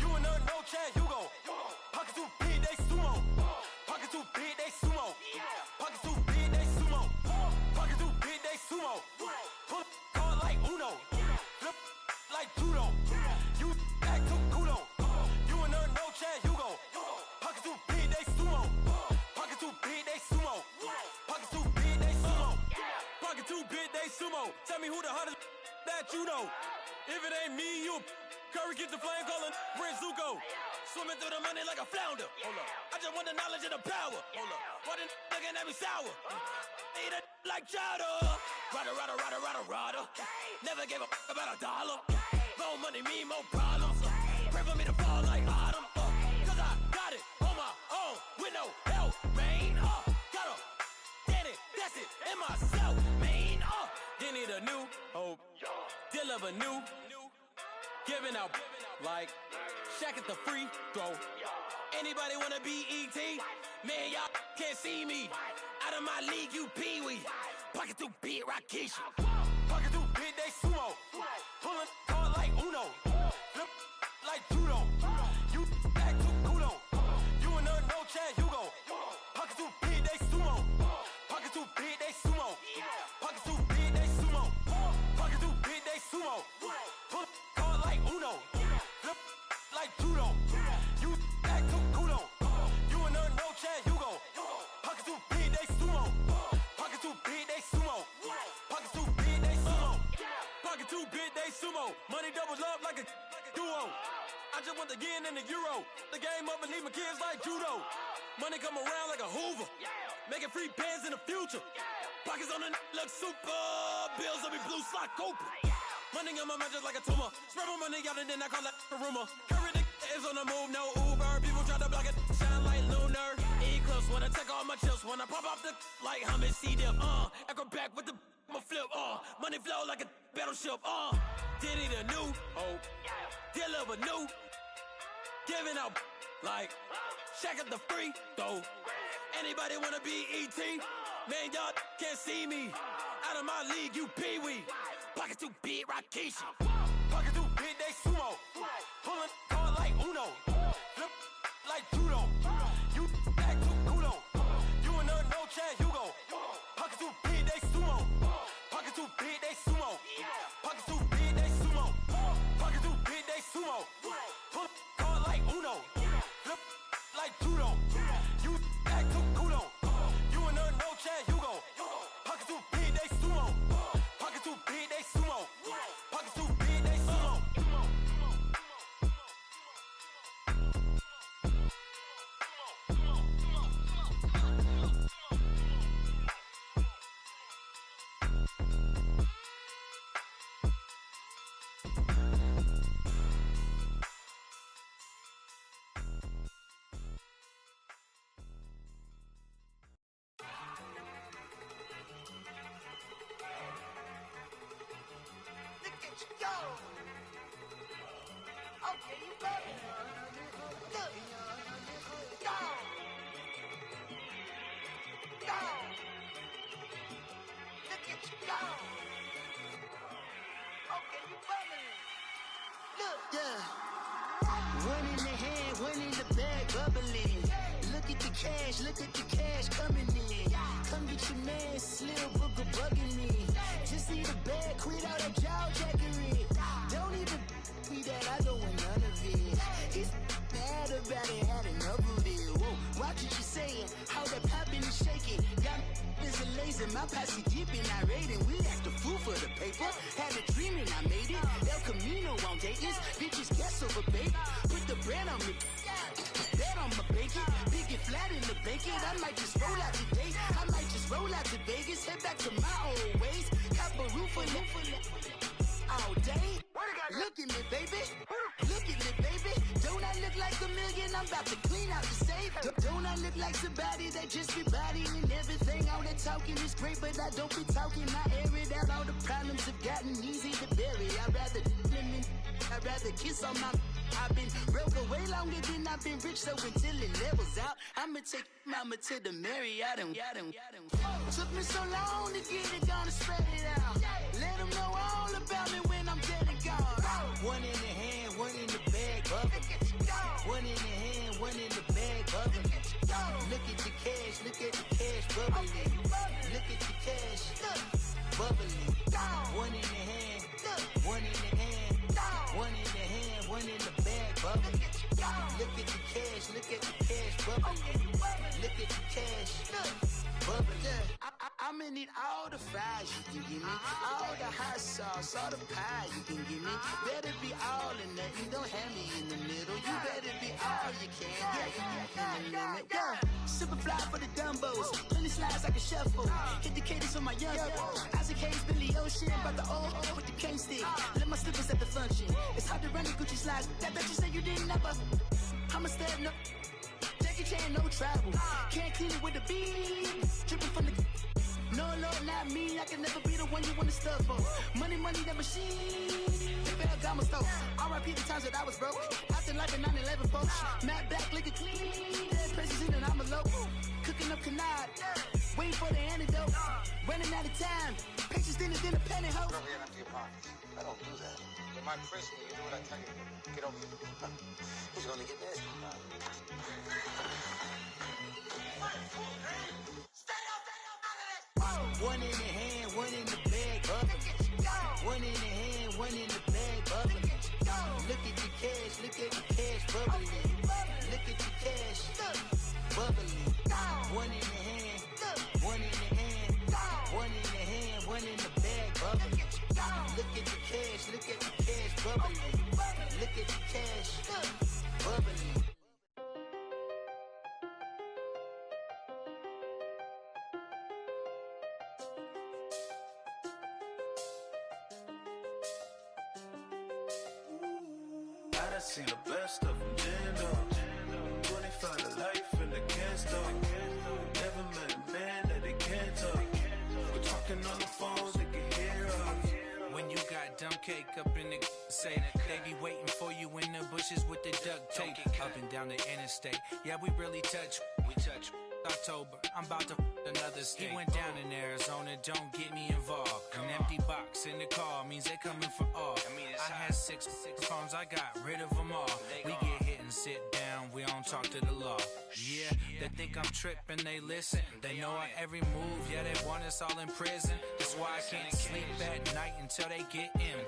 You and her no chance, you go. Pocket too big, they sumo. Pocket too big, they sumo. Pocket too big, they sumo. Pocket too big, they sumo. Pull card like Uno. Flip like judo. You act too kudo. You and her no chance, you go. Pocket too big, they sumo. Pocket too big, they sumo. Pocket too big, they sumo. Pocket too big, they sumo. Tell me who the hottest that you know. If it ain't me, you Curry get the flame calling Prince Zuko. Swimming through the money like a flounder. Hold up. I just want the knowledge and the power. Hold up. Why the looking at me sour? Eat it like chowder. Rada. Never gave a about a dollar. More money mean more problems. Pray for me to fall like autumn. Cause I got it on my own with no help, man. Got a daddy, that's it, in myself, man. You need a new hope. Deal of a new. Giving out like Shaq at the free throw. Anybody wanna be ET? Man, y'all can't see me. Out of my league, you pee-wee. Pocket too big, Rakeisha. Pocket too big, they sumo. Pulling card like Uno. Flip like judo. You act too kudo. You and her no chance, you go. Pocket too big, they sumo. Pocket too big, they sumo. Pocket too big, they sumo. Pocket too big, they sumo. Pull card like Uno. Flip like judo. You act too kudo. You and her no chance, you go. Pocket too big, they sumo. Pocket too big, they sumo. Pocket too big, they sumo. Pocket too big, they sumo. Money doubles up like a duo. I just want the yen and the euro. The game up and leave my kids like judo. Money come around like a Hoover. Making free bands in the future. Pockets on the look super. Bills on me blue slot Cooper. Money on my mind just like a tumor. Spread my money out and then I call that a rumor. Curry the is on the move, no Uber. People try to block it, shine like lunar. Eclipse wanna take all my chips. Wanna pop off the like Hummus C-Dip. Echo back with the I'ma flip. Money flow like a battleship. Diddy the new hope. Deal of a new. Giving out like Shaq at the free throw. Anybody wanna be ET? Man, y'all can't see me. Out of my league, you pee-wee. Pocket too big, Rakisha. Pocket too big, they sumo. Pulling card like Uno. Flip like judo. You act too culo. You and her no chance, you go. Pocket too big, they sumo. Pocket too big, they sumo. Pocket too big, they sumo. Pocket too big, they sumo. Pull card like Uno. Flip like judo. You act too culo. You and her no chance, you go. Pocket too big, they sumo. Pocket too big, they sumo. Pocket too big, they sumo. Go! Okay, you better. Look. Go! Go! Look at you go! Okay, you bumming. Look. Yeah. One in the hand, one in the bag, bubbling. Look at the cash coming in. Come get your man, Slim Booker bugging me. Just need a bag, quit all that jaw jackery. Don't even me that I don't want none of it. He's bad about it, had enough of it. Whoa, watch what you saying, how that poppin' and shaking. Got is a laser, my posse dipping, I raiding. We act the fool for the paper. Had a dream and I made it. El Camino on Dayton's, bitches guess over baby. Put the brand on me. Bet on my bacon, big and flat in the bacon. I might just roll out today. I might just roll out to Vegas, head back to my old ways. Cop a roof all day. Look at me, baby. Look at me, baby. Don't I look like $1 million? I'm about to clean out the safe. Don't I look like somebody that just be bodying everything? All that talking is great, but I don't be talking. I air it out. All the problems have gotten easy to bury. I'd rather kiss on my. I've been broke way longer than I've been rich, so until it levels out, I'ma take mama to the Marriott and took me so long to get it gonna spread it out. Let them know all about me when I'm dead and gone. One in the hand, one in the bag, bubbling. One in the hand, one in the bag, bubbling. Look at the cash, bubbling. Look at the cash, bubbling. One in the hand, one in the hand, one in the hand, one in the bag, bubbling. Look at the cash, bubbling. Look at the cash, bubbling. I'ma need all the fries you can give me, all the hot sauce, all the pie you can give me. Better be all or nothing, don't have me in the middle. You better be all you can, in the limit. Yeah. Super fly for the Dumbos, plenty slides like a shuffle. Hit the cadence on my young Isaac Hayes, Billy Ocean, about the old with the cane stick. Let my slippers at the function. It's hard to run the Gucci slides. That bet you say you didn't never. I'ma step no. Jackie Chan, no travel. Can't clean it with the beat. Dripping from the. No, not me. I can never be the one you wanna stuff for. Money, that machine. The Ferragamo store. R.I.P. the times that I was broke. Acting like a 9/11 folks. Matte back, looking clean. Dead president and I'm a local. Cooking up canard. Waiting for the antidote. Running out of time. Pictures thinner than a penny hoe. Don't get empty your pockets. I don't do that. In my prison, you do what I tell you. Get over here. He's gonna get nasty. One in the hand, one in the bag, bubbling. One in the hand, one in the bag, bubbling. Look at the cash, bubbling. Look at the cash, bubbling. One in the hand, one in the hand, one in the hand, one in the bag, bubbling. Look at the cash, bubbling. Look at the cash, bubbling. I done seen the best of them, jammed up. 25 to life and they can't stop. Never met a man that they can't talk. We're talking on the phones, they can hear us. When you got dumb cake up in the say that they be waiting for you in the bushes with the duct tape. Up and down the interstate, yeah, we really touch. touch. October, I'm about to another state. He went down in Arizona, don't get me involved. An empty box in the car means they coming for all. I had six phones, I got rid of them all. We get hit and sit down, we don't talk to the law. Yeah, they think I'm tripping, they listen. They know our every move, yeah, they want us all in prison. That's why I can't sleep at night until they get in.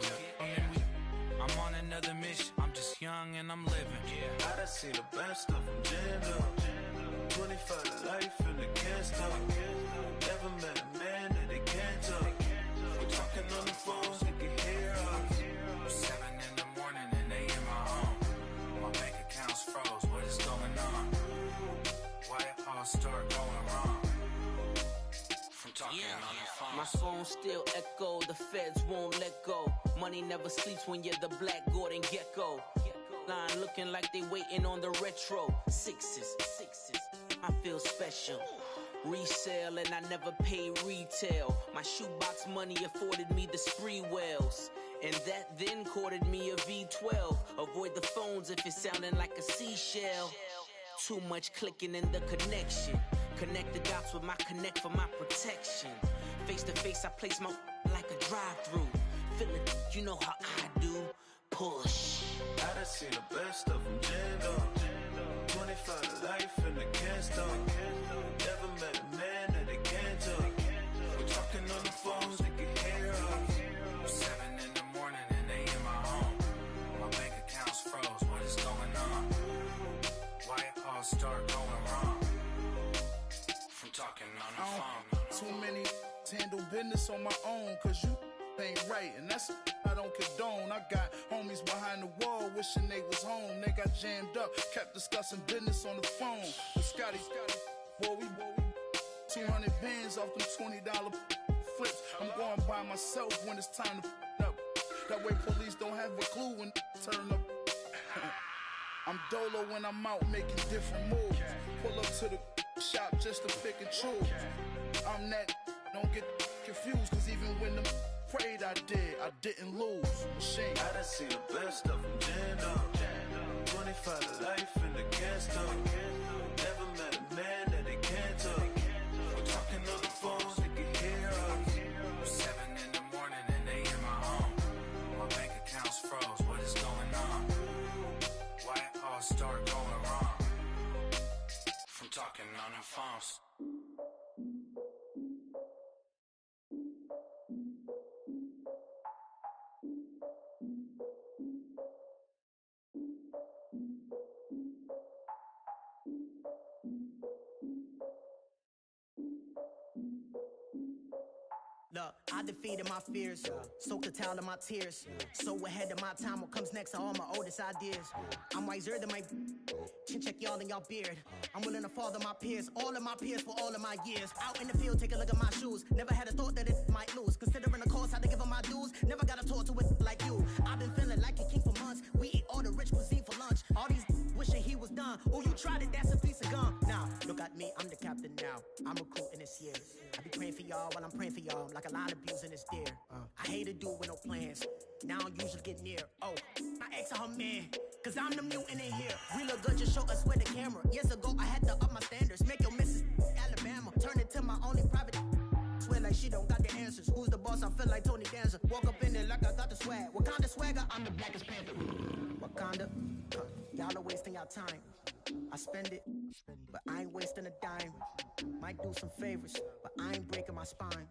I'm on another mission, I'm just young and I'm living. I done seen the best of them jammed up. 25 to life and they can't stop. Never met a man that they can't talk. We're talking on the phones, they can hear us. 7 in the morning and they in my home. My bank account's froze, what is going on? Why it all start going wrong? From talking on the phone. My phone still echo, the feds won't let go. Money never sleeps when you're the Black Gordon Gecko. Line looking like they waiting on the retro. Sixes, I feel special. Resale and I never pay retail. My shoebox money afforded me the spree wells. And that then courted me a V12. Avoid the phones if it's sounding like a seashell. Too much clicking in the connection. Connect the dots with my connect for my protection. Face to face, I place my like a drive-through. Feeling, you know how I do. Push. I done seen the best of them jammed up. 25 to life and they can't stop. Never met a man that they can't talk. We're talking on the phones, they can hear us. 7 in the morning and they in my home. My bank account's froze, what is going on? Why it all start going wrong? From talking on the phone. Too many handle business on my own, cause you ain't right, and that's I don't condone. I got homies behind the wall wishing they was home. They got jammed up, kept discussing business on the phone. But Scotty, boy, we 200 bands off them $20 flips. I'm going by myself when it's time to up. That way police don't have a clue when turn up. I'm dolo when I'm out making different moves. Pull up to the shop just to pick and choose. I'm that, don't get confused, cause even when them prayed I didn't lose. Machine. I done seen the best of them jammed up. 25 to life and they can't stop. Never met a man that they can't talk. We're talking on the phones, they can hear us. 7 in the morning and they in my home. My bank account's froze, what is going on? Why it all start going wrong? From talking on the phones. Look, I defeated my fears, soaked the towel of my tears. So ahead of my time, what comes next are all my oldest ideas. I'm wiser than my chin check y'all in y'all beard. I'm willing to father my peers, all of my peers for all of my years. Out in the field, take a look at my shoes. Never had a thought that it might lose. Considering the cost, I had to give them my dues. Never got a talk to it like you. I've been feeling like a king for months. We eat all the rich cuisine for lunch. All these wishing he was done. Oh, you tried it, that's a piece of gum. Now, look at me, I'm the captain now. I'm recruiting this year. I be praying for y'all while I'm praying for y'all. Like a line of abusing this deer. I hate to do with no plans. Now I usually get near. Oh, my ex her man. Cause I'm the mutant in here. We look good, just show us where the camera. Years ago, I had to up my standards. Make your missus Alabama. Turn it to my only private. Swear like she don't got the answers. Who's the boss? I feel like Tony Danza. Walk up in there like I got the swag. What kind of swagger? I'm the blackest panther. Wakanda. Y'all are wasting your time. I spend it, but I ain't wasting a dime. Might do some favors, but I ain't breaking my spine.